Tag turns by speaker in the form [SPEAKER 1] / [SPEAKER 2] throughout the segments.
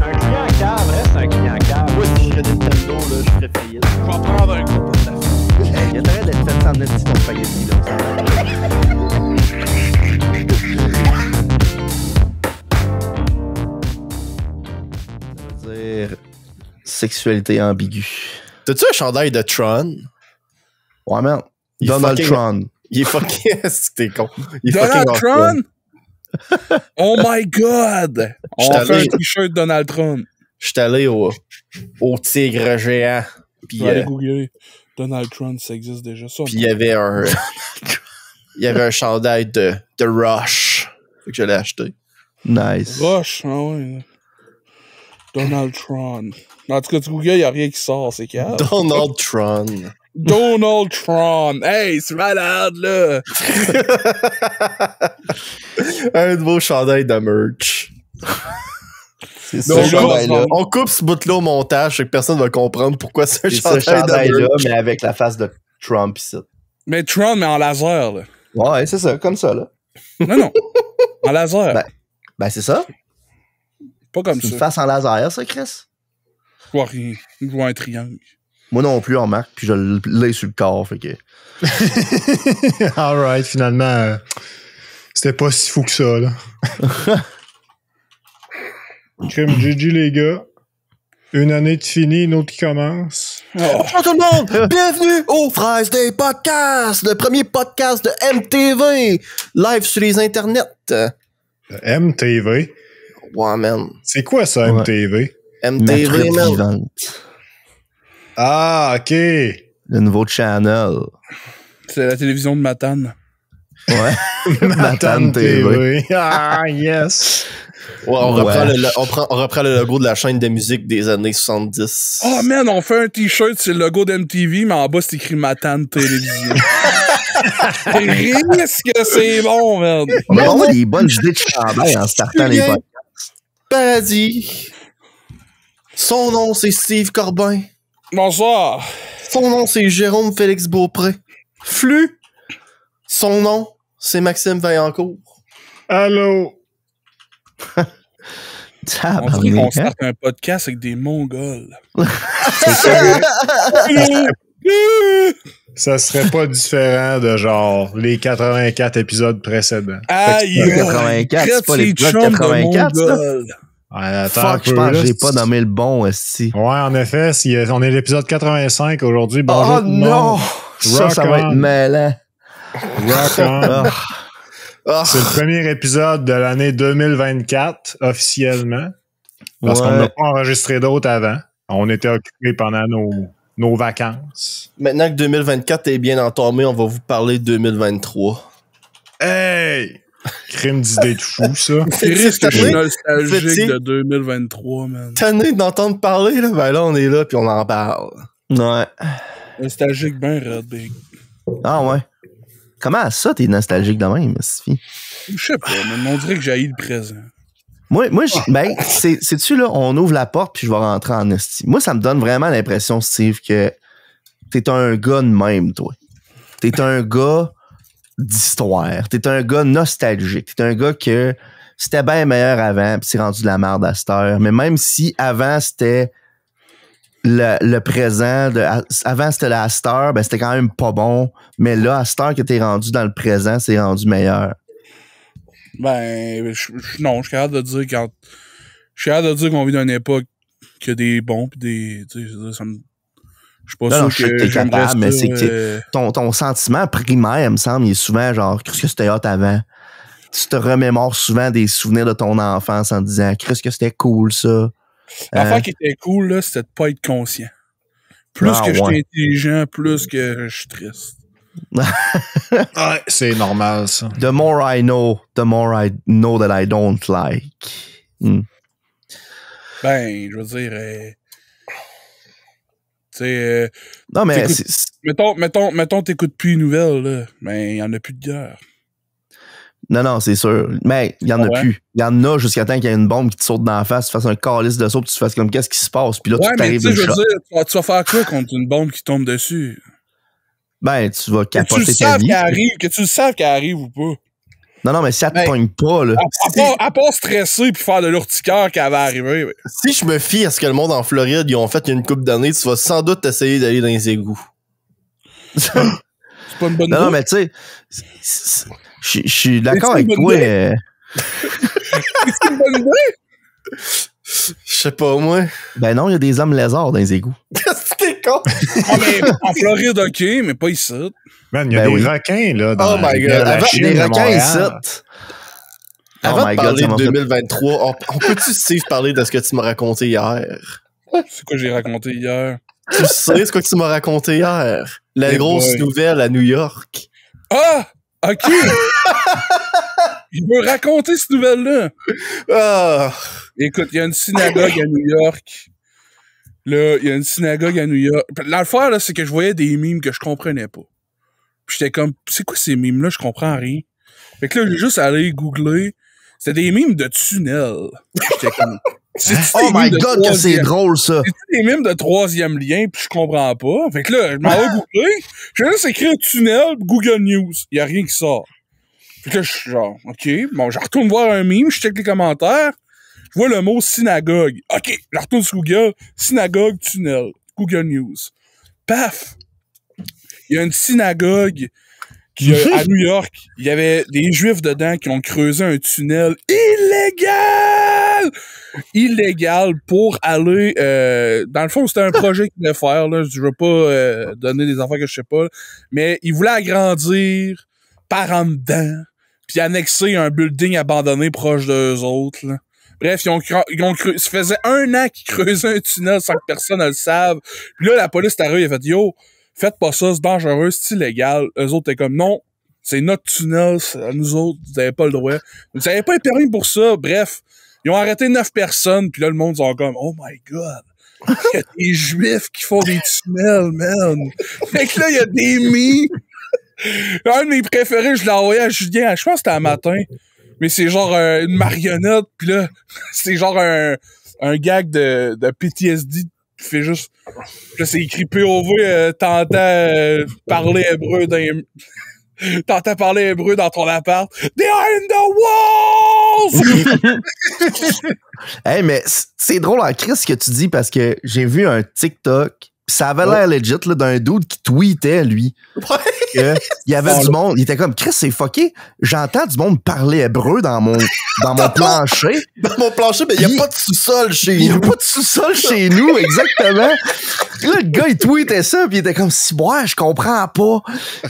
[SPEAKER 1] Un client cave reste un client cave.
[SPEAKER 2] Moi, si je serais Nintendo, là, je ferais faillite.
[SPEAKER 1] Je vais prendre un coup pour ta fille.
[SPEAKER 2] Il y a intérêt d'être fait sans esti ton spaghetti, là. Ça veut dire sexualité ambiguë.
[SPEAKER 3] T'as-tu un chandail de Tron?
[SPEAKER 2] Ouais, man.
[SPEAKER 3] Il est
[SPEAKER 2] Donald
[SPEAKER 3] fucking-
[SPEAKER 2] Trump.
[SPEAKER 3] Il est fucking... Est-ce que t'es con? Il est
[SPEAKER 4] Donald
[SPEAKER 3] fucking
[SPEAKER 4] Trump? Oh my God! On
[SPEAKER 3] J'étais
[SPEAKER 4] fait
[SPEAKER 3] allé-
[SPEAKER 4] un t-shirt Donald Trump.
[SPEAKER 3] J'étais allé au tigre géant. Puis
[SPEAKER 4] Je vais aller googler. Donald Trump, ça existe déjà. Ça,
[SPEAKER 3] il y avait un... il y avait un chandail de Rush. Fait que je l'ai acheté.
[SPEAKER 2] Nice.
[SPEAKER 4] Rush, ah ouais. Donald Trump. En tout cas, tu googles, il n'y a rien qui sort, c'est calme.
[SPEAKER 3] Donald Trump.
[SPEAKER 4] Donald Trump. Hey, c'est malade, là.
[SPEAKER 3] Un nouveau chandail de merch.
[SPEAKER 2] C'est
[SPEAKER 4] Donc,
[SPEAKER 2] ce
[SPEAKER 4] là,
[SPEAKER 2] chandail-là.
[SPEAKER 3] On coupe ce bout-là au montage, fait que personne va comprendre pourquoi c'est un
[SPEAKER 2] C'est ce
[SPEAKER 3] chandail de
[SPEAKER 2] chandail-là,
[SPEAKER 3] merch.
[SPEAKER 2] mais avec la face de Trump ici.
[SPEAKER 4] Mais Trump, mais en laser, là.
[SPEAKER 2] Ouais, c'est ça, comme ça, là.
[SPEAKER 4] Non, non. En laser.
[SPEAKER 2] Ben, c'est ça.
[SPEAKER 4] Pas comme
[SPEAKER 2] C'est une
[SPEAKER 4] ça.
[SPEAKER 2] face en laser, ça, Chris.
[SPEAKER 4] Je vois rien. Je vois un triangle.
[SPEAKER 2] Moi non plus, en marque, puis je l'ai sur le corps, fait que...
[SPEAKER 5] Alright, finalement, c'était pas si fou que ça, là. Crime GG, les gars. Une année de fini, une autre qui commence.
[SPEAKER 4] Oh.
[SPEAKER 3] Bonjour tout le monde! Bienvenue aux Fraises des podcasts! Le premier podcast de MTV! Live sur les internets!
[SPEAKER 5] MTV.
[SPEAKER 3] Ouais, man.
[SPEAKER 5] C'est quoi ça,
[SPEAKER 2] Ouais.
[SPEAKER 5] MTV?
[SPEAKER 3] MTV,
[SPEAKER 2] Maître
[SPEAKER 3] man.
[SPEAKER 2] vivante.
[SPEAKER 5] Ah, OK.
[SPEAKER 2] Le nouveau channel.
[SPEAKER 4] C'est la télévision de Matane.
[SPEAKER 2] Ouais.
[SPEAKER 5] Matane
[SPEAKER 2] TV.
[SPEAKER 5] TV. Ah, yes.
[SPEAKER 3] Ouais, on reprend,
[SPEAKER 2] Ouais.
[SPEAKER 3] on reprend le logo de la chaîne de musique des années 70.
[SPEAKER 4] Oh man, on fait un t-shirt, c'est le logo d'MTV, mais en bas c'est écrit Matane Télévision. Risque que c'est bon, man.
[SPEAKER 2] On a vraiment des bonnes idées de chandail en startant les
[SPEAKER 3] Julien
[SPEAKER 2] podcasts.
[SPEAKER 3] Paradis. Son nom, c'est Steve Corbin.
[SPEAKER 4] Bonsoir.
[SPEAKER 3] Son nom, c'est Jérôme Félix Beaupré. Flux. Son nom, c'est Maxime Vaillancourt.
[SPEAKER 5] Allô.
[SPEAKER 4] On dirait qu'on
[SPEAKER 2] Tabarnak, hein?
[SPEAKER 4] starte un podcast avec des Mongols.
[SPEAKER 5] Ça serait pas différent de genre les 84 épisodes précédents.
[SPEAKER 4] Aïe,
[SPEAKER 2] Fait que 84, c'est pas l'épisode
[SPEAKER 4] chums de
[SPEAKER 2] 84, ça?
[SPEAKER 4] Mongols.
[SPEAKER 5] Ouais, attends un
[SPEAKER 2] Fuck, je
[SPEAKER 5] peu,
[SPEAKER 2] pense que
[SPEAKER 5] là,
[SPEAKER 2] j'ai pas nommé le bon, esti.
[SPEAKER 5] Ouais, en effet, on est à l'épisode 85 aujourd'hui. Bonjour
[SPEAKER 2] Oh
[SPEAKER 5] tout le
[SPEAKER 2] non!
[SPEAKER 5] monde.
[SPEAKER 2] Ça
[SPEAKER 5] Rock
[SPEAKER 2] va être
[SPEAKER 5] on.
[SPEAKER 2] mêlant.
[SPEAKER 5] Rock on.
[SPEAKER 2] Ah,
[SPEAKER 3] Ah,
[SPEAKER 5] C'est le premier épisode de l'année 2024, officiellement. Parce qu'on
[SPEAKER 2] ouais.
[SPEAKER 5] n'a pas enregistré d'autres avant. On était occupés pendant nos vacances.
[SPEAKER 3] maintenant que 2024 est bien entamé, on va vous parler de 2023.
[SPEAKER 5] Hey! Crime d'idée de fou, ça.
[SPEAKER 4] C'est risque que je suis
[SPEAKER 3] Cette
[SPEAKER 4] nostalgique de 2023, man.
[SPEAKER 3] année d'entendre parler, là, ben là, on est là, puis on en parle.
[SPEAKER 2] Ouais.
[SPEAKER 4] Nostalgique ben red, big.
[SPEAKER 2] Ah ouais. Comment ça, t'es nostalgique de même, Stifi?
[SPEAKER 4] Je sais pas, mais on dirait que j'ai le présent.
[SPEAKER 2] Moi, ben, c'est-tu là, on ouvre la porte puis je vais rentrer en esti. Moi, ça me donne vraiment l'impression, Steve, que t'es un gars de même, toi. T'es un gars d'histoire. T'es un gars nostalgique. T'es un gars que c'était bien meilleur avant puis c'est rendu de la merde à cette heure. Mais même si avant, c'était le présent, avant c'était la cette heure, ben c'était quand même pas bon. Mais là, à cette heure que t'es rendu dans le présent, c'est rendu meilleur.
[SPEAKER 4] Ben, non, je suis capable de dire je suis capable de dire qu'on vit dans une époque qui a des bons pis des. Tu sais, je veux dire, ça me. Je suis pas
[SPEAKER 2] Non,
[SPEAKER 4] sûr
[SPEAKER 2] je sais que
[SPEAKER 4] que
[SPEAKER 2] t'es
[SPEAKER 4] j'aimerais
[SPEAKER 2] capable,
[SPEAKER 4] ça,
[SPEAKER 2] mais c'est que ton sentiment primaire, me semble, il est souvent genre, qu'est-ce que c'était hot avant? Tu te remémores souvent des souvenirs de ton enfance en te disant, qu'est-ce que c'était cool, ça?
[SPEAKER 4] L'affaire qui était cool, là, c'était de pas être conscient. Plus
[SPEAKER 2] Ah,
[SPEAKER 4] que je
[SPEAKER 2] ouais.
[SPEAKER 4] suis intelligent, plus que je suis triste.
[SPEAKER 5] Ouais, c'est normal, ça.
[SPEAKER 2] The more I know that I don't like. Hmm.
[SPEAKER 4] Ben, je veux dire, tu sais,
[SPEAKER 2] Non, mais
[SPEAKER 4] t'écoutes- mettons, t'écoutes plus les nouvelles, là. Ben, il y en a plus de guerre.
[SPEAKER 2] non, c'est sûr. Mais il y en a
[SPEAKER 4] Ouais.
[SPEAKER 2] plus. Il y en a jusqu'à temps qu'il y ait une bombe qui te saute dans la face, tu fasses un calice de saut, puis tu fasses comme qu'est-ce qui se passe, puis là,
[SPEAKER 4] Ouais,
[SPEAKER 2] tu
[SPEAKER 4] mais
[SPEAKER 2] t'arrives
[SPEAKER 4] tu sais,
[SPEAKER 2] une
[SPEAKER 4] je veux
[SPEAKER 2] shot.
[SPEAKER 4] dire, tu vas faire quoi contre une bombe qui tombe dessus?
[SPEAKER 2] Ben, tu vas
[SPEAKER 4] Que tu le
[SPEAKER 2] capoter ta
[SPEAKER 4] saves
[SPEAKER 2] vie.
[SPEAKER 4] qu'elle arrive, que tu le saves qu'elle arrive ou pas.
[SPEAKER 2] Non, mais si elle te
[SPEAKER 4] Ben,
[SPEAKER 2] pogne pas, là.
[SPEAKER 4] À part stresser puis faire de l'urticaire qu'elle va arriver. Ouais.
[SPEAKER 3] Si je me fie à ce que le monde en Floride, ils ont fait il y a une couple d'années, tu vas sans doute essayer d'aller dans les égouts.
[SPEAKER 4] C'est pas une bonne
[SPEAKER 2] Non,
[SPEAKER 4] idée.
[SPEAKER 2] mais tu sais, je suis d'accord
[SPEAKER 4] C'est
[SPEAKER 2] avec
[SPEAKER 4] une
[SPEAKER 2] toi.
[SPEAKER 4] bonne C'est une bonne idée.
[SPEAKER 3] Je sais pas, moi.
[SPEAKER 2] Ben non, il y a des hommes lézards dans les égouts.
[SPEAKER 3] C'était con.
[SPEAKER 4] Ah, mais en Floride, OK, mais pas ici.
[SPEAKER 5] Man, il y a
[SPEAKER 2] Ben
[SPEAKER 5] des
[SPEAKER 2] oui.
[SPEAKER 5] requins, là, dans
[SPEAKER 3] Oh my
[SPEAKER 5] la rivière
[SPEAKER 3] God.
[SPEAKER 5] La
[SPEAKER 3] Avant,
[SPEAKER 5] Chine,
[SPEAKER 2] Des
[SPEAKER 5] à
[SPEAKER 2] requins
[SPEAKER 5] Montréal.
[SPEAKER 2] ici.
[SPEAKER 3] Avant
[SPEAKER 2] my
[SPEAKER 3] de
[SPEAKER 2] God,
[SPEAKER 3] parler
[SPEAKER 2] ça
[SPEAKER 3] de
[SPEAKER 2] m'a fait-
[SPEAKER 3] 2023, on peut-tu, Steve, parler de ce que tu m'as raconté hier?
[SPEAKER 4] C'est quoi j'ai raconté hier?
[SPEAKER 3] Tu sais ce que tu m'as raconté hier? La
[SPEAKER 4] Eh
[SPEAKER 3] grosse
[SPEAKER 4] boy.
[SPEAKER 3] nouvelle à New York.
[SPEAKER 4] Ah! OK! Il veut raconter cette nouvelle-là.
[SPEAKER 3] Ah!
[SPEAKER 4] Écoute, il y a une synagogue à New York. Là, il y a une synagogue à New York. L'affaire, là, c'est que je voyais des mimes que je comprenais pas. Puis j'étais comme, c'est quoi ces mimes-là? Je comprends rien. Fait que là, j'ai juste allé googler. C'était des mimes de tunnel. J'étais comme,
[SPEAKER 2] Oh my God, que c'est drôle, ça.
[SPEAKER 4] c'est des mimes de troisième lien, puis je comprends pas. Fait que là, je m'en vais googler. Je vais juste écrire tunnel, Google News. Il y a rien qui sort. Fait que là, je suis genre, OK, bon, je retourne voir un meme, je check les commentaires. Je vois le mot synagogue. OK, je retourne sur Google. Synagogue, tunnel. Google News. Paf! Il y a une synagogue à New York. Il y avait des Juifs dedans qui ont creusé un tunnel illégal! Illégal pour aller... dans le fond, c'était un projet qu'ils voulaient faire. Là. Je veux pas donner des affaires que je sais pas. Là. Mais ils voulaient agrandir par en dedans puis annexer un building abandonné proche d'eux autres. Là. Bref, ils ont ça faisait 1 an qu'ils creusaient un tunnel sans que personne ne le sache. Puis là, la police est arrivée et a fait « Yo, faites pas ça, c'est dangereux, c'est illégal. » Eux autres étaient comme « Non, c'est notre tunnel, c'est à nous autres, vous avez pas le droit. » Vous n'avez pas les permis pour ça. Bref, ils ont arrêté 9 personnes, puis là, le monde sont comme « Oh my God! » Il y a des Juifs qui font des tunnels, man! Fait que là, il y a des un de mes préférés, je l'ai envoyé à Julien, je pense que c'était un matin. Mais c'est genre une marionnette, pis là, c'est genre un gag de PTSD qui fait juste... Là, c'est écrit POV, t'entends parler hébreu t'entends parler hébreu dans ton appart. They are in the walls!
[SPEAKER 2] Hey, mais c'est drôle en crise ce que tu dis parce que j'ai vu un TikTok. Ça avait l'air legit là, d'un dude qui tweetait, lui. Il y avait du monde. Il était comme, Chris, c'est fucké. J'entends du monde parler hébreu dans mon plancher.
[SPEAKER 3] Dans mon plancher, mais il n'y a pas de sous-sol chez nous.
[SPEAKER 2] Il n'y a pas de sous-sol chez nous, exactement. Puis là, le gars, il tweetait ça, puis il était comme, si, ouais, je comprends pas.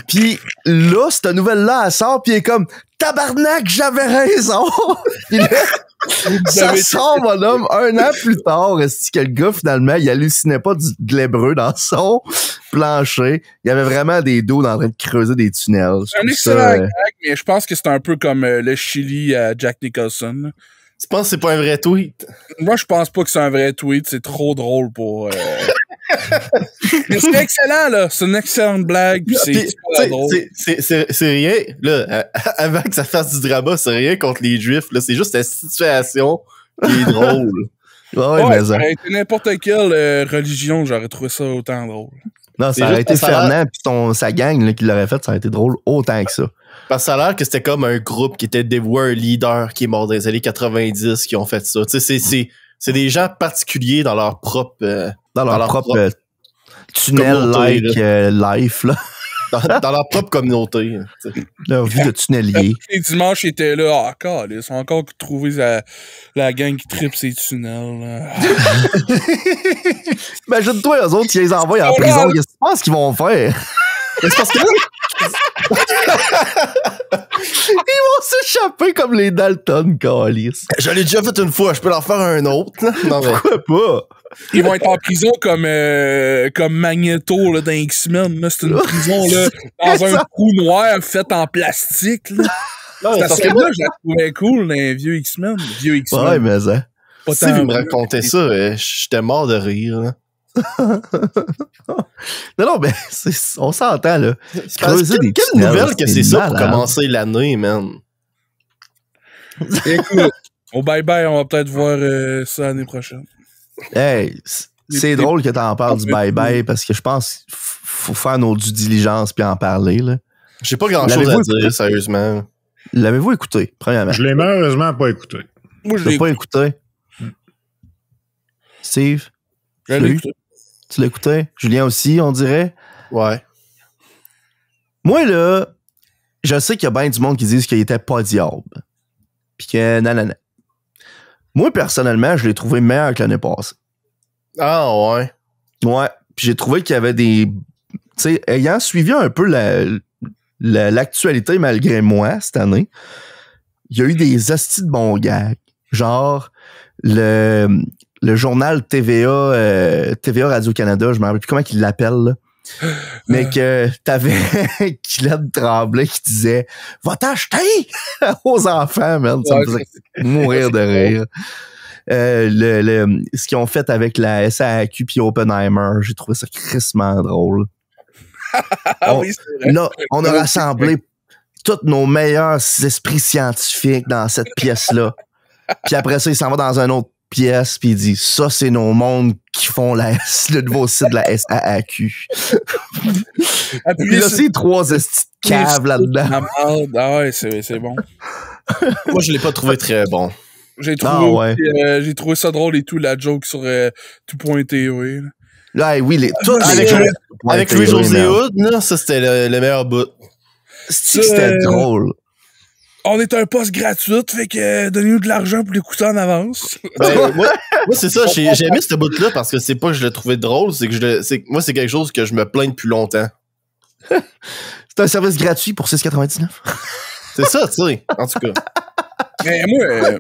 [SPEAKER 2] Puis là, cette nouvelle-là, elle sort, puis il est comme, tabarnak, j'avais raison. Puis là, ça sort, mon homme, 1 an plus tard, est-ce que le gars, finalement, il hallucinait pas de l'hébreu dans son plancher. Il y avait vraiment des dos en train de creuser des tunnels.
[SPEAKER 4] C'est un excellent gag, mais je pense que c'est un peu comme le Chili à Jack Nicholson.
[SPEAKER 3] Tu penses que c'est pas un vrai tweet?
[SPEAKER 4] Moi, je pense pas que c'est un vrai tweet. C'est trop drôle pour... Mais c'est excellent, là. C'est une excellente blague. Puis c'est super drôle.
[SPEAKER 3] C'est rien, là, avant que ça fasse du drama, c'est rien contre les Juifs, là. C'est juste la situation qui est drôle.
[SPEAKER 2] Ouais,
[SPEAKER 4] Ouais,
[SPEAKER 2] mais
[SPEAKER 4] ça aurait été n'importe quelle religion, j'aurais trouvé ça autant drôle.
[SPEAKER 2] non,
[SPEAKER 3] c'est
[SPEAKER 2] ça aurait
[SPEAKER 3] juste
[SPEAKER 2] été
[SPEAKER 3] que ça a
[SPEAKER 2] Fernand pis sa gang là, qui l'aurait fait, ça aurait été drôle autant que ça.
[SPEAKER 3] Parce que ça a l'air que c'était comme un groupe qui était dévoué à un leader qui est mort dans les années 90 qui ont fait ça. Tu sais, c'est des gens particuliers dans leur propre...
[SPEAKER 2] Dans leur propre tunnel-like life, là.
[SPEAKER 3] dans leur propre communauté. Tu sais.
[SPEAKER 2] Leur vie de tunnelier.
[SPEAKER 4] Les dimanches, ils étaient là. Ah, calé, ils ont encore trouvé la gang qui tripe ces tunnels. Là.
[SPEAKER 2] Imagine-toi, eux autres, ils les envoient en prison. Qu'est-ce que tu penses qu'ils vont faire?
[SPEAKER 3] Mais c'est parce que
[SPEAKER 2] Ils vont s'échapper comme les Dalton, câlisse.
[SPEAKER 3] je l'ai déjà fait une fois, je peux en faire un autre. Là. Non, mais...
[SPEAKER 2] Pourquoi pas?
[SPEAKER 4] Ils vont être en prison comme Magneto là, dans X-Men. Là. C'est une prison là, dans un trou noir fait en plastique. Là.
[SPEAKER 3] Non, mais
[SPEAKER 4] Cette
[SPEAKER 3] parce que
[SPEAKER 4] scène-là, je la trouvais cool dans les vieux X-Men. Vieux X-Men.
[SPEAKER 2] Ouais, mais ça.
[SPEAKER 4] Pas
[SPEAKER 3] si
[SPEAKER 4] tant
[SPEAKER 3] vous me
[SPEAKER 4] vieux.
[SPEAKER 3] racontez ça, j'étais mort de rire. Là.
[SPEAKER 2] Non, mais on s'entend, là. Creuser des
[SPEAKER 3] Quelle
[SPEAKER 2] tunnels,
[SPEAKER 3] nouvelle que c'est ça pour
[SPEAKER 2] malade.
[SPEAKER 3] commencer l'année, man?
[SPEAKER 4] Écoute, au bye-bye, on va peut-être voir ça l'année prochaine.
[SPEAKER 2] Hey, c'est drôle que t'en parles du bye-bye parce que je pense qu'il faut faire nos due diligence puis en parler, là.
[SPEAKER 3] J'ai pas grand-chose à dire, sérieusement.
[SPEAKER 2] L'avez-vous écouté, premièrement?
[SPEAKER 5] Je l'ai malheureusement pas écouté.
[SPEAKER 4] Moi, je
[SPEAKER 2] Tu
[SPEAKER 4] l'ai
[SPEAKER 2] l'as pas
[SPEAKER 4] écouté.
[SPEAKER 2] écouté? Steve?
[SPEAKER 4] Je l'ai écouté.
[SPEAKER 2] Tu l'as écouté? Julien aussi, on dirait?
[SPEAKER 3] Ouais.
[SPEAKER 2] Moi, là, je sais qu'il y a bien du monde qui disent qu'il était pas diable. Puis que nanana. Moi, personnellement, je l'ai trouvé meilleur que l'année passée.
[SPEAKER 3] Ah, ouais.
[SPEAKER 2] Ouais. Puis j'ai trouvé qu'il y avait des... Tu sais, ayant suivi un peu l'actualité malgré moi cette année, il y a eu des hosties de bons gags. Genre, le journal TVA Radio-Canada, je me rappelle plus comment il l'appelle, là. Mais que t'avais Guylaine Tremblay qui disait « Va t'acheter! » aux enfants, man. Ça me faisait mourir de rire. Ce qu'ils ont fait avec la SAQ puis Oppenheimer, j'ai trouvé ça crissement drôle.
[SPEAKER 4] Oui, c'est vrai.
[SPEAKER 2] Là, on a rassemblé tous nos meilleurs esprits scientifiques dans cette pièce-là. Puis après ça, il s'en va dans une autre pièce, puis il dit « Ça, c'est nos mondes qui font le nouveau site de la SAQ. » Puis là, c'est 3 estis de caves là-dedans.
[SPEAKER 4] Ah ouais, c'est bon.
[SPEAKER 3] Moi, je l'ai pas trouvé très bon.
[SPEAKER 4] J'ai trouvé ça drôle et tout, la joke sur tout.tv.
[SPEAKER 2] Là, oui,
[SPEAKER 3] Avec Louis-José Hood, là, ça, c'était le meilleur bout.
[SPEAKER 2] C'était drôle.
[SPEAKER 4] On est un poste gratuit, fait que donnez-nous de l'argent pour l'écouter en avance.
[SPEAKER 3] Ben, moi, c'est ça, j'ai aimé ce bout-là parce que c'est pas que je l'ai trouvé drôle, c'est que moi, c'est quelque chose que je me plains depuis longtemps.
[SPEAKER 2] C'est un service gratuit pour 6,99.
[SPEAKER 3] C'est ça, tu sais, en tout cas.
[SPEAKER 4] Mais moi...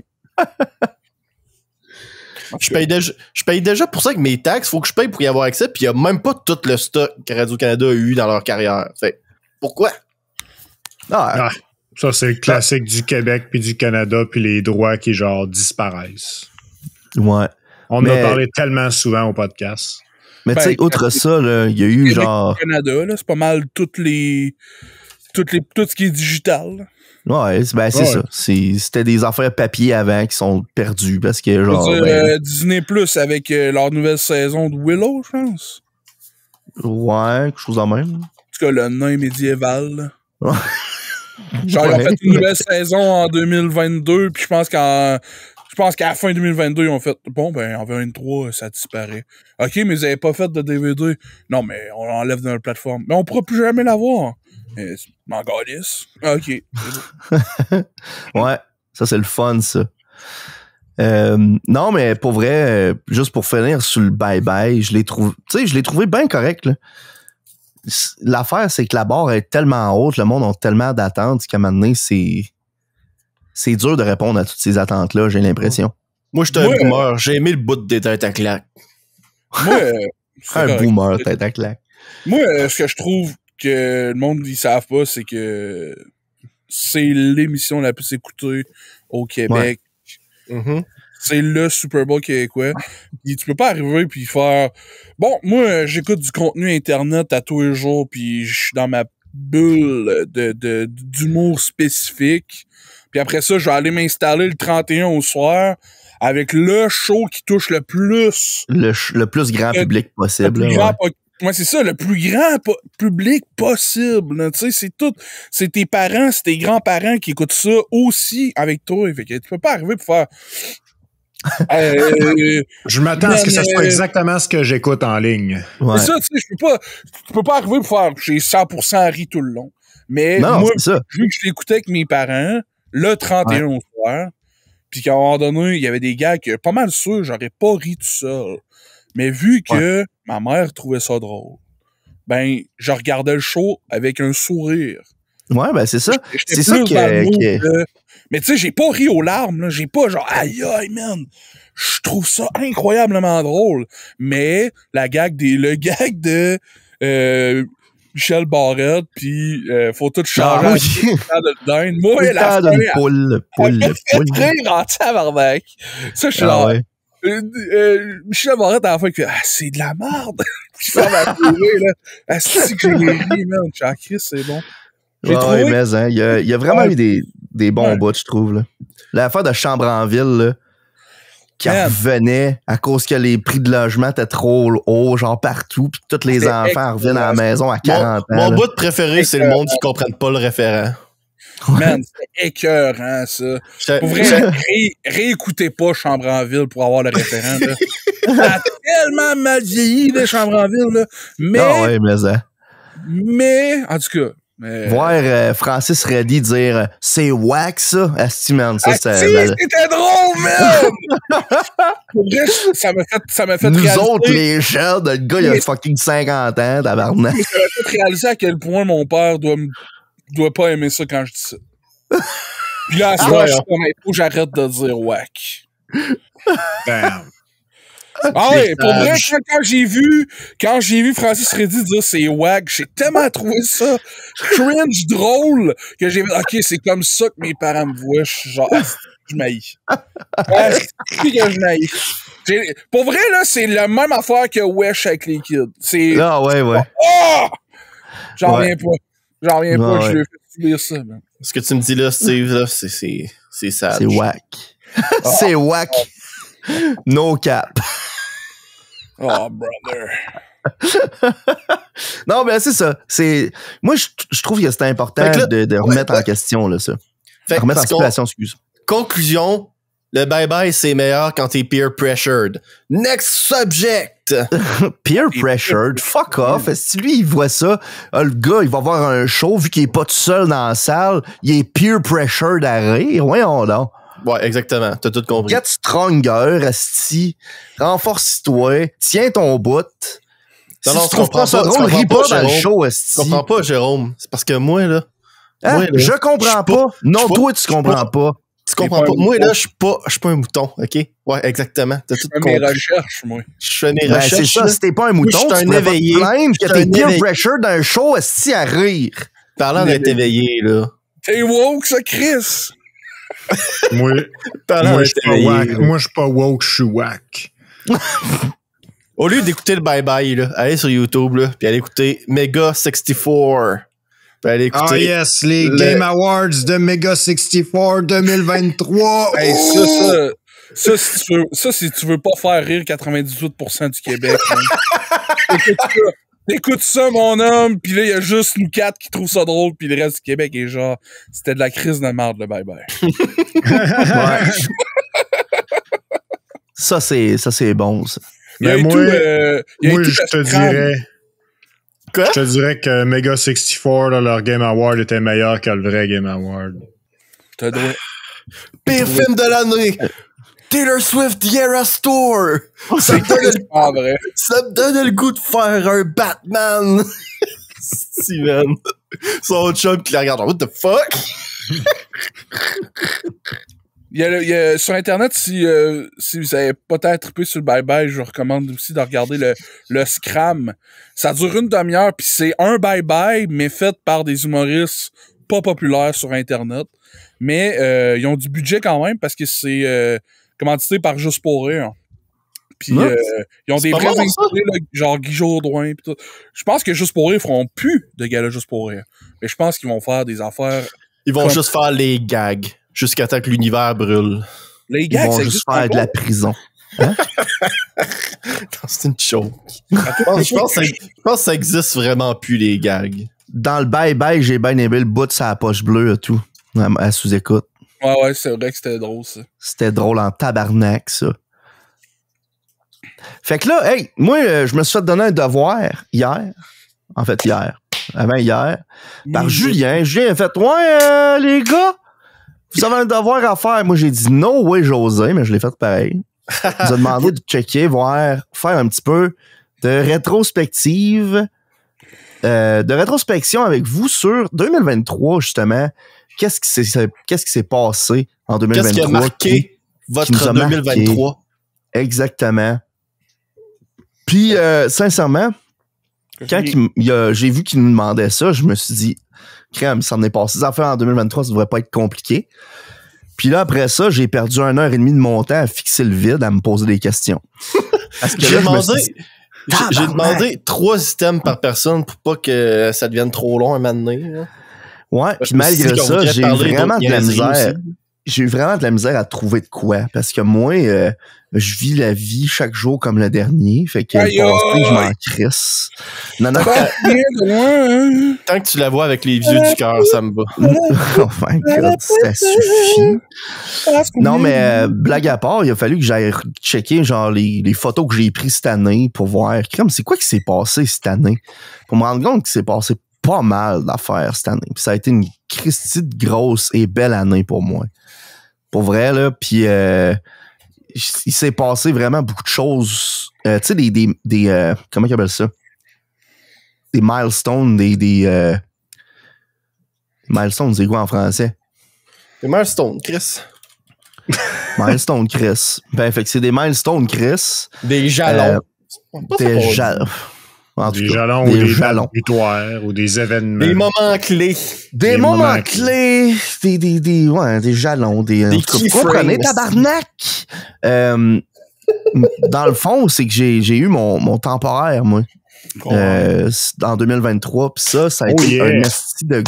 [SPEAKER 3] Je paye déjà pour ça avec mes taxes, faut que je paye pour y avoir accès, puis il y a même pas tout le stock que Radio-Canada a eu dans leur carrière. Fait, pourquoi?
[SPEAKER 5] Ah, ça, c'est le classique du Québec puis du Canada puis les droits qui, genre, disparaissent.
[SPEAKER 2] Ouais.
[SPEAKER 5] On en a parlé tellement souvent au podcast.
[SPEAKER 2] Mais tu sais, outre ça, là, il y a eu
[SPEAKER 4] Québec
[SPEAKER 2] genre...
[SPEAKER 4] et Canada, là, c'est pas mal tout ce qui est digital.
[SPEAKER 2] Ouais, c'est ça. C'était des affaires papier avant qui sont perdues parce que genre...
[SPEAKER 4] Je veux dire, Disney Plus avec leur nouvelle saison de Willow, je pense.
[SPEAKER 2] Ouais, quelque chose en même.
[SPEAKER 4] En tout cas, le nain médiéval.
[SPEAKER 2] Ouais.
[SPEAKER 4] Genre, ils ont fait une nouvelle saison en 2022, puis je pense qu'à la fin 2022, ils ont fait bon, ben, en 2023, ça disparaît. OK, mais ils n'avaient pas fait de DVD. Non, mais on l'enlève dans la plateforme. Mais on pourra plus jamais l'avoir. M'en galisse. OK.
[SPEAKER 2] Ouais, ça, c'est le fun, ça. Non, mais pour vrai, juste pour finir sur le bye-bye, je l'ai trouvé bien correct, là. L'affaire, c'est que la barre est tellement haute, le monde a tellement d'attentes qu'à un moment donné, c'est dur de répondre à toutes ces attentes-là, j'ai l'impression.
[SPEAKER 3] Moi, j'étais un boomer. J'ai aimé le bout des têtes à claque.
[SPEAKER 4] Moi,
[SPEAKER 2] un boomer, tête à claque.
[SPEAKER 4] Moi, ce que je trouve que le monde, ils savent pas, c'est que c'est l'émission la plus écoutée au Québec.
[SPEAKER 3] Ouais. Mm-hmm.
[SPEAKER 4] C'est le Super Bowl québécois. Puis tu peux pas arriver puis faire bon, moi j'écoute du contenu internet à tous les jours puis je suis dans ma bulle d'humour spécifique. Puis après ça, je vais aller m'installer le 31 au soir avec le show qui touche le plus
[SPEAKER 2] le plus grand public possible.
[SPEAKER 4] Ouais, c'est ça, le plus grand public possible. Tu sais, c'est tout. C'est tes parents, c'est tes grands-parents qui écoutent ça aussi avec toi. Fait que tu peux pas arriver pour faire
[SPEAKER 5] je m'attends à ce que ça soit exactement ce que j'écoute en ligne.
[SPEAKER 2] Ouais.
[SPEAKER 4] C'est ça, tu sais, tu peux pas arriver pour faire j'ai 100% ri tout le long. Mais
[SPEAKER 2] non,
[SPEAKER 4] moi,
[SPEAKER 2] ça.
[SPEAKER 4] vu que je l'écoutais avec mes parents, le 31 au soir, puis qu'à un moment donné, il y avait des gars que pas mal sûr, j'aurais pas ri tout seul. Mais vu que ma mère trouvait ça drôle, ben, je regardais le show avec un sourire.
[SPEAKER 2] Ouais, ben c'est ça.
[SPEAKER 4] C'est ça mais tu sais, j'ai pas ri aux larmes, là. J'ai pas genre, aïe, man. Je trouve ça incroyablement drôle. Mais le gag de Michel Barrette, puis faut tout changer de dingue. Moi, la fin,
[SPEAKER 2] poule.
[SPEAKER 4] Rire en tabarnak. Ça, je suis là.
[SPEAKER 2] Ouais.
[SPEAKER 4] Michel Barrette, à la fin, il fait c'est de la merde. Je ferme à pleurer, là. C'est que j'ai ri, man. Je suis en crise, c'est bon.
[SPEAKER 2] Mais hein, il y a vraiment eu des bons bouts, je trouve. Là. L'affaire de Chambre en ville, là, qui revenait à cause que les prix de logement étaient trop hauts, genre partout, puis que tous les enfants reviennent à la maison à 40 ans.
[SPEAKER 3] Mon bout préféré, c'est le monde qui ne comprenne pas le référent.
[SPEAKER 4] Man, c'est écœurant, ça. Pour vrai, réécoutez pas Chambre en ville pour avoir le référent, là. Ça a tellement mal vieilli, les Chambres en ville, là. Mais, en tout cas...
[SPEAKER 2] Voir Francis Reddy dire c'est wack ça, asti man, ça c'était
[SPEAKER 4] drôle, man! Pour vrai, ça m'a fait
[SPEAKER 2] nous
[SPEAKER 4] réaliser...
[SPEAKER 2] autres, les jeunes, le gars, il a fucking 50 ans, tabarnak.
[SPEAKER 4] Ça m'a fait réaliser à quel point mon père doit pas aimer ça quand je dis ça. Puis là, à ce moment, je suis comme, il faut que j'arrête de dire wack.
[SPEAKER 5] Damn.
[SPEAKER 4] Ah ouais, pour vrai, quand j'ai vu Francis Reddy dire c'est wack, j'ai tellement trouvé ça cringe drôle que j'ai dit, ok, c'est comme ça que mes parents me voient. Je suis genre, je m'haïs. Je m'haïs. Pour vrai, là, c'est la même affaire que Wesh avec les kids. C'est.
[SPEAKER 2] Ah ouais.
[SPEAKER 4] Oh! J'en reviens pas, je lui ai fait subir ça, man.
[SPEAKER 3] Ce que tu me dis là, Steve, là, c'est sad.
[SPEAKER 2] C'est wack. C'est wack. No cap.
[SPEAKER 4] Oh, brother.
[SPEAKER 2] Non, ben c'est ça. Moi, je trouve que c'est important là, de remettre en question là, ça. Remettre en situation, excuse.
[SPEAKER 3] Conclusion, le bye-bye, c'est meilleur quand t'es peer pressured. Next subject!
[SPEAKER 2] Peer pressured? Fuck off. Si lui, il voit ça, le gars, il va voir un show, vu qu'il est pas tout seul dans la salle, il est peer pressured à rire. Voyons donc.
[SPEAKER 3] Ouais, exactement. T'as tout compris.
[SPEAKER 2] Get stronger, asti. Renforce-toi. Tiens ton bout. Si tu trouves pas ça drôle, ris pas dans le show, asti.
[SPEAKER 3] Je comprends pas, Jérôme. C'est parce que moi, là...
[SPEAKER 2] Hein?
[SPEAKER 3] Moi, là
[SPEAKER 2] je comprends pas. Non, toi, tu comprends pas.
[SPEAKER 3] Tu comprends pas. Moi, là, je suis pas un mouton, OK? Ouais, exactement. T'as tout compris.
[SPEAKER 4] Je fais mes recherches, moi.
[SPEAKER 3] Je fais mes recherches.
[SPEAKER 2] C'est ça, si t'es pas un mouton, tu
[SPEAKER 3] un éveillé.
[SPEAKER 2] que t'es peer pressure d'un show, asti, à rire.
[SPEAKER 3] Parlant d'être éveillé, là.
[SPEAKER 4] T'es woke, ça, Chris?
[SPEAKER 5] Moi, je suis pas woke, je suis wack.
[SPEAKER 3] Au lieu d'écouter le bye-bye, là, allez sur YouTube, là, puis allez écouter Mega 64. Puis allez écouter...
[SPEAKER 5] Ah yes, les Game Awards de Mega 64 2023.
[SPEAKER 4] Hey, ça, si tu veux pas faire rire 98% du Québec, écoute ça, mon homme, pis là, il y a juste nous quatre qui trouvent ça drôle, pis le reste du Québec est genre, c'était de la crise de merde, le bye-bye.
[SPEAKER 2] Ouais. Ça, c'est bon, ça.
[SPEAKER 5] Mais moi, je te dirais... Quoi? Je te dirais que Mega 64, là, leur Game Award était meilleur que le vrai Game Award.
[SPEAKER 4] T'as droit.
[SPEAKER 3] Pire film de l'année! Taylor Swift The Eras Tour! Ça me donne le goût de faire un Batman! Steven. Son chum qui la regarde. What the fuck?
[SPEAKER 4] Il y a, sur Internet, si vous avez peut-être trippé sur le bye-bye, je vous recommande aussi de regarder le Scram. Ça dure une demi-heure, puis c'est un bye-bye, mais fait par des humoristes pas populaires sur Internet. Mais ils ont du budget quand même, parce que c'est commandité par Juste pour rire. Puis ils ont des vrais invités, genre Guy Jourdouin, pis tout. Je pense que Juste pour rire feront plus de gala Juste pour rire. Mais je pense qu'ils vont faire des affaires...
[SPEAKER 3] Ils vont juste faire les gags. Jusqu'à temps que l'univers brûle.
[SPEAKER 4] Les gars,
[SPEAKER 2] ils vont juste faire de la prison. Hein?
[SPEAKER 3] C'est une joke. Je pense que ça existe vraiment plus, les gags.
[SPEAKER 2] Dans le bye-bye, j'ai bien aimé le bout de sa poche bleue et tout. À sous-écoute.
[SPEAKER 4] Ouais, c'est vrai que c'était drôle, ça.
[SPEAKER 2] C'était drôle en tabarnak, ça. Fait que là, hey, moi, je me suis fait donner un devoir hier. En fait, avant hier. Par Julien. Julien a fait, ouais, les gars, vous avez un devoir à faire. Moi, j'ai dit no way, José, mais je l'ai fait pareil. Il nous a demandé de checker, voir, faire un petit peu de rétrospective, de rétrospection avec vous sur 2023, justement. Qu'est-ce qui s'est passé en 2023?
[SPEAKER 3] Qu'est-ce qui a marqué votre 2023?
[SPEAKER 2] Marqué? Exactement. Puis, sincèrement, quand j'ai vu qu'il nous demandait ça, je me suis dit, crème, ça en est passé. Les affaires en 2023, ça devrait pas être compliqué. Puis là, après ça, j'ai perdu 1h30 de mon temps à fixer le vide, à me poser des questions. Parce que
[SPEAKER 3] j'ai demandé 3 items par personne pour pas que ça devienne trop long un moment donné.
[SPEAKER 2] Ouais, puis malgré ça, j'ai vraiment de la misère. j'ai eu vraiment de la misère à trouver de quoi. Parce que moi, je vis la vie chaque jour comme le dernier. Fait que je m'en crisse. Non.
[SPEAKER 3] Tant que tu la vois avec les vieux du cœur, ça me va.
[SPEAKER 2] Oh my God, ça suffit. Non, mais blague à part, il a fallu que j'aille checker genre les photos que j'ai prises cette année pour voir c'est quoi qui s'est passé cette année. Pour me rendre compte qu'il s'est passé pas mal d'affaires cette année. Puis ça a été une Christie de grosse et belle année pour moi. Pour vrai, là. Puis il s'est passé vraiment beaucoup de choses. Tu sais, des comment ils appellent ça? Des milestones, des milestones, c'est quoi en français?
[SPEAKER 3] Des milestones, Chris.
[SPEAKER 2] Milestone Chris. Ben, fait que c'est des milestones Chris.
[SPEAKER 3] Des jalons.
[SPEAKER 2] Des jalons.
[SPEAKER 5] Des jalons ou des jalons victoires ou des événements.
[SPEAKER 3] Des moments clés.
[SPEAKER 2] Des moments clés. Des jalons. Des comprenez, tabarnak. Dans le fond, c'est que j'ai eu mon temporaire, moi. En 2023. Puis ça a été un esti de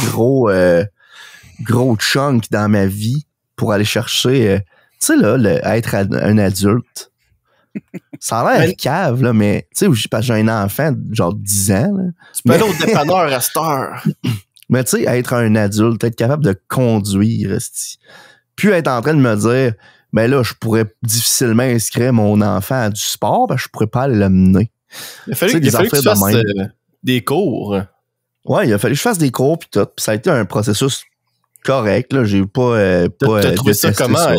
[SPEAKER 2] gros chunk dans ma vie pour aller chercher, tu sais, là, être un adulte. Ça a l'air cave, là, mais tu sais, parce que j'ai un enfant, genre 10 ans. Là.
[SPEAKER 3] Tu peux aller au dépanneur à cette heure.
[SPEAKER 2] Mais tu sais, être un adulte, être capable de conduire, puis être en train de me dire, ben là, je pourrais difficilement inscrire mon enfant à du sport, parce que je pourrais pas aller l'amener.
[SPEAKER 3] Il a fallu que tu fasses des cours.
[SPEAKER 2] Ouais, il a fallu que je fasse des cours, puis tout. Puis ça a été un processus correct, là. J'ai eu pas
[SPEAKER 3] t'as trouvé ça comment,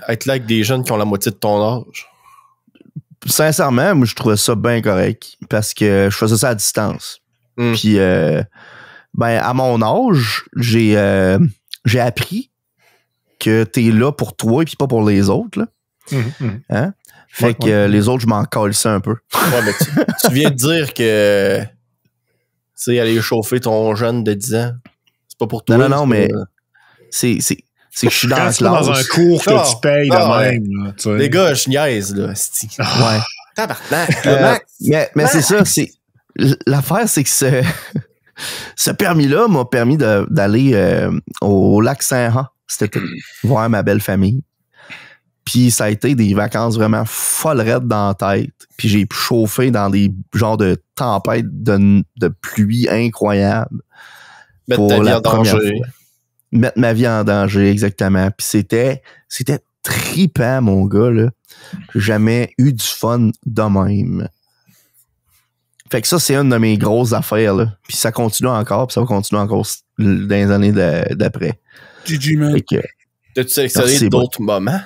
[SPEAKER 3] être là avec des jeunes qui ont la moitié de ton âge?
[SPEAKER 2] Sincèrement, moi, je trouvais ça bien correct parce que je faisais ça à distance. Puis, à mon âge, j'ai appris que t'es là pour toi et puis pas pour les autres. Là. Hein? Fait que les autres, je m'en calissais un peu.
[SPEAKER 3] Ouais, mais tu viens de dire que tu sais, aller chauffer ton jeune de 10 ans, c'est pas pour toi.
[SPEAKER 2] Non, mais c'est que je suis dans la classe.
[SPEAKER 5] Dans un cours que tu payes de même. Là, tu sais.
[SPEAKER 3] Les gars, je niaise, là.
[SPEAKER 2] Ouais.
[SPEAKER 3] Tabarnak.
[SPEAKER 2] Mais c'est ça, l'affaire, c'est que ce permis-là m'a permis d'aller au lac Saint-Jean cet été, voir ma belle famille. Puis ça a été des vacances vraiment folles raides dans la tête. Puis j'ai pu chauffer dans des genres de tempêtes de pluie incroyables.
[SPEAKER 3] Mettre ta vie en danger.
[SPEAKER 2] Mettre ma vie en danger, exactement. Puis c'était trippant, mon gars, là. J'ai jamais eu du fun de même. Fait que ça, c'est une de mes grosses affaires, là. Puis ça continue encore, puis ça va continuer encore dans les années d'après.
[SPEAKER 4] GG, man.
[SPEAKER 3] T'as-tu sélectionné d'autres moments?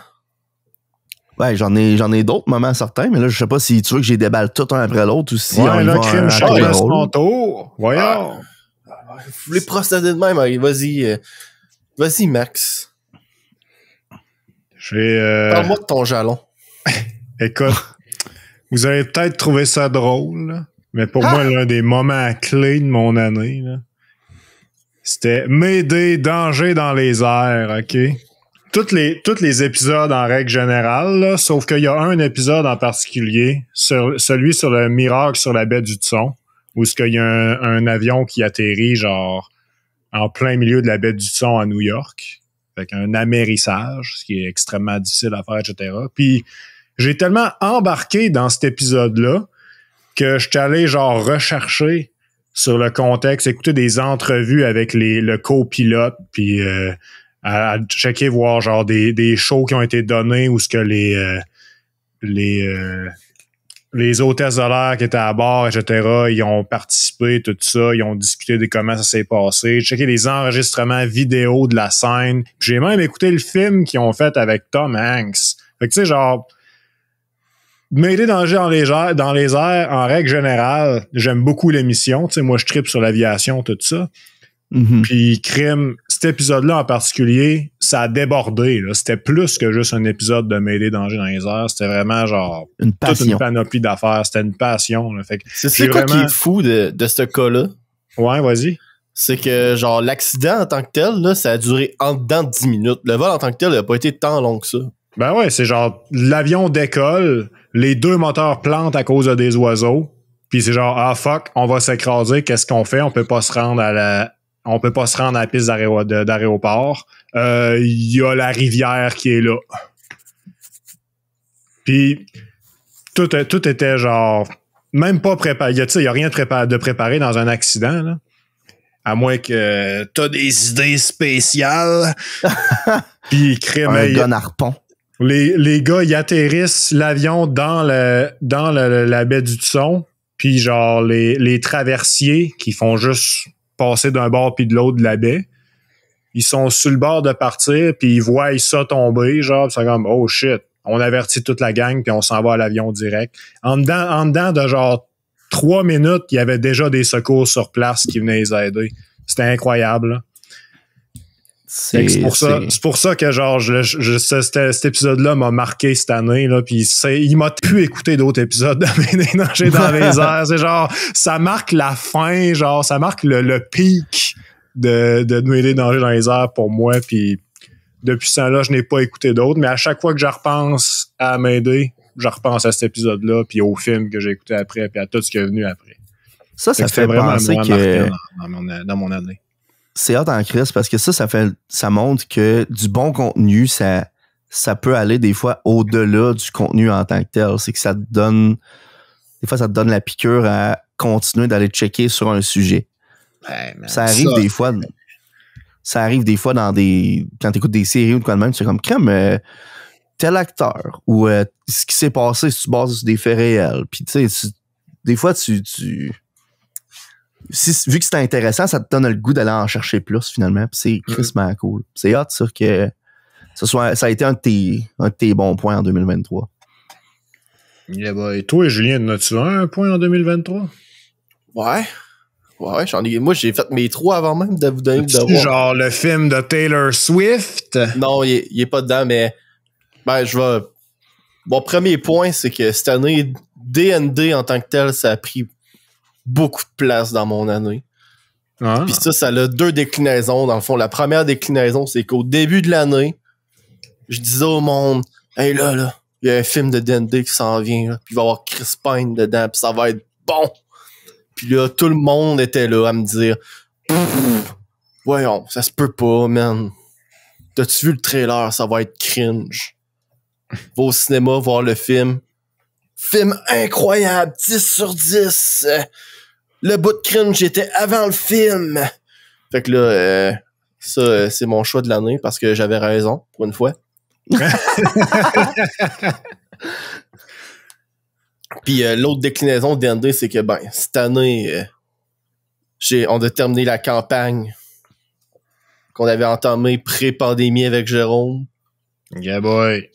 [SPEAKER 2] Ouais, j'en ai d'autres moments certains, mais là, je sais pas si tu veux que j'ai déballe tout un après l'autre ou si
[SPEAKER 5] on va crime chacun son tour. Voyons.
[SPEAKER 3] Vous voulez procéder de même, vas-y, Max. Parle-moi de ton jalon.
[SPEAKER 5] Écoute, vous avez peut-être trouvé ça drôle, là, mais pour moi, l'un des moments clés de mon année, là, c'était m'aider, danger dans les airs, OK? Tous les épisodes en règle générale, là, sauf qu'il y a un épisode en particulier, celui sur le miracle sur la baie du Thon, où il y a un avion qui atterrit genre en plein milieu de la baie du Thon à New York. Fait qu'un amérissage, ce qui est extrêmement difficile à faire, etc. Puis j'ai tellement embarqué dans cet épisode-là que je suis allé genre rechercher sur le contexte, écouter des entrevues avec le copilote, puis à checker, voir genre des shows qui ont été donnés ou ce que les hôtesses de l'air qui étaient à bord, etc., ils ont participé, tout ça, ils ont discuté de comment ça s'est passé, checké les enregistrements vidéo de la scène. Puis j'ai même écouté le film qu'ils ont fait avec Tom Hanks. Fait que tu sais, genre, m'aider danger dans les airs, en règle générale, j'aime beaucoup l'émission. Tu sais, moi, je trippe sur l'aviation, tout ça. Mm-hmm. Puis crime, cet épisode-là en particulier, ça a débordé. Là. C'était plus que juste un épisode de m'aider danger dans les airs. C'était vraiment genre toute une panoplie d'affaires. C'était une passion. Là. Fait que
[SPEAKER 3] c'est quoi qui est fou de ce cas-là?
[SPEAKER 5] Ouais, vas-y.
[SPEAKER 3] C'est que genre l'accident en tant que tel, là, ça a duré en dedans de 10 minutes. Le vol en tant que tel n'a pas été tant long que ça.
[SPEAKER 5] Ben ouais, c'est genre l'avion décolle, les deux moteurs plantent à cause de des oiseaux, puis c'est genre ah fuck, on va s'écraser, qu'est-ce qu'on fait? On peut pas se rendre à la piste d'aéroport. il y a la rivière qui est là. Puis tout était genre même pas préparé. Il y a rien de préparé dans un accident, là. À moins que t'as des idées spéciales. Puis
[SPEAKER 2] Un gun harpon.
[SPEAKER 5] les gars, ils atterrissent l'avion dans la baie du Thon. Puis genre les traversiers qui font juste passer d'un bord puis de l'autre de la baie, ils sont sur le bord de partir puis ils voient ça tomber, genre, c'est comme oh shit, on avertit toute la gang puis on s'en va à l'avion direct. En dedans de genre 3 minutes, il y avait déjà des secours sur place qui venaient les aider. C'était incroyable, là. C'est pour ça que genre cet épisode-là m'a marqué cette année, là, puis il m'a pu écouter d'autres épisodes de Mayday Danger dans les airs. C'est genre ça marque la fin, genre ça marque le pic de Mayday Danger dans les airs pour moi, puis depuis ce temps-là, je n'ai pas écouté d'autres, mais à chaque fois que je repense à Mayday, je repense à cet épisode-là, puis au film que j'ai écouté après, puis à tout ce qui est venu après.
[SPEAKER 2] Ça fait penser que
[SPEAKER 5] dans mon année.
[SPEAKER 2] c'est hot en crise parce que ça montre que du bon contenu, ça peut aller des fois au-delà du contenu en tant que tel. C'est que ça te donne la piqûre à continuer d'aller checker sur un sujet.
[SPEAKER 3] Ouais, man,
[SPEAKER 2] ça arrive des fois quand t'écoutes des séries ou de quoi de même, tu es comme crème tel acteur ou ce qui s'est passé si tu bases sur des faits réels. Puis tu sais, des fois vu que c'est intéressant, ça te donne le goût d'aller en chercher plus finalement. Puis c'est crissement cool. C'est hot ça que ça a été un de tes bons points en 2023.
[SPEAKER 5] Et toi, Julien, as-tu un point en 2023?
[SPEAKER 3] Ouais, j'en ai. Moi, j'ai fait mes 3 avant même de vous donner le devoir.
[SPEAKER 5] Genre le film de Taylor Swift?
[SPEAKER 3] Non, il est pas dedans, mais Mon premier point, c'est que cette année, D&D en tant que tel, ça a pris beaucoup de place dans mon année.
[SPEAKER 5] Ah.
[SPEAKER 3] Puis ça a 2 déclinaisons. Dans le fond, la première déclinaison, c'est qu'au début de l'année, je disais au monde, hey là, il y a un film de D&D qui s'en vient, là, puis il va y avoir Chris Pine dedans, puis ça va être bon. Puis là, tout le monde était là à me dire, voyons, ça se peut pas, man. T'as-tu vu le trailer? Ça va être cringe. Va au cinéma voir le film. Film incroyable, 10 sur 10. Le bout de cringe était avant le film. Fait que là, ça, c'est mon choix de l'année parce que j'avais raison, pour une fois. Puis l'autre déclinaison de D&D, c'est que cette année, on a terminé la campagne qu'on avait entamée pré-pandémie avec Jérôme.
[SPEAKER 5] Yeah boy.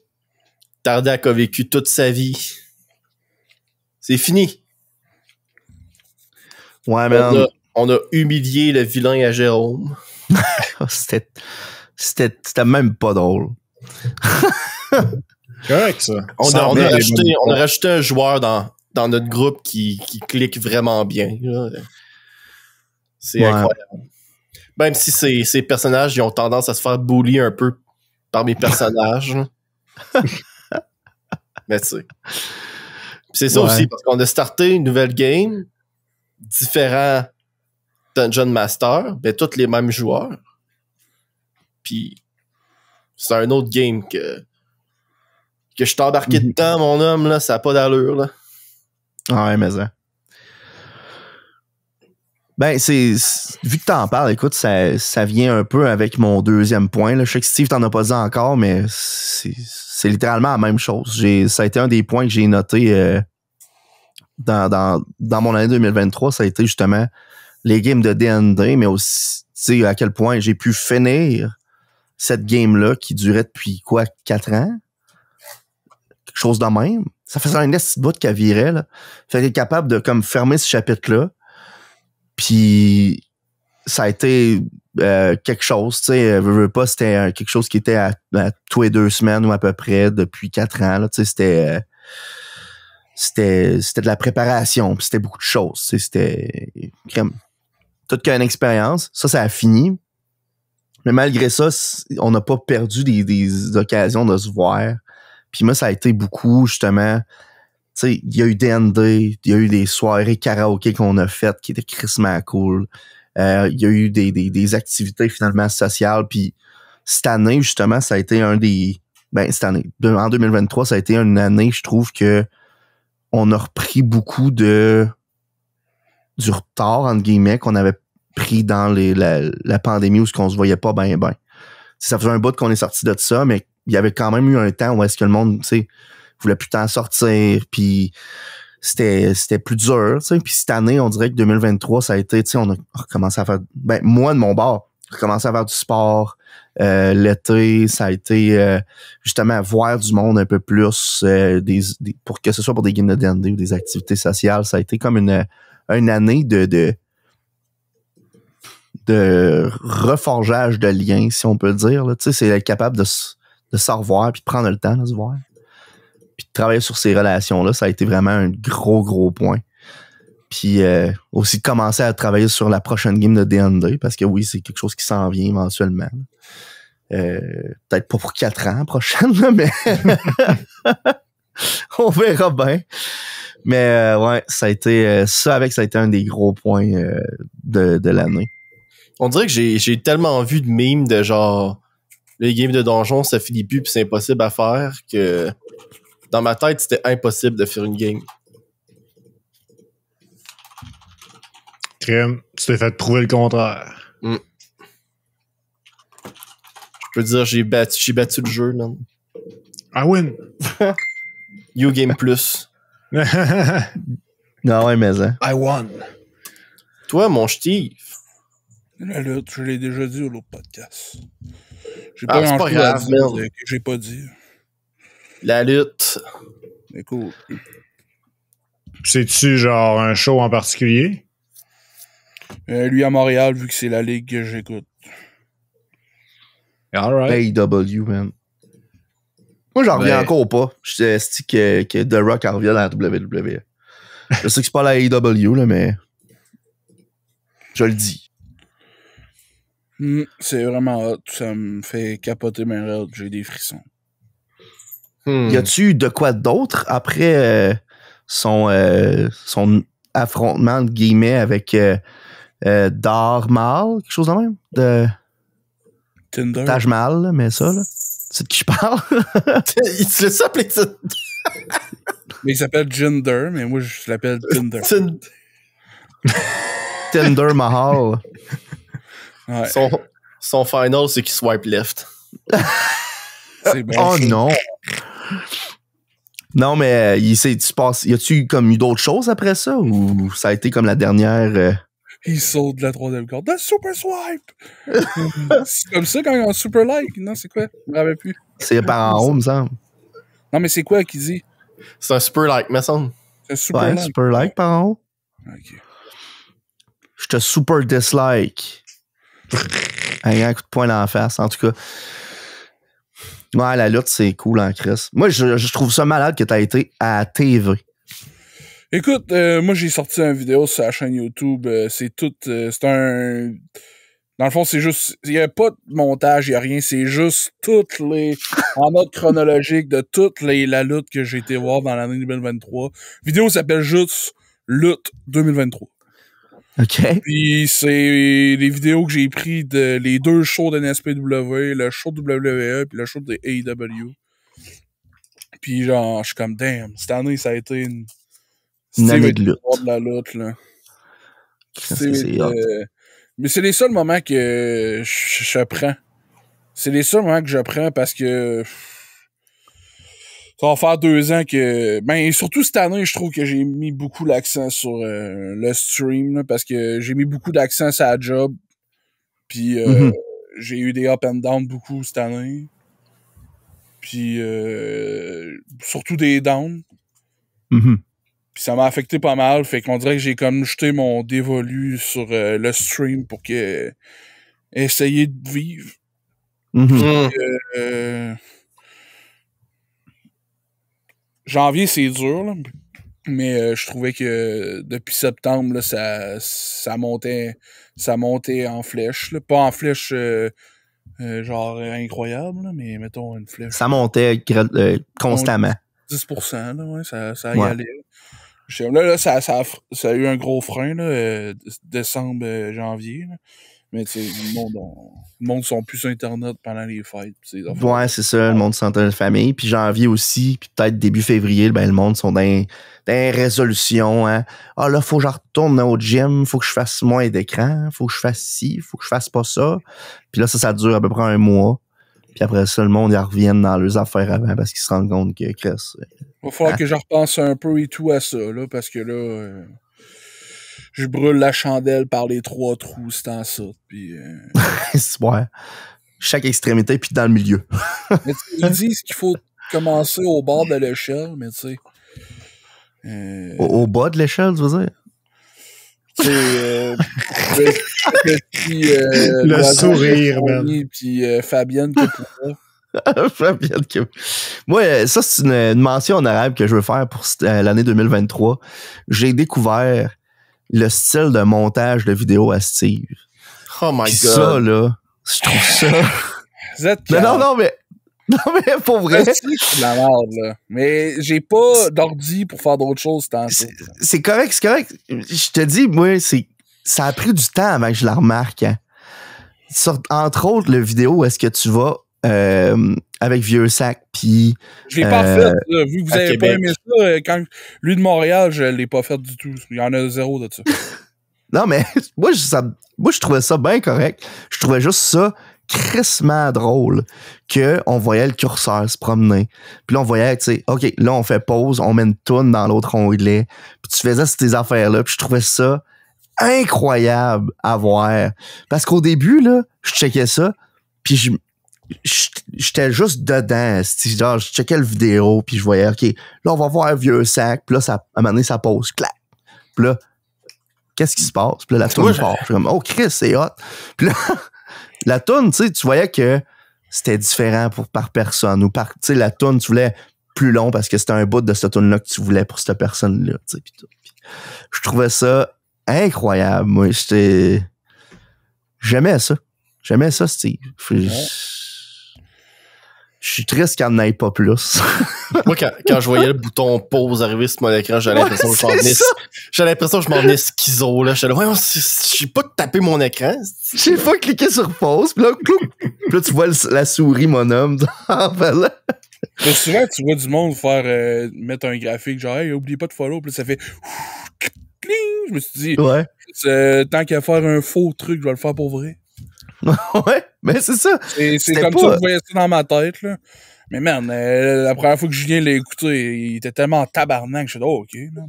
[SPEAKER 3] Tardac a vécu toute sa vie. C'est fini.
[SPEAKER 2] Ouais, man.
[SPEAKER 3] On a humilié le vilain à Jérôme.
[SPEAKER 2] C'était même pas drôle.
[SPEAKER 5] Correct, ça.
[SPEAKER 3] On a rajouté un joueur dans notre groupe qui clique vraiment bien. Là. C'est incroyable. Même si ces personnages ils ont tendance à se faire bully un peu par mes personnages. Mais tu sais. C'est ça aussi, parce qu'on a starté une nouvelle game, différents Dungeon Master, tous les mêmes joueurs. Puis c'est un autre game que je suis embarqué dedans, mon homme, là, ça n'a pas d'allure, là.
[SPEAKER 2] Ouais, mais ça. Ben, vu que t'en parles, écoute, ça vient un peu avec mon deuxième point, là. Je sais que Steve t'en a pas dit encore, mais c'est littéralement la même chose. Ça a été un des points que j'ai noté dans mon année 2023, ça a été justement les games de D&D, mais aussi, tu sais, à quel point j'ai pu finir cette game-là qui durait depuis, 4 ans? Quelque chose de même. Ça faisait un petit bout qu'elle virait, là. Fait qu'elle est capable de, comme, fermer ce chapitre-là. Puis, ça a été quelque chose, tu sais, veux pas, c'était quelque chose qui était à tous les 2 semaines ou à peu près depuis 4 ans, là, tu sais, c'était de la préparation, puis c'était beaucoup de choses, tu sais, c'était toute qu'une expérience. Ça a fini. Mais malgré ça, on n'a pas perdu des occasions de se voir. Puis moi, ça a été beaucoup, justement, tu sais, il y a eu D&D, il y a eu des soirées karaoké qu'on a faites qui étaient crissement cool. Il y a eu des activités finalement sociales, puis cette année, justement, ça a été un des... cette année, en 2023, ça a été une année, je trouve, que on a repris beaucoup du retard, entre guillemets, qu'on avait pris dans la pandémie où on se voyait pas bien. Ça faisait un bout qu'on est sorti de ça, mais il y avait quand même eu un temps où est-ce que le monde, tu sais, voulait plus tant sortir, puis c'était plus dur, tu sais. Puis cette année, on dirait que 2023, ça a été, tu sais, on a recommencé à faire... moi, de mon bord, j'ai recommencé à faire du sport. L'été, ça a été justement à voir du monde un peu plus, pour que ce soit pour des games de D&D ou des activités sociales. Ça a été comme une année de reforgeage de liens, si on peut dire. Tu sais, c'est être capable de se revoir puis de prendre le temps de se voir. Puis de travailler sur ces relations-là, ça a été vraiment un gros point. Puis aussi de commencer à travailler sur la prochaine game de D&D, parce que oui, c'est quelque chose qui s'en vient éventuellement. Peut-être pas pour 4 ans prochaine, là, mais on verra bien. Mais ouais, ça a été ça a été un des gros points de l'année.
[SPEAKER 3] On dirait que j'ai tellement vu de mimes de genre les games de donjon, ça finit plus pis c'est impossible à faire que dans ma tête, c'était impossible de faire une game.
[SPEAKER 5] Crème, tu t'es fait prouver le contraire.
[SPEAKER 3] Je peux dire, j'ai battu le jeu, man.
[SPEAKER 5] I win!
[SPEAKER 3] You Game Plus.
[SPEAKER 2] Non, ouais, mais hein.
[SPEAKER 5] I won!
[SPEAKER 3] Toi, mon Steve.
[SPEAKER 4] La lutte, je l'ai déjà dit au l'autre podcast. J'ai
[SPEAKER 3] C'est pas
[SPEAKER 4] grand-chose
[SPEAKER 3] grave,
[SPEAKER 4] à dire
[SPEAKER 3] man.
[SPEAKER 4] que j'ai pas dit.
[SPEAKER 3] La lutte.
[SPEAKER 4] Écoute.
[SPEAKER 5] C'est-tu genre un show en particulier?
[SPEAKER 4] Lui à Montréal, vu que c'est la ligue que j'écoute.
[SPEAKER 5] Alright.
[SPEAKER 2] AEW, man. Moi, j'en reviens encore pas. Je dis que The Rock en revient à la WWE. Je sais que c'est pas la AEW, là, mais je le dis.
[SPEAKER 4] C'est vraiment hot. Ça me fait capoter mes rêves. J'ai des frissons.
[SPEAKER 2] Y a-tu de quoi d'autre après son affrontement de guillemets avec Darmal, quelque chose de même? De
[SPEAKER 4] Tinder.
[SPEAKER 2] Taj Mahal, là, mais ça, là. C'est de qui je parle?
[SPEAKER 3] Il se laisse appeler ça.
[SPEAKER 4] Mais il s'appelle Jinder, mais moi je l'appelle Tinder.
[SPEAKER 2] Tinder Mahal.
[SPEAKER 3] Ouais. Son final, c'est qu'il swipe left.
[SPEAKER 4] C'est bon.
[SPEAKER 2] Oh non! Non, mais y a-tu comme eu d'autres choses après ça ou ça a été comme la dernière?
[SPEAKER 4] Il saute de la troisième corde. The Super Swipe! C'est comme ça quand il y a un Super Like. Non, c'est quoi? Je me rappelle plus.
[SPEAKER 2] C'est par en haut, me semble.
[SPEAKER 4] Non, mais c'est quoi qu'il dit?
[SPEAKER 3] C'est un super like, me semble.
[SPEAKER 4] C'est un Super
[SPEAKER 2] Ouais,
[SPEAKER 4] Like.
[SPEAKER 2] super like par en haut.
[SPEAKER 4] Ok.
[SPEAKER 2] Je te super dislike. Avec un coup de poing dans la face, en tout cas. Ouais, la lutte, c'est cool en Chris. Moi, je trouve ça malade que t'as été à TV.
[SPEAKER 4] Écoute, moi j'ai sorti une vidéo sur la chaîne YouTube. C'est tout. C'est un. Dans le fond, c'est juste. Il n'y a pas de montage, il n'y a rien. C'est juste toutes les. En mode chronologique de toute la lutte que j'ai été voir dans l'année 2023. La vidéo s'appelle juste Lutte 2023.
[SPEAKER 2] OK.
[SPEAKER 4] Puis c'est les vidéos que j'ai pris de les deux shows de NSPW, le show de WWE puis le show de AEW. Puis genre, je suis comme damn, cette année ça a été une
[SPEAKER 2] année de lutte.
[SPEAKER 4] de la lutte là.
[SPEAKER 2] C'est hot.
[SPEAKER 4] Mais c'est les seuls moments que je prends. C'est les seuls moments que je prends parce que ça va faire 2 ans que... Ben, et surtout cette année, je trouve que j'ai mis beaucoup l'accent sur le stream, là, parce que j'ai mis beaucoup d'accent sur la job. Puis j'ai eu des up and down beaucoup cette année. Puis surtout des downs.
[SPEAKER 2] Mm-hmm.
[SPEAKER 4] Puis ça m'a affecté pas mal. Fait qu'on dirait que j'ai comme jeté mon dévolu sur le stream pour que essayer de vivre.
[SPEAKER 2] Mm-hmm.
[SPEAKER 4] Janvier, c'est dur, là, mais je trouvais que depuis septembre, là, ça montait en flèche. Là. Pas en flèche genre incroyable, là, mais mettons une flèche.
[SPEAKER 2] Ça montait constamment.
[SPEAKER 4] 10%, là, ouais, ça y
[SPEAKER 2] Ouais.
[SPEAKER 4] allait. Là, ça a eu un gros frein, là, décembre, janvier. Là. Mais tu sais, le monde sont plus sur Internet pendant les fêtes.
[SPEAKER 2] Ouais, c'est ça, le monde s'entend de famille. Puis janvier aussi, puis peut-être début février, ben le monde sont dans résolutions. Hein. Ah là, faut que je retourne au gym, faut que je fasse moins d'écran, faut que je fasse ci, faut que je fasse pas ça. Puis là, ça dure à peu près un mois. Puis après ça, le monde, ils reviennent dans leurs affaires avant parce qu'ils se rendent compte que Chris.
[SPEAKER 4] Il va falloir que je repense un peu et tout à ça, là, parce que là, je brûle la chandelle par les 3 trous, c'est en ça. Puis,
[SPEAKER 2] ouais. Chaque extrémité, puis dans le milieu.
[SPEAKER 4] Mais ils disent qu'il faut commencer au bord de l'échelle, mais tu sais.
[SPEAKER 2] Au bas de l'échelle, tu veux dire?
[SPEAKER 4] Tu sais,
[SPEAKER 5] le sourire, man.
[SPEAKER 4] Puis Fabienne Capoupa.
[SPEAKER 2] Fabienne Capoupa. Moi, ça, c'est une mention honorable que je veux faire pour l'année 2023. J'ai découvert le style de montage de vidéo à Steve.
[SPEAKER 3] Oh my
[SPEAKER 2] Puis
[SPEAKER 3] God.
[SPEAKER 2] ça, là, je trouve ça... Non, mais pour vrai...
[SPEAKER 4] C'est de la merde, là. Mais j'ai pas d'ordi pour faire d'autres choses tant que ça.
[SPEAKER 2] C'est correct, c'est correct. Je te dis, moi, ça a pris du temps avant que je la remarque. Hein. Entre autres, le vidéo où est-ce que tu vas avec Vieux Sac, puis...
[SPEAKER 4] Je l'ai pas fait, là. Vu que vous
[SPEAKER 3] à
[SPEAKER 4] avez
[SPEAKER 3] Québec.
[SPEAKER 4] pas aimé ça, quand lui de Montréal, je l'ai pas fait du tout. Il y en a 0 de ça.
[SPEAKER 2] Non, mais moi, je trouvais ça bien correct. Je trouvais juste ça crissement drôle qu'on voyait le curseur se promener. Puis là, on voyait, tu sais, OK, là, on fait pause, on met une toune dans l'autre onglet. Puis tu faisais ces affaires-là. Puis je trouvais ça incroyable à voir. Parce qu'au début, là, je checkais ça, puis j'étais juste dedans. Genre, je checkais le vidéo, puis je voyais, OK, là, on va voir un Vieux Sac. Puis là, à un moment donné, ça pause. Clac. Puis là, qu'est-ce qui se passe? Puis là, la toune part. Je suis comme, oh, Chris, c'est hot. Puis là, la toune, tu sais, tu voyais que c'était différent par personne. Ou tu sais, la toune, tu voulais plus long parce que c'était un bout de cette toune-là que tu voulais pour cette personne-là. Tu sais, puis tout. Puis je trouvais ça incroyable. Moi, j'aimais ça. J'aimais ça, Steve. Je suis triste qu'il n'y en ait pas plus.
[SPEAKER 3] Moi, quand je voyais le bouton pause arriver sur mon écran, j'avais l'impression que je m'en venais schizo, là. J'étais là, voyons, j'ai pas tapé mon écran.
[SPEAKER 2] J'ai pas cliqué sur pause, puis là, clou, puis là, tu vois la souris, mon homme.
[SPEAKER 4] Mais souvent, tu vois du monde faire mettre un graphique genre, hey, oublie pas de follow, puis là, ça fait cling. Je me suis dit,
[SPEAKER 2] ouais.
[SPEAKER 4] Tant qu'à faire un faux truc, je vais le faire pour vrai.
[SPEAKER 2] Ouais, mais c'est ça.
[SPEAKER 4] C'est comme ça que je voyais ça dans ma tête, là. Mais man, la première fois que Julien l'a écouté, il était tellement en tabarnak que je suis dit, oh, ok, man,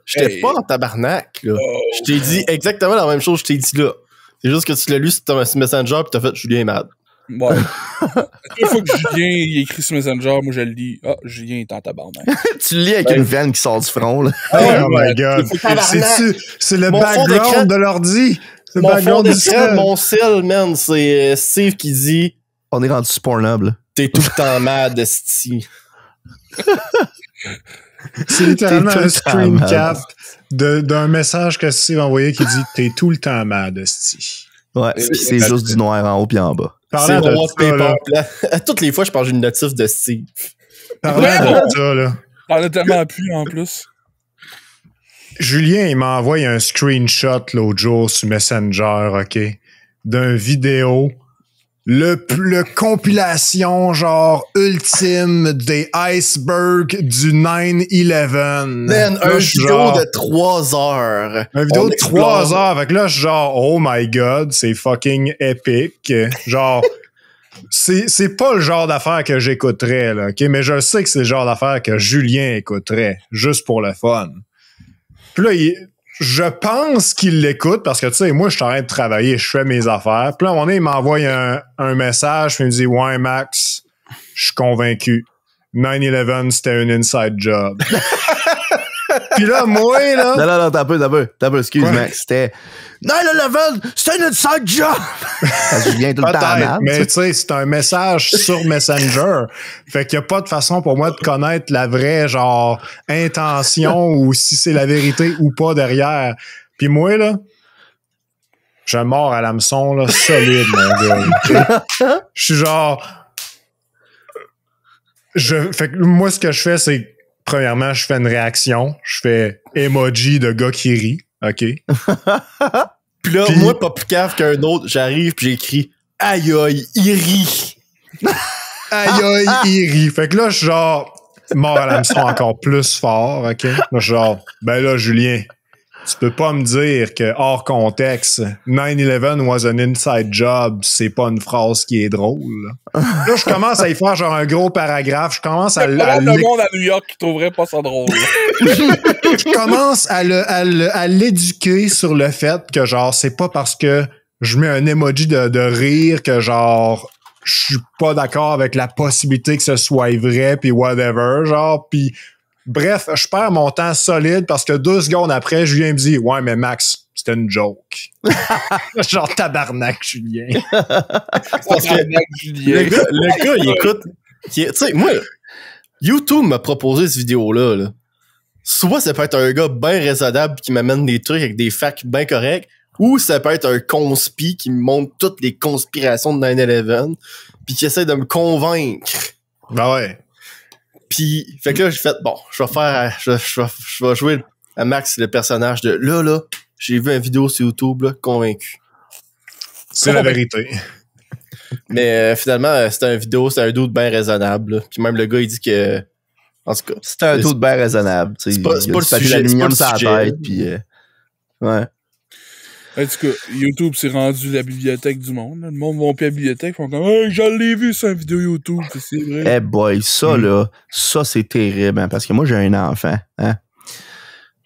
[SPEAKER 3] j'étais pas en tabarnak, là. Je t'ai dit exactement la même chose que je t'ai dit là. C'est juste que tu l'as lu sur ton Messenger pis t'as fait Julien est mad.
[SPEAKER 4] Ouais. Une fois que Julien il écrit sur Messenger, moi je le lis. Ah, Julien est en tabarnak.
[SPEAKER 2] Tu le lis avec une veine qui sort du front, là.
[SPEAKER 5] Oh my God. C'est le background de l'ordi. C'est le background du
[SPEAKER 3] d'écran de mon cell, man. C'est Steve qui dit
[SPEAKER 2] on est rendu sur Pornhub, là.
[SPEAKER 3] T'es tout le temps mad, esti.
[SPEAKER 5] C'est littéralement un screen cap d'un message que Steve a envoyé qui dit T'es tout le temps mad, esti.
[SPEAKER 2] Ouais, c'est juste du noir en haut puis en bas.
[SPEAKER 3] C'est mon wallpaper plat. Toutes les fois, je parle d'une notif de Steve.
[SPEAKER 5] Parlant de ça, là.
[SPEAKER 4] On a tellement pu en plus.
[SPEAKER 5] Julien, il m'a envoyé un screenshot l'autre jour sur Messenger, OK, d'un vidéo, le compilation genre ultime des icebergs du 9/11.
[SPEAKER 3] Man, un vidéo de 3 heures.
[SPEAKER 5] Un vidéo de 3 heures. Fait que là, je suis genre, oh my God, c'est fucking épique. Genre, c'est pas le genre d'affaire que j'écouterais, là, OK, mais je sais que c'est le genre d'affaire que Julien écouterait, juste pour le fun. Puis là, je pense qu'il l'écoute parce que, tu sais, moi, je suis en train de travailler, je fais mes affaires. Puis là, à un moment donné, il m'envoie un message, puis il me dit « Ouais, Max, je suis convaincu. 9/11, c'était un inside job. » Puis là, moi, là...
[SPEAKER 2] Non, t'as peu, excuse, ouais. Max, c'était... 9/11, c'était un inside job! Je viens tout le temps mal.
[SPEAKER 5] Mais tu sais, c'est un message sur Messenger. Fait qu'il n'y a pas de façon pour moi de connaître la vraie, genre, intention ou si c'est la vérité ou pas derrière. Puis moi, là, je mords à l'hameçon, là, solide, mon gars. Okay? Je suis genre... Fait que moi, ce que je fais, c'est premièrement, je fais une réaction. Je fais emoji de gars qui rit. OK?
[SPEAKER 3] Puis là, moi, pas plus cave qu'un autre, j'arrive pis j'écris « Aïe aïe, il rit! »
[SPEAKER 5] Aïe aïe, il rit. Fait que là, je suis genre, mort à l'hameçon encore plus fort, OK? Là, je suis genre, ben là, Julien, tu peux pas me dire que, hors contexte, 9/11 was an inside job, c'est pas une phrase qui est drôle. Là, je commence à y faire genre un gros paragraphe, je commence à...
[SPEAKER 4] Il y a pas de monde à New York qui trouverait pas ça drôle.
[SPEAKER 5] Je commence à l'éduquer sur le fait que, genre, c'est pas parce que je mets un emoji de rire que, genre, je suis pas d'accord avec la possibilité que ce soit vrai, puis whatever, genre, puis bref, je perds mon temps solide parce que 2 secondes après, Julien me dit « Ouais, mais Max, c'était une joke. » Genre, tabarnak, Julien.
[SPEAKER 3] Parce que le gars, il écoute... Tu sais, moi, YouTube m'a proposé cette vidéo-là. Là. Soit ça peut être un gars bien raisonnable qui m'amène des trucs avec des facts bien corrects, ou ça peut être un conspi qui me montre toutes les conspirations de 9/11 puis qui essaie de me convaincre.
[SPEAKER 5] Ben ouais.
[SPEAKER 3] Puis, fait que là, j'ai fait, bon, je vais jouer à Max le personnage de là, j'ai vu une vidéo sur YouTube, là, convaincu.
[SPEAKER 5] C'est la vérité.
[SPEAKER 3] Mais finalement, c'était un doute bien raisonnable. Là. Puis même le gars, il dit que... En tout cas...
[SPEAKER 2] C'est un doute bien raisonnable.
[SPEAKER 3] C'est pas le sujet.
[SPEAKER 2] L'aluminium
[SPEAKER 3] sur
[SPEAKER 2] sur la tête, puis... ouais.
[SPEAKER 4] En tout cas, YouTube s'est rendu la bibliothèque du monde. Le monde va plus à la bibliothèque, font comme « Hey, je l'ai vu sur une vidéo YouTube, c'est vrai. »
[SPEAKER 2] Eh boy, ça là, ça c'est terrible, hein, parce que moi j'ai un enfant, hein.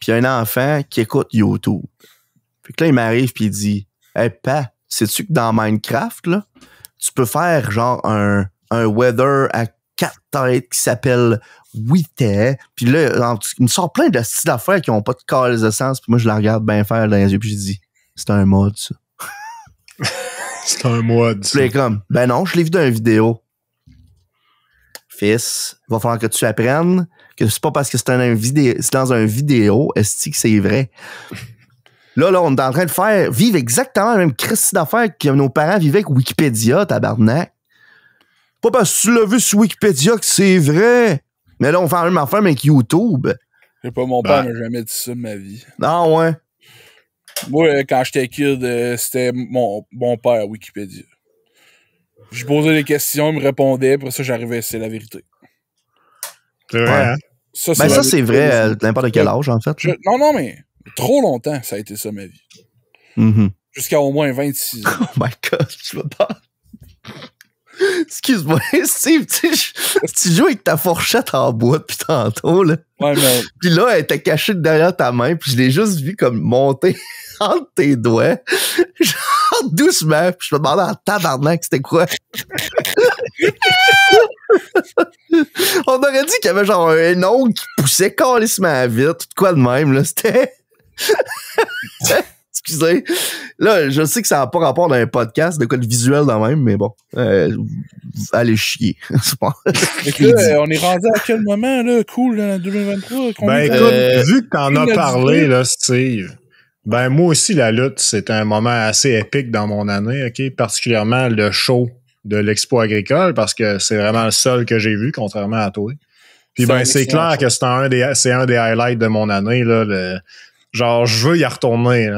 [SPEAKER 2] Puis un enfant qui écoute YouTube. Fait que là, il m'arrive puis il dit « Hey, pa, sais-tu que dans Minecraft, là, tu peux faire genre un weather à 4 têtes qui s'appelle Wither. » Puis là, il me sort plein de styles d'affaires qui ont pas de calice de sens. Puis moi, je la regarde bien faire dans les yeux puis je dis « C'est un mode, ça. »
[SPEAKER 5] C'est un mode.
[SPEAKER 2] Puis là, comme, ben non, je l'ai vu dans une vidéo. Fils, il va falloir que tu apprennes que c'est pas parce que c'est dans un vidéo, est-ce que c'est vrai. Là, on est en train de vivre exactement la même crise d'affaires que nos parents vivaient avec Wikipédia, tabarnak. Pas parce que tu l'as vu sur Wikipédia que c'est vrai. Mais là, on fait la même affaire avec YouTube.
[SPEAKER 4] Je sais pas, mon père m'a jamais dit ça de ma vie.
[SPEAKER 2] Non, ouais.
[SPEAKER 4] Moi, quand j'étais kid, c'était mon père Wikipédia. Je posais des questions, il me répondait, après ça, j'arrivais, c'est la vérité.
[SPEAKER 5] C'est vrai,
[SPEAKER 2] Ouais.
[SPEAKER 5] hein?
[SPEAKER 2] Ça, c'est vrai à n'importe quel âge, en fait.
[SPEAKER 4] Non, mais trop longtemps, ça a été ça, ma vie.
[SPEAKER 2] Mm-hmm.
[SPEAKER 4] Jusqu'à au moins 26 ans.
[SPEAKER 2] Oh my God, je veux pas... Excuse-moi, Steve, tu joues avec ta fourchette en bois depuis tantôt, là.
[SPEAKER 4] Ouais, mais...
[SPEAKER 2] Puis là, elle était cachée derrière ta main, puis je l'ai juste vu comme monter entre tes doigts, genre doucement, puis je me demandais en tabarnak c'était quoi. On aurait dit qu'il y avait genre un ongle qui poussait calissement vite, tout quoi de même, là, c'était... Excusez. Là, je sais que ça n'a pas rapport dans un podcast de quoi de visuel dans même, mais bon. Allez chier. C'est pas...
[SPEAKER 4] là, on est rendu à quel moment, là? Cool, en 2023?
[SPEAKER 5] Ben écoute, vu que t'en as parlé, là, Steve, ben moi aussi, la lutte, c'est un moment assez épique dans mon année, OK? Particulièrement le show de l'Expo agricole, parce que c'est vraiment le seul que j'ai vu, contrairement à toi. Puis ben, c'est clair que c'est un des highlights de mon année, là, genre, je veux y retourner.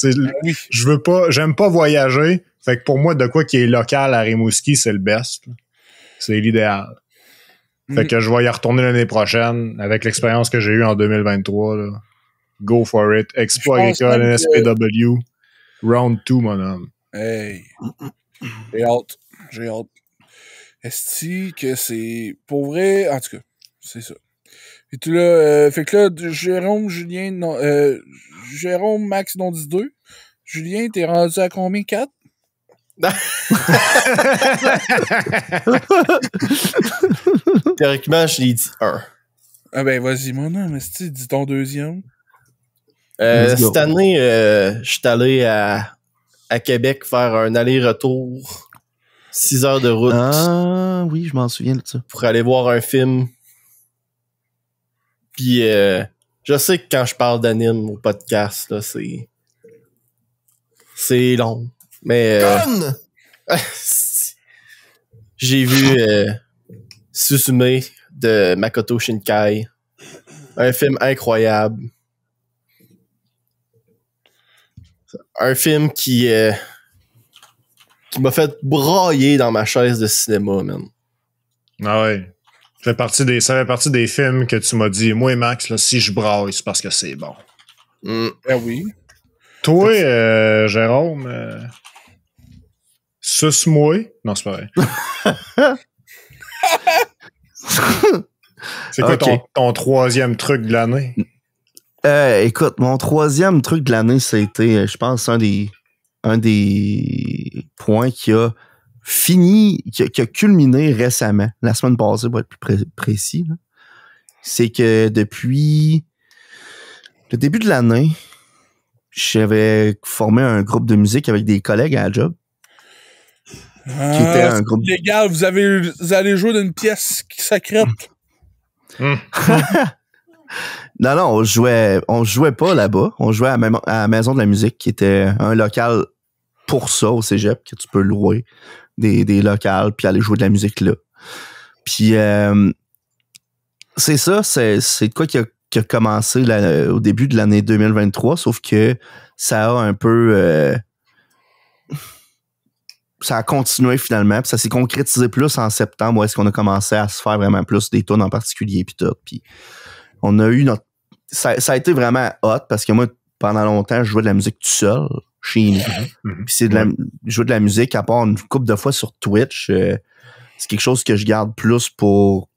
[SPEAKER 5] Oui. J'aime pas voyager. Fait que pour moi, de quoi qui est local à Rimouski, c'est le best. C'est l'idéal. Fait que je vais y retourner l'année prochaine avec l'expérience que j'ai eue en 2023. Là. Go for it. Expo agricole, NSPW. Round 2, mon homme.
[SPEAKER 4] Hey. J'ai hâte. Est-ce que c'est... Pour vrai, en tout cas, c'est ça. Et tu là, fait que là, Jérôme, Julien, non, Jérôme, Max, non 12. Julien, t'es rendu à combien? 4?
[SPEAKER 3] Théoriquement, je l'ai dit 1.
[SPEAKER 4] Ah ben, vas-y, mon nom, mais si dis ton deuxième.
[SPEAKER 3] Cette année, je suis allé à Québec faire un aller-retour. 6 heures de route.
[SPEAKER 2] Ah, oui, je m'en souviens de ça.
[SPEAKER 3] Pour aller voir un film. Puis, je sais que quand je parle d'anime au podcast, là, c'est long. Mais, j'ai vu Suzume de Makoto Shinkai. Un film incroyable. Un film qui m'a fait brailler dans ma chaise de cinéma, man.
[SPEAKER 5] Ah ouais. Ça fait partie des films que tu m'as dit, moi et Max, là, si je braille, c'est parce que c'est bon.
[SPEAKER 4] Ben oui.
[SPEAKER 5] Toi, Jérôme, suce-moi. Non, c'est pas vrai. C'est quoi ton troisième truc de l'année?
[SPEAKER 2] Écoute, mon troisième truc de l'année, ça a été, je pense, un des points qui a culminé récemment, la semaine passée, pour être plus précis. Là. C'est que depuis le début de l'année, j'avais formé un groupe de musique avec des collègues à la job. Qui était un groupe
[SPEAKER 4] légal, vous allez jouer d'une pièce secrète.
[SPEAKER 2] Non, on jouait pas là-bas. On jouait à la Maison de la musique, qui était un local pour ça au cégep, que tu peux louer des locales, puis aller jouer de la musique là. Puis c'est ça, c'est de quoi qui a commencé au début de l'année 2023, sauf que ça a un peu... ça a continué finalement, puis ça s'est concrétisé plus en septembre, où est-ce qu'on a commencé à se faire vraiment plus des tunes en particulier, puis tout. Puis on a eu ça a été vraiment hot, parce que moi, pendant longtemps, je jouais de la musique tout seul, chez nous. Puis c'est jouer de la musique, à part une couple de fois sur Twitch, c'est quelque chose que je garde plus pour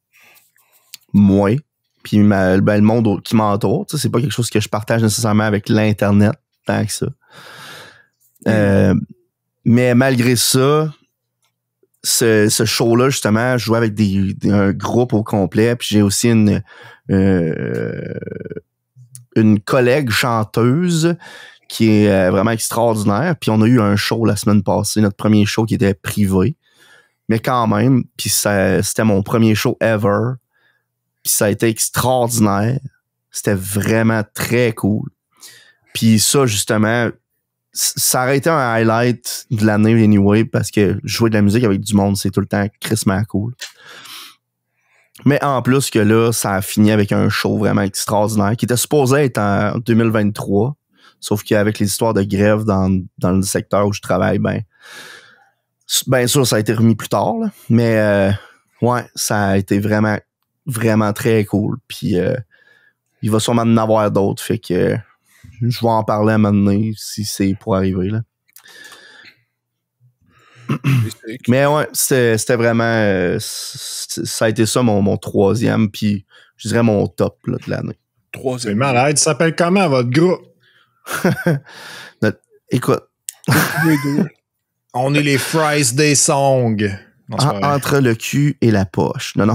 [SPEAKER 2] moi, puis le monde qui m'entoure. Tu sais, c'est pas quelque chose que je partage nécessairement avec l'Internet, tant que ça. Mais malgré ça, ce show-là, justement, je jouais avec un groupe au complet, puis j'ai aussi une collègue chanteuse qui est vraiment extraordinaire, puis on a eu un show la semaine passée, notre premier show qui était privé, mais quand même, puis c'était mon premier show ever, puis ça a été extraordinaire, c'était vraiment très cool, puis ça, justement, ça aurait été un highlight de l'année anyway, parce que jouer de la musique avec du monde, c'est tout le temps crissement cool. Mais en plus que là, ça a fini avec un show vraiment extraordinaire qui était supposé être en 2023, sauf qu'avec les histoires de grève dans le secteur où je travaille, ben sûr, ça a été remis plus tard, là. Mais ouais, ça a été vraiment, vraiment très cool. Puis il va sûrement en avoir d'autres, fait que je vais en parler à un moment donné si c'est pour arriver, là. Mais ouais, c'était vraiment... ça a été ça mon troisième, puis je dirais mon top là, de l'année.
[SPEAKER 5] C'est malade. Ça s'appelle comment, votre groupe?
[SPEAKER 2] Écoute.
[SPEAKER 5] On est les Fries des songs. Non,
[SPEAKER 2] entre le cul et la poche. Non.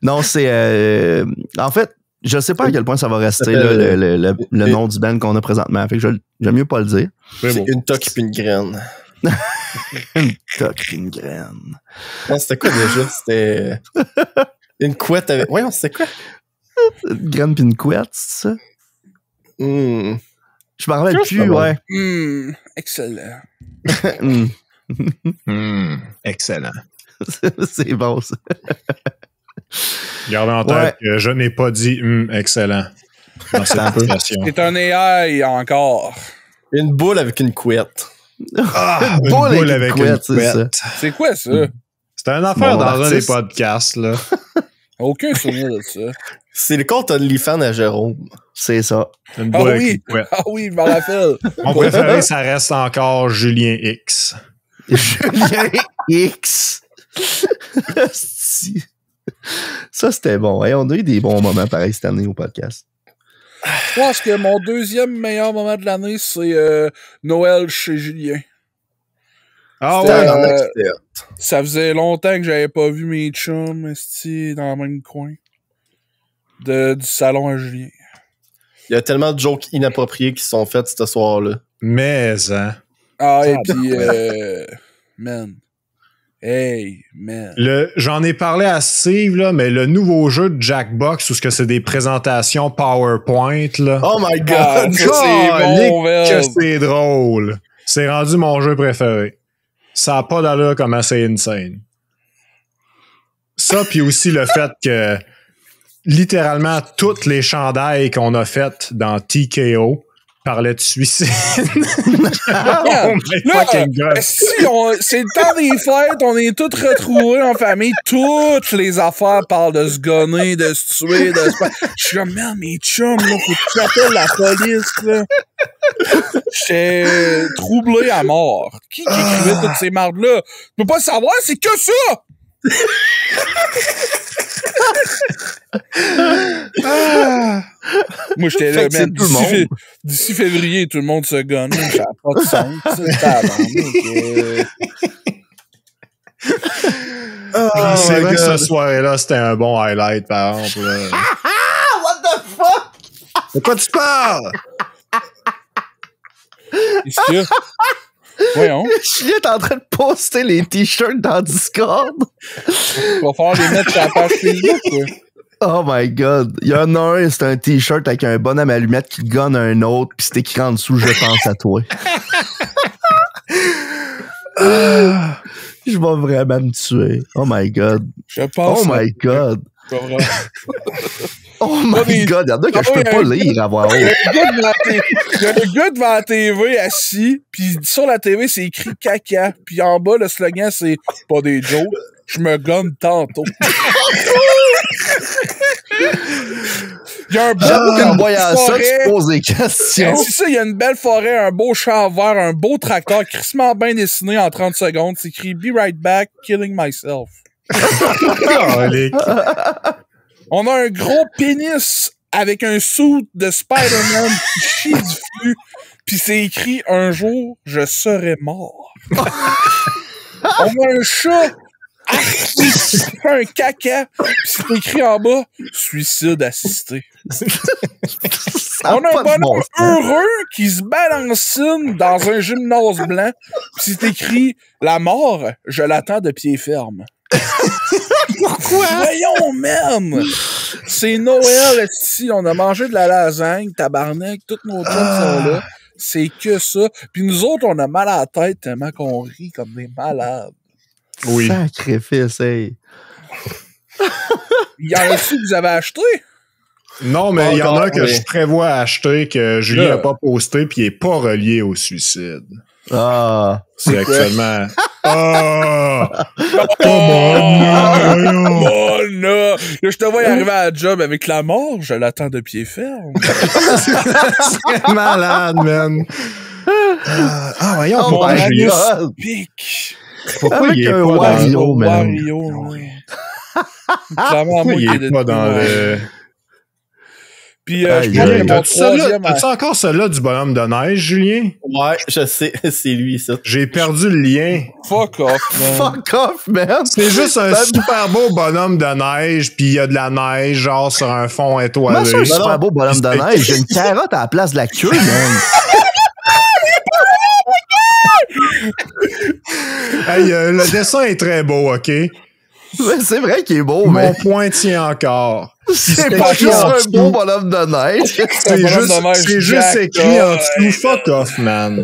[SPEAKER 2] Non, c'est... en fait, je sais pas à quel point ça va rester là, le nom du band qu'on a présentement. Fait que j'aime mieux pas le dire.
[SPEAKER 3] C'est une toque puis une graine.
[SPEAKER 2] Une toque puis une graine.
[SPEAKER 3] Non, c'était quoi déjà? C'était une couette avec... Voyons, c'était quoi?
[SPEAKER 2] Une graine puis une couette, c'est ça? Je m'en rappelle plus, ouais.
[SPEAKER 4] Excellent.
[SPEAKER 5] Excellent.
[SPEAKER 2] C'est bon, ça.
[SPEAKER 5] Gardez en tête que je n'ai pas dit excellent dans cette situation.
[SPEAKER 4] C'est un AI encore.
[SPEAKER 3] Une boule avec une couette.
[SPEAKER 2] Une boule avec une couette.
[SPEAKER 4] C'est quoi ça?
[SPEAKER 5] C'était une affaire dans un des podcasts, là.
[SPEAKER 4] Aucun souvenir de ça.
[SPEAKER 3] C'est le compte OnlyFans à Jérôme.
[SPEAKER 2] C'est ça.
[SPEAKER 5] Une boule avec une couette.
[SPEAKER 4] Ah oui, je m'en rappelle.
[SPEAKER 5] Mon préféré, ça reste encore Julien X.
[SPEAKER 2] Julien X. Ça, c'était bon. Hey, on a eu des bons moments pareils cette année au podcast.
[SPEAKER 4] Je pense que mon deuxième meilleur moment de l'année, c'est Noël chez Julien.
[SPEAKER 5] Ah ouais?
[SPEAKER 4] Ça faisait longtemps que j'avais pas vu mes chums dans le même coin du salon à Julien.
[SPEAKER 3] Il y a tellement de jokes inappropriés qui se sont faits ce soir-là.
[SPEAKER 5] Mais, hein?
[SPEAKER 4] Ah, et puis, man. Hey, man.
[SPEAKER 5] J'en ai parlé à Steve, là, mais le nouveau jeu de Jackbox, où c'est des présentations PowerPoint, là.
[SPEAKER 3] Oh my God!
[SPEAKER 4] C'est bon,
[SPEAKER 5] que c'est drôle. C'est rendu mon jeu préféré. Ça a pas d'allure comment c'est insane. Ça, puis aussi le fait que littéralement toutes les chandails qu'on a faites dans TKO parlaient de suicide.
[SPEAKER 4] Là, c'est le temps des fêtes, on est tous retrouvés en famille, toutes les affaires parlent de se gonner, de se tuer, de se... Je suis comme, merde, mes chums, là, faut que tu appelles la police, là. J'étais troublé à mort. Qui écrivait toutes ces mardes-là? Tu peux pas savoir, c'est que ça! Moi, j'étais là, man, d'ici février, tout le monde se gonne. Ça n'a pas de sens.
[SPEAKER 5] C'est vrai que ce soir-là, c'était un bon highlight, par exemple.
[SPEAKER 2] What the fuck?
[SPEAKER 5] De quoi tu parles?
[SPEAKER 4] Qu'est-ce qu'il y a? Voyons.
[SPEAKER 2] Julien est en train de poster les t-shirts dans Discord.
[SPEAKER 4] Tu vas falloir les mettre sur la page Facebook, quoi.
[SPEAKER 2] Oh my god. Il y en a un, c'est un t-shirt avec un bonhomme allumette qui gonne un autre, pis c'est écrit en dessous, je pense à toi. Je vais vraiment me tuer. Oh my god.
[SPEAKER 4] Je pense.
[SPEAKER 2] Oh my god. Oh my god. Il y en a que je peux pas lire à voix haute.
[SPEAKER 4] Il y a le gars devant la TV assis, pis sur la TV, c'est écrit caca. Puis en bas, le slogan, c'est pas des jokes. Je me gonne tantôt. Il y a un beau
[SPEAKER 2] En voyant ça,
[SPEAKER 4] forêt.
[SPEAKER 2] tu poses des questions.
[SPEAKER 4] C'est ça, il y a une belle forêt, un beau champ vert, un beau tracteur crissement bien dessiné en 30 secondes. C'est écrit Be right back, killing myself. On a un gros pénis avec un suit de Spider-Man qui chie du flux, pis c'est écrit un jour, je serai mort. On a un chat qui fait un caca, pis c'est écrit en bas, suicide assisté. On a un bonhomme heureux qui se balancine dans un gymnase blanc, pis c'est écrit, la mort, je l'attends de pied ferme. Pourquoi? Voyons, man! C'est Noël, ici. On a mangé de la lasagne, tabarnak, toutes nos chums sont là. C'est que ça. Puis nous autres, on a mal à la tête tellement qu'on rit comme des malades.
[SPEAKER 5] Oui.
[SPEAKER 2] Sacrifice, hey.
[SPEAKER 4] Il y en a-tu que vous avez acheté?
[SPEAKER 5] Non, mais il y en a que je prévois acheter que Julien n'a pas posté puis il n'est pas relié au suicide.
[SPEAKER 2] Ah.
[SPEAKER 5] C'est actuellement... Ah!
[SPEAKER 4] Oh non! Je te vois y arriver à la job avec la mort, je l'attends de pied ferme.
[SPEAKER 5] C'est malade, man. Voyons,
[SPEAKER 2] Oh
[SPEAKER 5] pourquoi
[SPEAKER 2] my
[SPEAKER 5] Julien...
[SPEAKER 2] god.
[SPEAKER 4] Pique.
[SPEAKER 5] Pourquoi il est pas
[SPEAKER 2] Wario, man.
[SPEAKER 4] Wario, ouais. Clairement, moi,
[SPEAKER 5] il est pas dans le...
[SPEAKER 4] Puis, je pense que mon troisième...
[SPEAKER 5] T'as-tu encore celui-là du bonhomme de neige, Julien?
[SPEAKER 3] Ouais, je sais, c'est lui, ça.
[SPEAKER 5] J'ai perdu le lien.
[SPEAKER 4] Fuck off, man.
[SPEAKER 2] Fuck off, man.
[SPEAKER 5] C'est juste un super beau bonhomme de neige, puis il y a de la neige, genre sur un fond étoilé.
[SPEAKER 2] Moi, c'est un super beau bonhomme de neige. J'ai une carotte à la place de la queue, man.
[SPEAKER 5] Hey, le dessin est très beau, OK?
[SPEAKER 2] Mais c'est vrai qu'il est beau,
[SPEAKER 5] Mon
[SPEAKER 2] mais
[SPEAKER 5] point tient encore.
[SPEAKER 2] c'est pas juste un beau bonhomme de neige.
[SPEAKER 5] C'est juste écrit en dessous. Fuck off, man.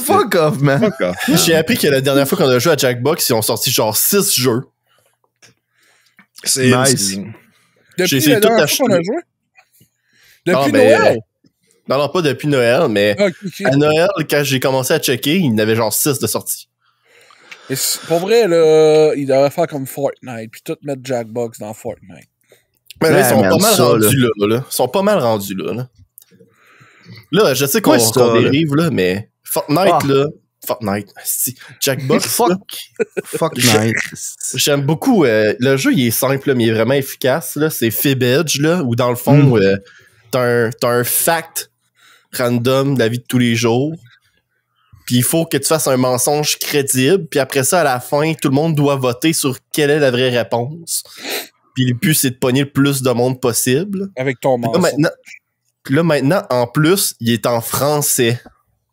[SPEAKER 2] Fuck off, man.
[SPEAKER 5] Fuck off.
[SPEAKER 3] J'ai appris que la dernière fois qu'on a joué à Jackbox, ils ont sorti genre 6 jeux.
[SPEAKER 5] C'est
[SPEAKER 2] nice.
[SPEAKER 4] Depuis
[SPEAKER 3] J'ai essayé
[SPEAKER 4] la
[SPEAKER 3] tout
[SPEAKER 4] dernière
[SPEAKER 3] acheter.
[SPEAKER 4] fois qu'on a joué? Depuis
[SPEAKER 3] Non, mais-
[SPEAKER 4] Noël?
[SPEAKER 3] Non, pas depuis Noël, mais
[SPEAKER 4] Ok.
[SPEAKER 3] à Noël, quand j'ai commencé à checker, il y en avait genre 6 de sortie.
[SPEAKER 4] Et pour vrai, là, il devrait faire comme Fortnite, puis tout mettre Jackbox dans Fortnite.
[SPEAKER 3] Mais là,
[SPEAKER 2] Ouais,
[SPEAKER 3] ils sont
[SPEAKER 2] man,
[SPEAKER 3] pas mal
[SPEAKER 2] ça,
[SPEAKER 3] rendus là. Ils sont pas mal rendus là. Là, je sais qu'on
[SPEAKER 2] Ouais, c'est ça,
[SPEAKER 3] qu'on
[SPEAKER 2] là.
[SPEAKER 3] dérive, là, mais Fortnite, là. Fortnite, si. Jackbox, là,
[SPEAKER 2] Fuck night.
[SPEAKER 3] j'aime beaucoup. Le jeu, il est simple, là, mais il est vraiment efficace. Là. C'est Fibbage, là, où dans le fond, t'as un fact random de la vie de tous les jours. Puis il faut que tu fasses un mensonge crédible. Puis après ça, à la fin, tout le monde doit voter sur quelle est la vraie réponse. Puis le but, c'est de pogner le plus de monde possible.
[SPEAKER 4] Avec ton
[SPEAKER 3] Là,
[SPEAKER 4] mensonge.
[SPEAKER 3] maintenant, en plus, il est en français.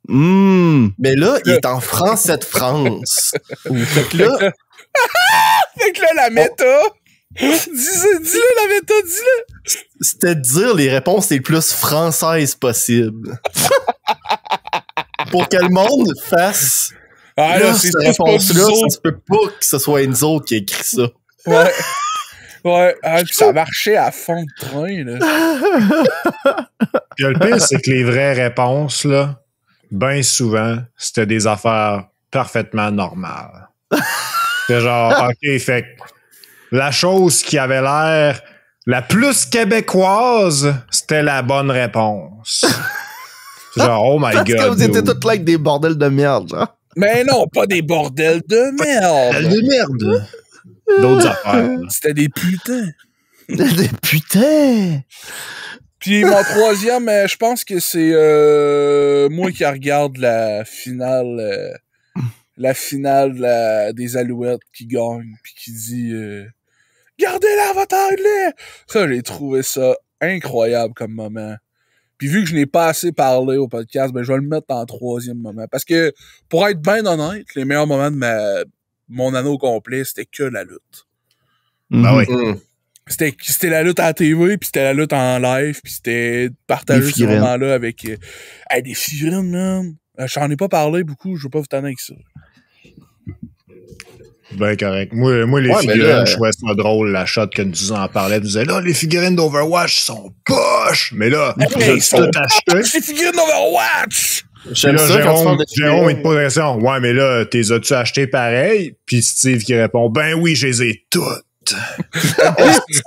[SPEAKER 2] Mmh.
[SPEAKER 3] Mais là, il est en français de France. Fait que là,
[SPEAKER 4] Fait que là, la méta... Dis-le, la méta, dis-le!
[SPEAKER 3] c'était de dire les réponses les plus françaises possibles. Pour que le monde fasse...
[SPEAKER 4] Ah
[SPEAKER 3] là,
[SPEAKER 4] là, c'est
[SPEAKER 3] cette
[SPEAKER 4] tous pas
[SPEAKER 3] réponse-là,
[SPEAKER 4] nous
[SPEAKER 3] ça
[SPEAKER 4] autres.
[SPEAKER 3] se peut pas que ce soit nous autres qui a écrit ça.
[SPEAKER 4] Ouais. Ouais, puis ça marchait à fond de train, là.
[SPEAKER 5] Puis le pire, c'est que les vraies réponses, là, bien souvent, c'était des affaires parfaitement normales. C'était genre, OK, fait que la chose qui avait l'air la plus québécoise, c'était la bonne réponse. C'est genre, oh my
[SPEAKER 2] Parce
[SPEAKER 5] God.
[SPEAKER 2] que vous étiez
[SPEAKER 5] dude.
[SPEAKER 2] tous là avec des bordels de merde, genre.
[SPEAKER 4] Mais non, pas des bordels de merde.
[SPEAKER 3] De merde.
[SPEAKER 5] D'autres affaires. là.
[SPEAKER 4] C'était des putains.
[SPEAKER 2] Putain!
[SPEAKER 4] Puis mon troisième, je pense que c'est moi qui regarde la finale des Alouettes qui gagne puis qui dit gardez-la votre anglais. Ça, j'ai trouvé ça incroyable comme moment. Puis vu que je n'ai pas assez parlé au podcast, ben je vais le mettre en troisième moment. Parce que, pour être bien honnête, les meilleurs moments de mon anneau complet, c'était que la lutte.
[SPEAKER 5] Ben oui.
[SPEAKER 4] C'était la lutte à la TV, puis c'était la lutte en live, puis c'était partager ce
[SPEAKER 2] figurines.
[SPEAKER 4] moment-là avec des figurines, man. J'en ai pas parlé beaucoup, je veux pas vous tanner avec ça.
[SPEAKER 5] Ben correct. Moi les
[SPEAKER 3] Ouais, mais
[SPEAKER 5] figurines,
[SPEAKER 3] là,
[SPEAKER 5] je trouvais ça drôle, la shot que nous en parlait. Vous disiez, là, les figurines d'Overwatch sont poches! Mais là,
[SPEAKER 4] Hey,
[SPEAKER 5] j'ai tout acheté.
[SPEAKER 4] C'est figurines d'Overwatch!
[SPEAKER 3] J'aime
[SPEAKER 5] Puis là,
[SPEAKER 3] ça quand tu parles de
[SPEAKER 5] Jérôme, il te pose la question. Ouais, mais là, t'es as-tu acheté pareil? Puis Steve qui répond, ben oui, je les ai toutes.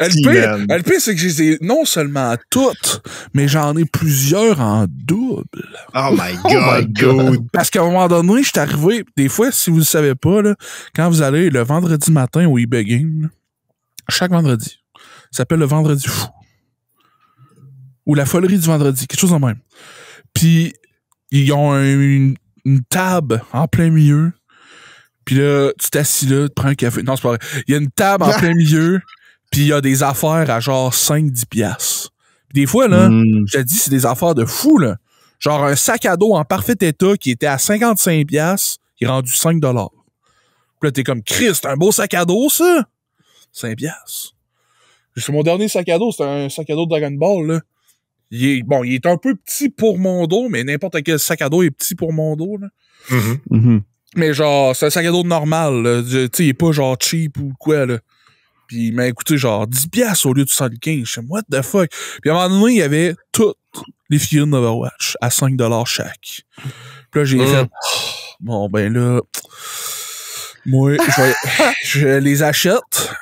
[SPEAKER 4] Le pire, c'est que je les ai non seulement toutes, mais j'en ai plusieurs en double.
[SPEAKER 5] Oh my God, dude.
[SPEAKER 4] Parce qu'à un moment donné, je suis arrivé, des fois, si vous le savez pas, là, quand vous allez le vendredi matin au eBay Game, là, chaque vendredi, ça s'appelle le vendredi fou. Ou la folerie du vendredi, quelque chose de même. Puis, ils ont une table en plein milieu. Puis là, tu t'assis là, tu prends un café. Non, c'est pas vrai. Il y a une table en plein milieu, puis il y a des affaires à genre 5-10 piastres. Puis des fois, là, je te dis, c'est des affaires de fou, là. Genre un sac à dos en parfait état qui était à 55 piastres, il est rendu 5 $. Puis là, t'es comme, Christ, c'est un beau sac à dos, ça? 5 piastres. C'est mon dernier sac à dos, c'est un sac à dos de Dragon Ball, là. Il est un peu petit pour mon dos, mais n'importe quel sac à dos est petit pour mon dos, là. Mais genre, c'est un sac à dos normal, là. Tu sais, il est pas genre cheap ou quoi, là. Puis il m'a coûté genre 10 piastres au lieu de 75. Je sais, what the fuck? Puis à un moment donné, il y avait toutes les figurines d'Overwatch à 5 $ chaque. Puis là, j'ai fait, bon, ben là, moi, je les achète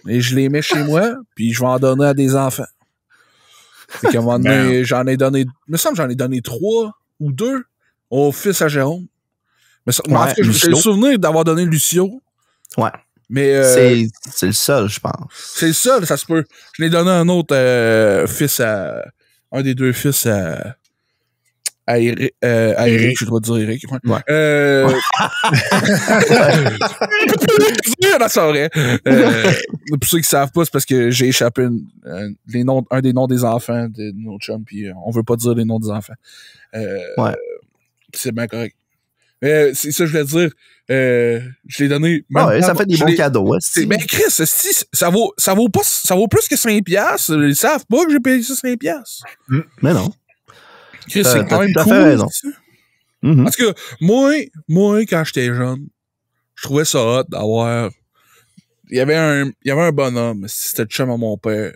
[SPEAKER 4] et je les mets chez moi, puis je vais en donner à des enfants. Fait qu'à un moment donné, il me semble que j'en ai donné 3 ou 2 au fils à Jérôme. Mais ça, en fait, j'ai le souvenir d'avoir donné Lucio.
[SPEAKER 2] Ouais.
[SPEAKER 4] Mais
[SPEAKER 2] c'est le seul, je pense.
[SPEAKER 4] c'est le seul, ça se peut. Je l'ai donné à un autre fils à... Un des 2 fils à Eric, je dois dire Eric. Ouais. Non, c'est vrai. Pour ceux qui savent pas, c'est parce que j'ai échappé un des noms des enfants de nos chums, puis on veut pas dire les noms des enfants.
[SPEAKER 2] Ouais.
[SPEAKER 4] C'est bien correct. C'est ça que je voulais dire. Je l'ai donné.
[SPEAKER 2] Ça fait des bons cadeaux.
[SPEAKER 4] Mais Chris, ça vaut plus que 5 piastres. Ils savent pas que j'ai payé ça 5 piastres.
[SPEAKER 2] Mais non.
[SPEAKER 4] Chris, c'est quand même
[SPEAKER 2] tout à
[SPEAKER 4] cool.
[SPEAKER 2] fait raison.
[SPEAKER 4] Parce que moi, quand j'étais jeune, je trouvais ça hot d'avoir... Il y avait un bonhomme, c'était le chum à mon père.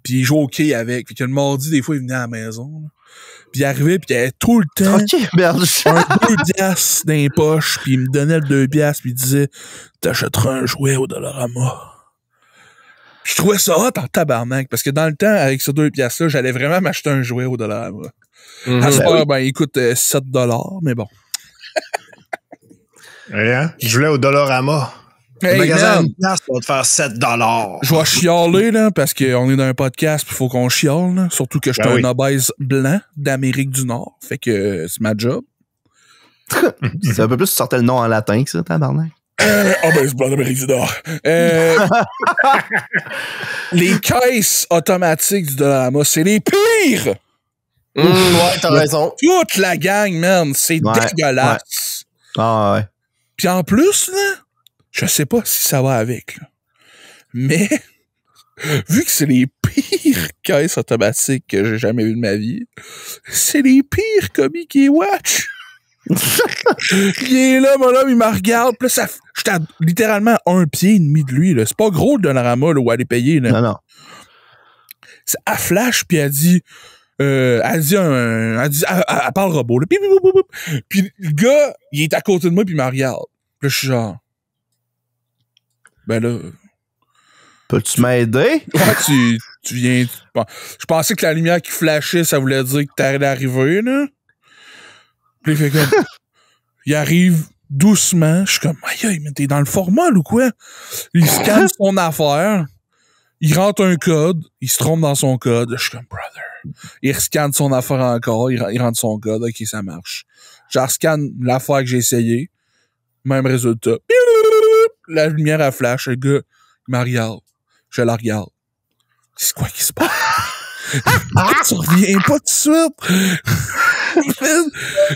[SPEAKER 4] Puis il jouait au quai avec. Puis que le mardi, des fois, il venait à la maison. Là. Puis il arrivait, puis il avait tout le temps un 2 piastres dans les poches, puis il me donnait le 2 piastres, puis il disait « T'achèteras un jouet au Dollarama. » Puis je trouvais ça hot en tabarnak, parce que dans le temps, avec ces 2 piastres-là, j'allais vraiment m'acheter un jouet au Dollarama. À ce moment, il coûte 7 $, mais bon.
[SPEAKER 5] Rien? Je voulais au Dollarama.
[SPEAKER 4] Hey,
[SPEAKER 5] le magasin
[SPEAKER 4] man,
[SPEAKER 5] de piastres, ça va te faire 7 $.
[SPEAKER 4] je vais chialer, là, parce qu'on est dans un podcast, puis il faut qu'on chiale, là. Surtout que je suis un obèse blanc d'Amérique du Nord. Fait que c'est ma job.
[SPEAKER 2] C'est un peu plus si tu sortais le nom en latin que ça, tabarnak.
[SPEAKER 4] Obèse blanc d'Amérique du Nord. Les caisses automatiques du Dollarama, c'est les pires!
[SPEAKER 3] Ouais, t'as raison.
[SPEAKER 4] Toute la gang, man, c'est dégueulasse.
[SPEAKER 2] Ouais. Ah ouais.
[SPEAKER 4] Puis en plus, là, je sais pas si ça va avec, là. Mais, vu que c'est les pires caisses automatiques que j'ai jamais vues de ma vie, c'est les pires comiques et watch. Il est là, mon homme, il me regarde. Puis là, j'étais littéralement à 1,5 pied de lui. Là. C'est pas gros le Dollarama là, où elle est payée. Là.
[SPEAKER 2] Non.
[SPEAKER 4] Elle flash, puis elle dit... elle parle robot. Là. Puis le gars, il est à côté de moi, puis il me regarde. Puis là, je suis genre... Ben là...
[SPEAKER 2] Peux-tu m'aider?
[SPEAKER 4] Ouais, tu viens... Je pensais que la lumière qui flashait, ça voulait dire que t'allais arriver, là. Puis il fait comme... Il arrive doucement. Je suis comme, aïe, mais t'es dans le formal ou quoi? Il scanne son affaire. Il rentre un code. Il se trompe dans son code. Je suis comme, brother. Il rescanne son affaire encore. Il rentre son code. OK, ça marche. Je rescanne l'affaire que j'ai essayé. Même résultat. La lumière, elle flash. Le gars, il me regarde. Je la regarde. C'est quoi qui se passe? Tu reviens pas tout de suite?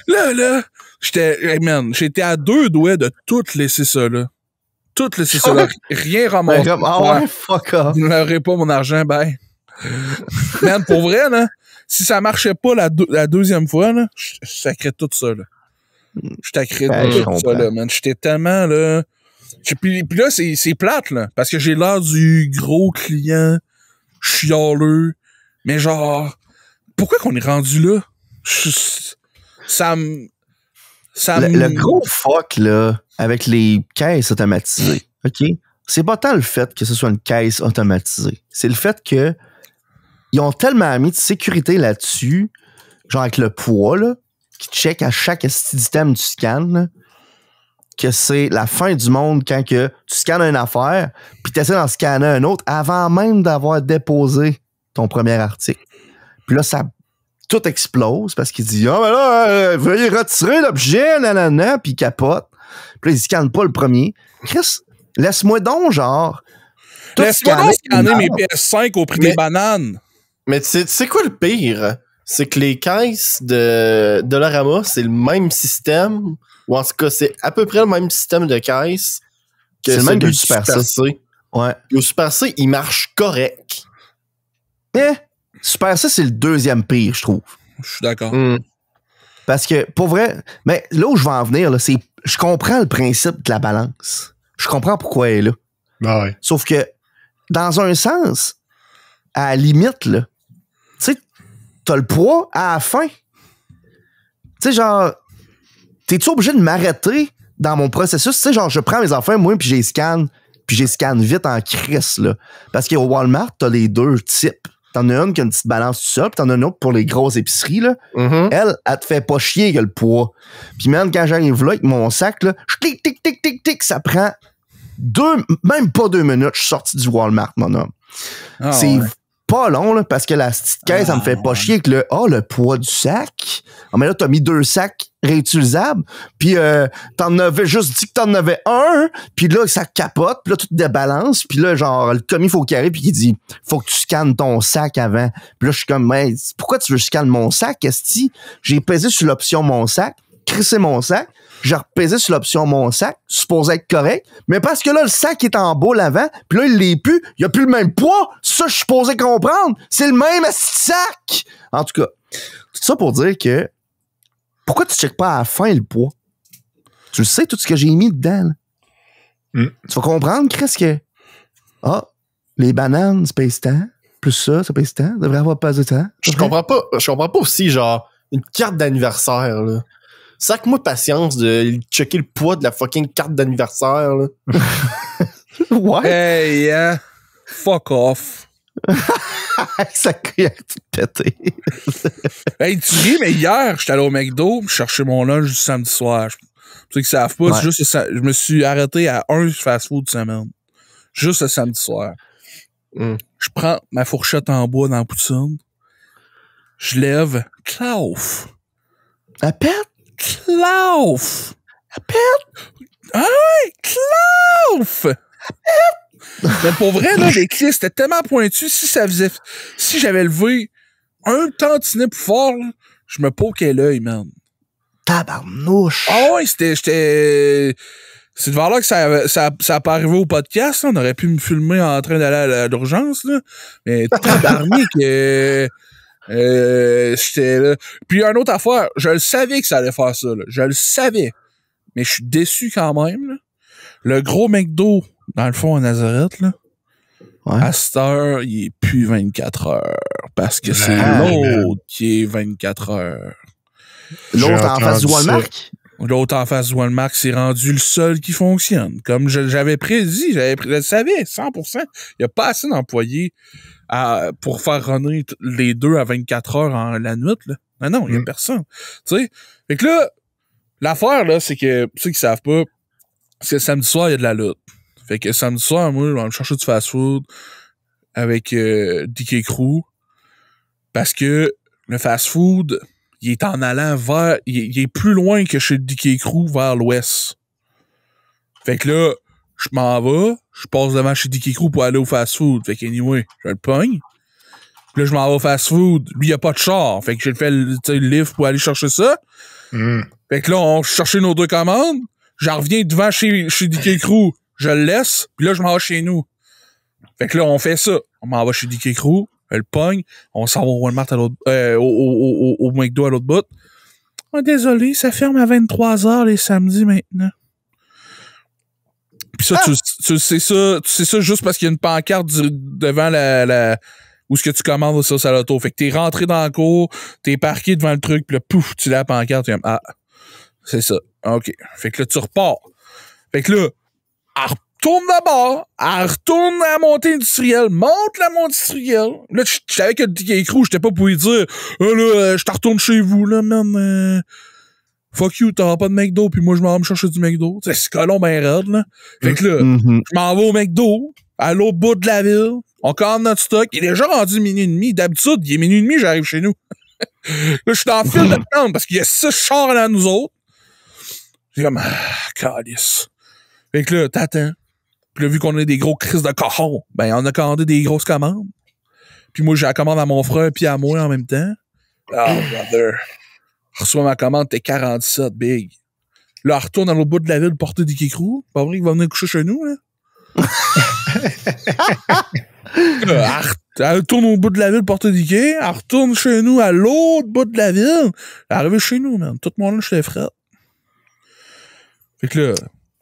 [SPEAKER 4] là, j'étais à 2 doigts de tout laisser ça là. Tout laisser ça là. Rien ramasser.
[SPEAKER 2] Ah ouais, fuck off.
[SPEAKER 4] Vous n'aurez pas mon argent, ben. Man, pour vrai, là, si ça marchait pas la deuxième fois, là, je sacrais tout ça, là. Je sacrais tout ça, là, man. J'étais tellement, là... Puis là, c'est plate, là, parce que j'ai l'air du gros client chialeux, mais genre, pourquoi qu'on est rendu là?
[SPEAKER 2] Le gros fuck, là, avec les caisses automatisées, OK? C'est pas tant le fait que ce soit une caisse automatisée. C'est le fait que ils ont tellement mis de sécurité là-dessus, genre avec le poids, là, qui check à chaque système du scan, là, que c'est la fin du monde quand que tu scannes une affaire, puis tu essaies d'en scanner un autre avant même d'avoir déposé ton premier article. Puis là, ça tout explose parce qu'il dit « Ah, ben là, veuillez retirer l'objet, nanana », puis il capote. Puis là, il scanne pas le premier. Chris, laisse-moi donc, genre...
[SPEAKER 4] Laisse-moi donc scanner mes PS5 au prix des bananes.
[SPEAKER 3] Mais tu sais quoi le pire? C'est que les caisses de Dollarama, c'est le même système... Ou en tout cas, c'est à peu près le même système de caisse que
[SPEAKER 2] c'est le même
[SPEAKER 3] celui
[SPEAKER 2] que
[SPEAKER 3] du Super C.
[SPEAKER 2] Ouais.
[SPEAKER 3] Le Super C, il marche correct.
[SPEAKER 2] Super C, c'est le deuxième pire, je trouve.
[SPEAKER 4] Je suis d'accord.
[SPEAKER 2] Parce que, pour vrai, mais là où je vais en venir, là, c'est je comprends le principe de la balance. Je comprends pourquoi elle est là.
[SPEAKER 5] Ah ouais.
[SPEAKER 2] Sauf que, dans un sens, à la limite, là, tu sais, t'as le poids à la fin. Tu sais, genre... T'es-tu obligé de m'arrêter dans mon processus? Tu sais, genre, je prends mes affaires, moi, puis j'ai scanne vite en crisse, là. Parce qu'au Walmart, t'as les deux types. T'en as une qui a une petite balance tout seul, puis t'en as une autre pour les grosses épiceries, là. Elle te fait pas chier que le poids. Puis même quand j'arrive là avec mon sac, là, je tic, tic, tic, tic, tic, ça prend même pas 2 minutes, je suis sorti du Walmart, mon homme. C'est pas long, là, parce que la petite caisse, ça me fait pas chier que le poids du sac. Ah, mais là, t'as mis 2 sacs réutilisables, puis t'en avais juste dit que t'en avais un, puis là, ça capote, puis là, tout débalance, puis là, genre, le commis, faut qu'il arrive, puis il dit, faut que tu scannes ton sac avant. Puis là, je suis comme, mais pourquoi tu veux que je scanne mon sac, esti? J'ai pesé sur l'option mon sac, crissé mon sac, j'ai repesé sur l'option mon sac, supposé être correct, mais parce que là, le sac est en bas l'avant, puis là, il l'est plus, il a plus le même poids, ça, je suis supposé comprendre, c'est le même sac! En tout cas, tout ça pour dire que pourquoi tu checkes pas à la fin le poids? Tu le sais, tout ce que j'ai mis dedans, là. Tu vas comprendre, Chris, que les bananes, ça pèse tant, plus ça pèse tant, devrait avoir pas de temps.
[SPEAKER 3] Je comprends pas aussi, genre, une carte d'anniversaire, là. Sac-moi patience de checker le poids de la fucking carte d'anniversaire, là.
[SPEAKER 2] Ouais.
[SPEAKER 4] Hey, fuck off.
[SPEAKER 2] Ça cuillère tout pété.
[SPEAKER 4] Hey, tu ris, mais hier, j'étais allé au McDo, je cherchais mon lunch du samedi soir. Pour ceux qui savent pas, c'est juste je me suis arrêté à un fast-food semaine. Juste le samedi soir. Je prends ma fourchette en bois dans la poutine. Je lève. Klauf.
[SPEAKER 2] Elle pète?
[SPEAKER 4] Klauf.
[SPEAKER 2] Elle pète?
[SPEAKER 4] Ah ouais, Klauf. Elle pète. Mais pour vrai, là, les clés, c'était tellement pointu. Si j'avais levé un tantinet plus fort, là, je me poquais l'œil, man.
[SPEAKER 2] Tabarnouche.
[SPEAKER 4] Ah ouais, c'est devant là que ça a pas arrivé au podcast, là. On aurait pu me filmer en train d'aller à l'urgence, là. Mais tabarnak, J'étais là. Puis, une autre affaire, je le savais que ça allait faire ça, là. Je le savais. Mais je suis déçu quand même, là. Le gros McDo, dans le fond, à Nazareth, là.
[SPEAKER 2] Ouais.
[SPEAKER 4] À cette heure, il est plus 24 heures. Parce que c'est l'autre qui est 24 heures.
[SPEAKER 2] L'autre en face du Walmart?
[SPEAKER 4] L'autre en face du Walmart, c'est rendu le seul qui fonctionne. Comme j'avais prédit, je le savais, 100%. Il n'y a pas assez d'employés pour faire runner les deux à 24 heures la nuit, là. Non, il n'y a personne. Tu sais? Fait que là, l'affaire, là, c'est que, pour ceux qui savent pas, c'est que samedi soir, il y a de la lutte. Fait que samedi soir, moi, je vais me chercher du fast-food avec DK Crew. Parce que le fast-food, il est en allant vers... Il est plus loin que chez DK Crew vers l'ouest. Fait que là, je m'en vais, je passe devant chez DK Crew pour aller au fast-food. Fait que anyway, je le pogne. Puis là, je m'en vais au fast-food. Lui, il a pas de char. Fait que j'ai fait le lift pour aller chercher ça. Fait que là, on cherchait nos deux commandes. J'en reviens devant chez DK Crew. Je le laisse. Puis là, je m'en vais chez nous. Fait que là, on fait ça. On m'en va chez DK Crew. Elle le pogne. On s'en va au Walmart à l'autre, au McDo à l'autre bout. Oh, désolé, ça ferme à 23h les samedis maintenant. Puis ça, tu sais ça juste parce qu'il y a une pancarte devant la où est-ce que tu commandes ça à l'auto. Fait que t'es rentré dans la cour, t'es parqué devant le truc, puis là, pouf, tu l'as la pancarte, tu dis, ah, c'est ça. OK. Fait que là, tu repars. Fait que là, elle retourne là-bas, elle retourne à la montée industrielle, monte la montée industrielle. Là, je savais que le DK Crew, j'étais pas pour lui dire, là, je te retourne chez vous, là, man. Fuck you, t'auras pas de McDo, puis moi, je m'en vais me chercher du McDo. C'est ce colon ben raide, là. Fait que là, je m'en vais au McDo, à l'autre bout de la ville. On commande notre stock. Il est déjà rendu minuit et demi. D'habitude, il est minuit et demi, j'arrive chez nous. Là, je suis en file d'attente parce qu'il y a 6 chars là, nous autres. J'ai comme, calice. Fait que là, t'attends. Puis là, vu qu'on a des gros crises de cochons, ben, on a commandé des grosses commandes. Puis moi, j'ai la commande à mon frère puis à moi en même temps. Oh, brother. Je reçois ma commande, t'es 47, big. Là, elle retourne à l'autre bout de la ville porter des kékrous. Pas vrai qu'il va venir coucher chez nous, là? Elle retourne au bout de la ville porter des quais. Elle retourne chez nous à l'autre bout de la ville. Elle est arrivée chez nous, man. Tout mon lunch, j'étais frais. Fait que là,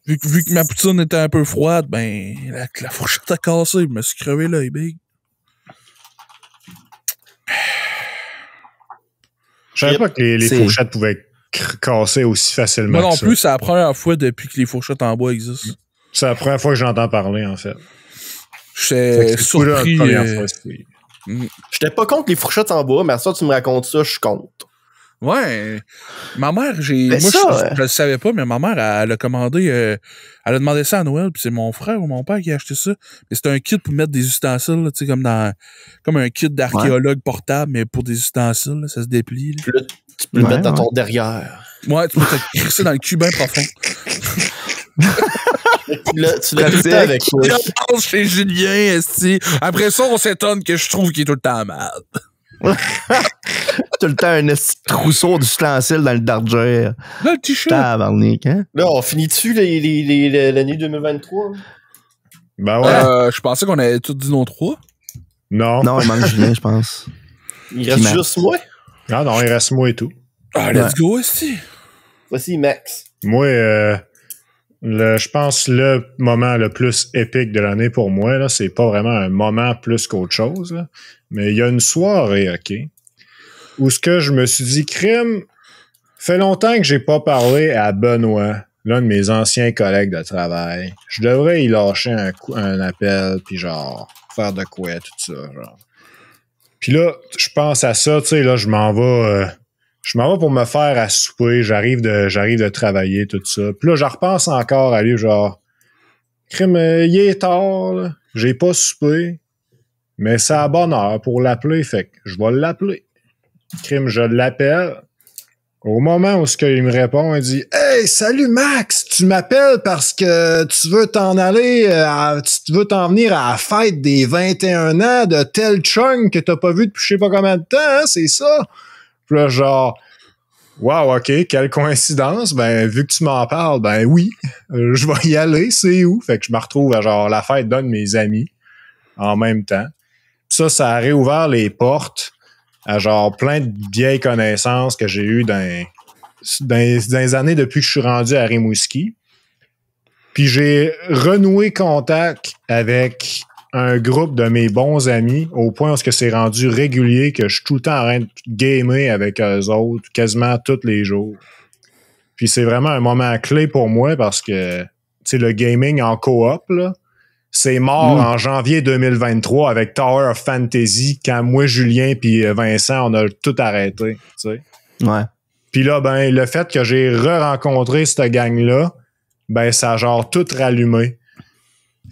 [SPEAKER 4] vu que ma poutine était un peu froide, ben, la fourchette a cassé. Je me suis crevé l'œil, big.
[SPEAKER 5] Je savais pas que les fourchettes pouvaient casser aussi facilement.
[SPEAKER 4] Moi non plus, c'est la première fois depuis que les fourchettes en bois existent.
[SPEAKER 5] C'est la première fois que j'entends parler, en fait.
[SPEAKER 4] J'étais surpris.
[SPEAKER 3] J'étais pas contre les fourchettes en bois, mais ça, tu me racontes ça, je suis contre.
[SPEAKER 4] Ouais. Ma mère, je le savais pas, mais ma mère, elle a commandé, elle a demandé ça à Noël, puis c'est mon frère ou mon père qui a acheté ça. Mais c'était un kit pour mettre des ustensiles, tu sais, comme un kit d'archéologue portable, mais pour des ustensiles, là, ça se déplie. Là.
[SPEAKER 3] Là, tu peux le mettre dans ton derrière.
[SPEAKER 4] Ouais, tu peux te crisser dans le cul bien profond.
[SPEAKER 3] tu l'as tout le temps avec toi.
[SPEAKER 4] Chez Julien, esti. Après ça, on s'étonne que je trouve qu'il est tout le temps malade.
[SPEAKER 2] Tout le temps un trousseau d'ustensiles dans le darger.
[SPEAKER 4] Là, le t-shirt.
[SPEAKER 2] Tabarnak, hein?
[SPEAKER 3] Là, on finit-tu l'année 2023?
[SPEAKER 5] Ben ouais.
[SPEAKER 4] Je pensais qu'on avait tous dit nos 3.
[SPEAKER 5] Non.
[SPEAKER 2] Non, il manque Julien, je pense.
[SPEAKER 3] Il reste juste moi?
[SPEAKER 5] Ah non, il reste moi et tout.
[SPEAKER 4] Ah, let's go, esti.
[SPEAKER 3] Voici Max.
[SPEAKER 5] Moi, je pense le moment le plus épique de l'année pour moi, là, c'est pas vraiment un moment plus qu'autre chose, là, mais il y a une soirée, OK, où ce que je me suis dit, crime, fait longtemps que j'ai pas parlé à Benoît, l'un de mes anciens collègues de travail. Je devrais y lâcher un appel, puis genre, faire de quoi, tout ça, genre. Puis là, je pense à ça, tu sais, là, je m'en vais pour me faire à souper. J'arrive de travailler, tout ça. Puis là, je repense encore à lui, genre, crime, il est tard, là. J'ai pas soupé. Mais c'est à bonne heure pour l'appeler, fait que je vais l'appeler. Crime, je l'appelle. Au moment où il me répond, il dit « Hey, salut Max! Tu m'appelles parce que tu veux t'en aller, tu veux t'en venir à la fête des 21 ans de tel chunk que t'as pas vu depuis je sais pas combien de temps, hein, c'est ça? » Puis là, genre, wow, OK, quelle coïncidence. Ben, vu que tu m'en parles, ben oui, je vais y aller, c'est où? Fait que je me retrouve à genre la fête d'un de mes amis en même temps. Puis ça a réouvert les portes à genre plein de vieilles connaissances que j'ai eues dans les années depuis que je suis rendu à Rimouski. Puis j'ai renoué contact avec un groupe de mes bons amis au point où c'est rendu régulier que je suis tout le temps en train de gamer avec eux autres quasiment tous les jours. Puis c'est vraiment un moment clé pour moi parce que le gaming en coop, là, c'est mort en janvier 2023 avec Tower of Fantasy quand moi, Julien puis Vincent, on a tout arrêté. T'sais.
[SPEAKER 2] Ouais.
[SPEAKER 5] Puis là, ben, le fait que j'ai re-rencontré cette gang-là, ben, ça a genre tout rallumé.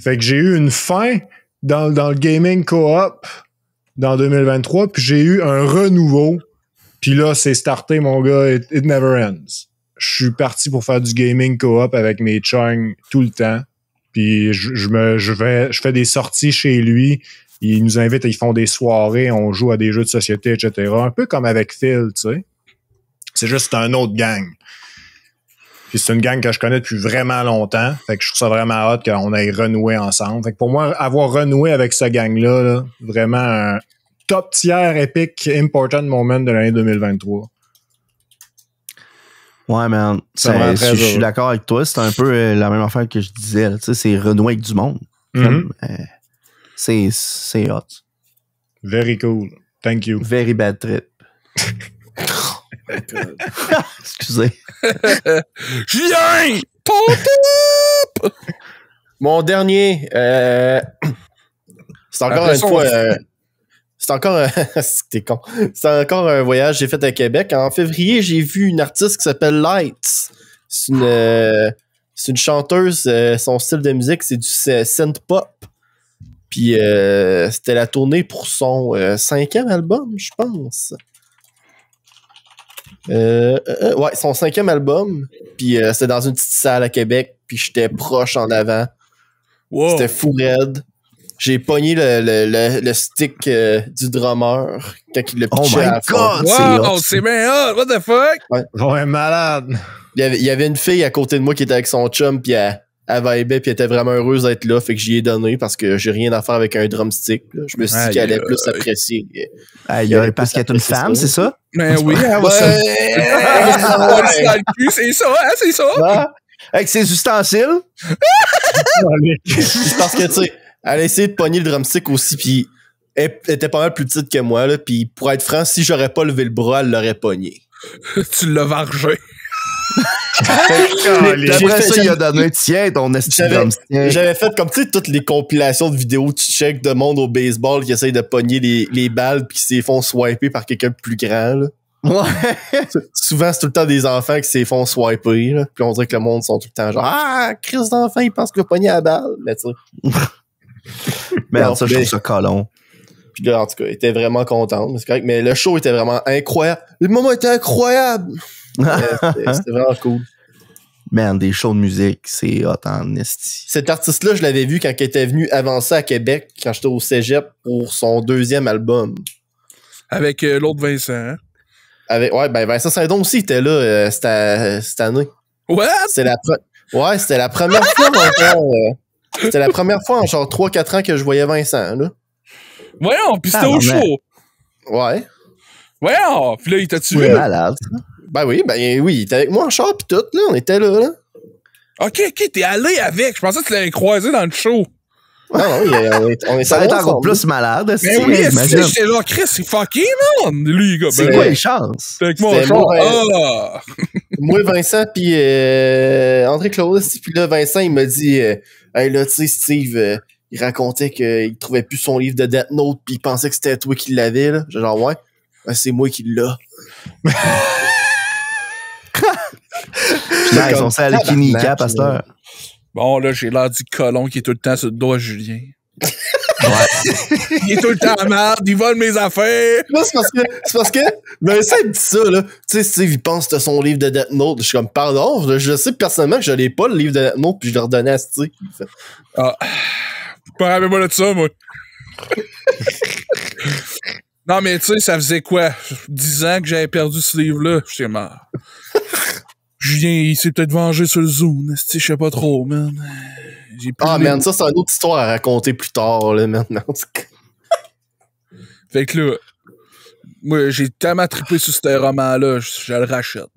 [SPEAKER 5] Fait que j'ai eu une fin dans le gaming co-op dans 2023, puis j'ai eu un renouveau. Puis là, c'est starté, mon gars, it never ends. Je suis parti pour faire du gaming co-op avec mes chums tout le temps. Puis je fais des sorties chez lui. Ils nous invitent, ils font des soirées, on joue à des jeux de société, etc. Un peu comme avec Phil, tu sais. C'est juste un autre gang. Puis c'est une gang que je connais depuis vraiment longtemps. Fait que je trouve ça vraiment hot qu'on ait renoué ensemble. Fait que pour moi, avoir renoué avec ce gang-là, là, vraiment un top tier épique important moment de l'année 2023.
[SPEAKER 2] Ouais, man. Je suis d'accord avec toi. C'est un peu la même affaire que je disais. Tu sais, c'est renouer avec du monde.
[SPEAKER 5] Mm-hmm.
[SPEAKER 2] C'est hot.
[SPEAKER 5] Very cool. Thank you.
[SPEAKER 2] Very bad trip. Excusez.
[SPEAKER 4] Julien! Ton top!
[SPEAKER 3] Mon dernier, c'est encore une fois... c'est encore c'était con. C'est encore un voyage que j'ai fait à Québec. En février, j'ai vu une artiste qui s'appelle Lights. C'est une chanteuse. Son style de musique, c'est du synth pop. Puis c'était la tournée pour son 5e album, je pense. Ouais, son 5e album. Puis c'était dans une petite salle à Québec. Puis j'étais proche en avant. Wow. C'était fou raide. J'ai pogné le stick du drummer quand il l'a pitché à la fin.
[SPEAKER 4] Wow, c'est bien hot, what the fuck?
[SPEAKER 5] Ouais, malade.
[SPEAKER 3] Il y avait une fille à côté de moi qui était avec son chum, puis elle vibait, puis elle était vraiment heureuse d'être là, fait que j'y ai donné parce que j'ai rien à faire avec un drumstick. Là. Je me suis dit qu'elle allait plus apprécier.
[SPEAKER 2] Parce qu'elle est une femme, c'est ça?
[SPEAKER 4] Ben oui, c'est ça, hein, c'est ça.
[SPEAKER 2] Ah, avec ses ustensiles.
[SPEAKER 3] C'est parce que, tu sais, elle a essayé de pogner le drumstick aussi, puis elle était pas mal plus petite que moi, là, puis pour être franc, si j'aurais pas levé le bras, elle l'aurait pogné.
[SPEAKER 4] Tu l'as vargé.
[SPEAKER 2] Après ça, il a donné tiens ton drumstick.
[SPEAKER 3] J'avais fait comme, tu sais, toutes les compilations de vidéos tu check de monde au baseball qui essayent de pogner les balles puis qui s'y font swiper par quelqu'un de plus grand, là.
[SPEAKER 2] Ouais.
[SPEAKER 3] Souvent, c'est tout le temps des enfants qui s'y font swiper, là. Puis on dirait que le monde sont tout le temps genre, ah, crise d'enfant, il pense qu'il va pogner la balle. Mais tu sais.
[SPEAKER 2] Merde, ça, je trouve ça colon.
[SPEAKER 3] Puis là, en tout cas, elle était vraiment contente. C'est correct, mais le show était vraiment incroyable. Le moment était incroyable. C'était vraiment cool.
[SPEAKER 2] Man, des shows de musique, c'est hot en esti.
[SPEAKER 3] Cet artiste-là, je l'avais vu quand il était venu avancer à Québec, quand j'étais au cégep pour son 2e album.
[SPEAKER 4] Avec l'autre Vincent, hein?
[SPEAKER 3] Ouais, ben Vincent Saint-Don aussi était là cette année.
[SPEAKER 4] What?
[SPEAKER 3] C'était la première fois encore. C'était la première fois en genre 3-4 ans que je voyais Vincent, là.
[SPEAKER 4] Voyons, pis c'était au show.
[SPEAKER 3] Ouais.
[SPEAKER 4] Voyons, pis là, il t'a tué.
[SPEAKER 2] Malade.
[SPEAKER 3] Ben oui, il était avec moi en char pis tout, là, on était là.
[SPEAKER 4] Ok, t'es allé avec. Je pensais que tu l'avais croisé dans le show.
[SPEAKER 3] Non, on est
[SPEAKER 2] ça va être encore plus malade.
[SPEAKER 4] Mais oui, j'étais là, Chris, c'est fucké, man. Lui, gars.
[SPEAKER 2] C'est quoi les chances?
[SPEAKER 4] T'es avec moi en char.
[SPEAKER 3] Moi, Vincent, pis André-Claude, pis là, Vincent, il m'a dit, hey, là, tu sais, Steve, il racontait qu'il trouvait plus son livre de Death Note pis il pensait que c'était toi qui l'avais, là. Genre, ouais, c'est moi qui l'ai.
[SPEAKER 2] Ils sont allés Kinika, pasteur.
[SPEAKER 4] Bon, là, j'ai l'air du colon qui est tout le temps sur le dos à Julien. Ouais. Il est tout le temps à merde, il vole mes affaires.
[SPEAKER 3] Là, c'est parce que Vincent dit ça, là. Tu sais, Steve, il pense que t'as son livre de Death Note. Je suis comme, pardon, je sais personnellement que je l'ai pas, le livre de Death Note, puis je le redonnais à Steve.
[SPEAKER 4] Ah. Parlez-moi de ça, moi. Non, mais tu sais, ça faisait quoi? 10 ans que j'avais perdu ce livre-là. J'étais mort. Julien, il s'est peut-être vengé sur le Zoom. Je sais pas trop, man.
[SPEAKER 3] Man, ça, c'est une autre histoire à raconter plus tard, là, maintenant.
[SPEAKER 4] Fait que là, Moi, j'ai tellement trippé sur ce roman-là, je le rachète.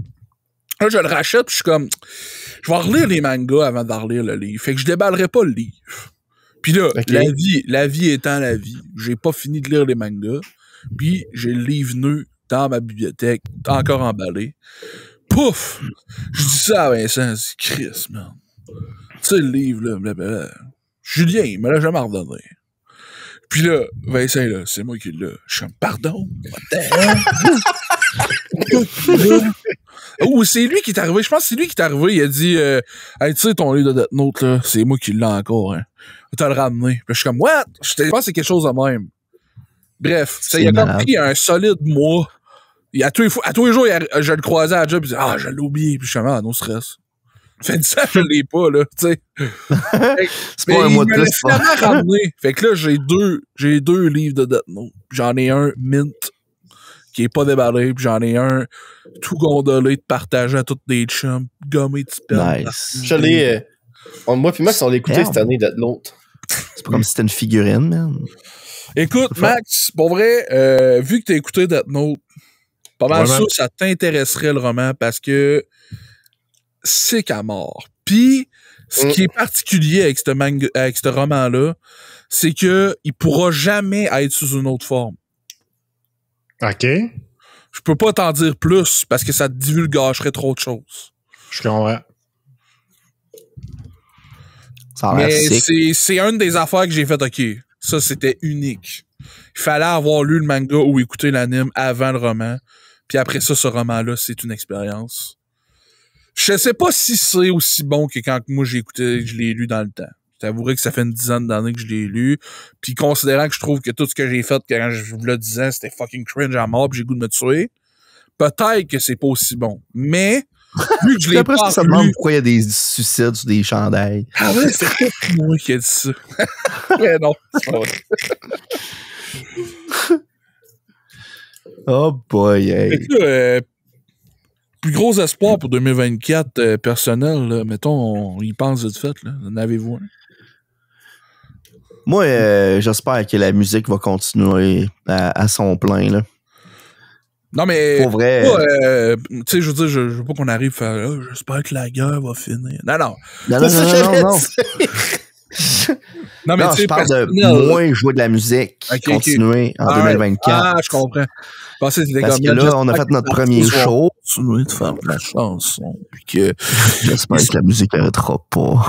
[SPEAKER 4] Là, je le rachète, puis je suis comme, je vais relire les mangas avant de relire le livre. Fait que je déballerai pas le livre. Puis là, la vie étant la vie, j'ai pas fini de lire les mangas, puis j'ai le livre nu dans ma bibliothèque, encore emballé. Pouf! Je dis ça à Vincent, c'est Chris, man. Tu sais, le livre, là, blablabla. Julien, il me l'a jamais redonné. Puis là, Vincent, là, c'est moi qui l'ai. Je suis comme, pardon? What the hell? Oh, c'est lui qui est arrivé. Je pense que c'est lui qui est arrivé. Il a dit, hey, tu sais, ton livre de Death Note, là, c'est moi qui l'ai encore, hein. T'as le ramené. Puis là, je suis comme, what? Je pense que c'est quelque chose de même. Bref, il a comme pris un solide mois. À tous les jours, je le croisais à la job, il disait, je l'ai oublié. Puis je suis comme, non stress. Fait 10 ans, je l'ai pas, là, tu sais.
[SPEAKER 2] C'est pas un mois de plus.
[SPEAKER 4] Finalement ramené. Fait que là, j'ai deux livres de Death Note. J'en ai un mint, qui est pas déballé, puis j'en ai un tout gondolé de partager à toutes les chums, gommé de spell.
[SPEAKER 2] Nice.
[SPEAKER 3] Je l'ai. Moi puis Max, on l'a écouté cette année, Death Note.
[SPEAKER 2] C'est pas comme si c'était une figurine, man.
[SPEAKER 4] Écoute, Max, pour vrai, vu que t'as écouté Death Note, pas mal sûr que ça t'intéresserait le roman parce que c'est qu'à mort. Puis, ce qui est particulier avec ce roman-là, c'est que il pourra jamais être sous une autre forme.
[SPEAKER 5] OK.
[SPEAKER 4] Je peux pas t'en dire plus parce que ça te divulgacherait trop de choses.
[SPEAKER 5] Je comprends.
[SPEAKER 2] Ça a
[SPEAKER 4] Mais
[SPEAKER 2] l'air sick.
[SPEAKER 4] c'est une des affaires que j'ai fait, OK, ça c'était unique. Il fallait avoir lu le manga ou écouter l'anime avant le roman. Puis après ça, ce roman-là, c'est une expérience. Je sais pas si c'est aussi bon que quand moi j'ai écouté, je l'ai lu dans le temps. Je t'avouerais que ça fait une dizaine d'années que je l'ai lu. Puis considérant que je trouve que tout ce que j'ai fait quand je vous le disais, c'était fucking cringe à mort, puis j'ai le goût de me tuer, peut-être que c'est pas aussi bon. Mais, vu que je l'ai pas lu...
[SPEAKER 2] ça demande pourquoi il y a des suicides sur des chandails.
[SPEAKER 4] Ah ouais, c'est pas moi qui ai dit ça. Mais non, c'est pas vrai.
[SPEAKER 2] Oh boy, hey.
[SPEAKER 4] Fait que là, plus gros espoir pour 2024 personnel, là, mettons, on y pense vite fait, là. En avez-vous un?
[SPEAKER 2] Moi, j'espère que la musique va continuer à son plein, là.
[SPEAKER 4] Non, mais.
[SPEAKER 2] Pour vrai.
[SPEAKER 4] Tu sais, je veux dire, je veux pas qu'on arrive à faire. J'espère que la guerre va finir. Non.
[SPEAKER 2] Non.
[SPEAKER 4] Non, mais
[SPEAKER 2] non, je parle de moins jouer de la musique, continuer en 2024.
[SPEAKER 4] Ah, je comprends.
[SPEAKER 2] Parce que là, on a fait notre premier show.
[SPEAKER 4] Continuer de faire de la chanson. Puis que.
[SPEAKER 2] J'espère que la musique arrêtera pas.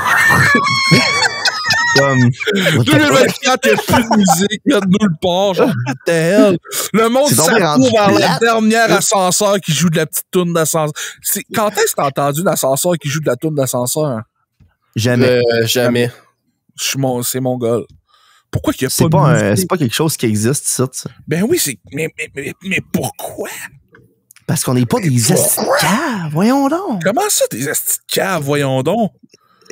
[SPEAKER 4] Comme 2024, il n'y a plus de musique, il y a de nulle part, genre, what the hell? Le monde s'accourt vers la dernière ascenseur qui joue de la petite toune d'ascenseur. Quand est-ce que t'as entendu l'ascenseur qui joue de la toune d'ascenseur?
[SPEAKER 2] Jamais.
[SPEAKER 3] Jamais.
[SPEAKER 4] C'est mon gars. Pourquoi qu'il y a pas de musique?
[SPEAKER 2] C'est pas quelque chose qui existe, ça.
[SPEAKER 4] Ben oui, mais pourquoi?
[SPEAKER 2] Parce qu'on n'est pas des esticats, voyons donc.
[SPEAKER 4] Comment ça, des esticats, voyons donc?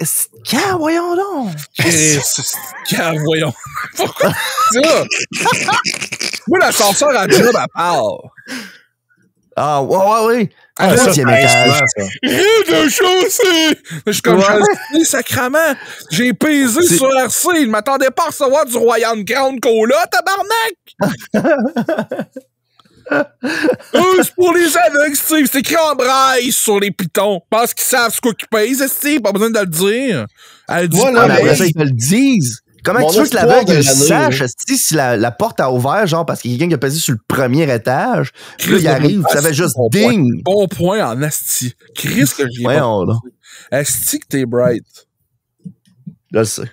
[SPEAKER 2] Esticats, voyons donc.
[SPEAKER 4] Esticats, voyons. Pourquoi ça? Moi, l'ascenseur à job, à part.
[SPEAKER 2] Ah, ouais.
[SPEAKER 5] Ah, ça, c'est
[SPEAKER 2] étage.
[SPEAKER 4] Rien de chaussée! Je suis comme, sacrament. J'ai pesé sur RC. Il m'attendait pas à recevoir du Royal Crown Cola, tabarnak! C'est pour les aveugles, Steve. C'est écrit en braille sur les pitons. Je pense qu'ils savent ce qu'ils pèsent, Steve. Pas besoin de le dire. Elle dit
[SPEAKER 2] voilà, après ça, ils te le disent. Comment tu veux que l'aveugle sache si la porte a ouvert, genre parce qu'il y a quelqu'un qui a pesé sur le premier étage, puis là, il arrive, ça fait juste ding.
[SPEAKER 4] Bon point en asti. Chris que j'y ai. Asti que t'es bright.
[SPEAKER 2] Je le sais.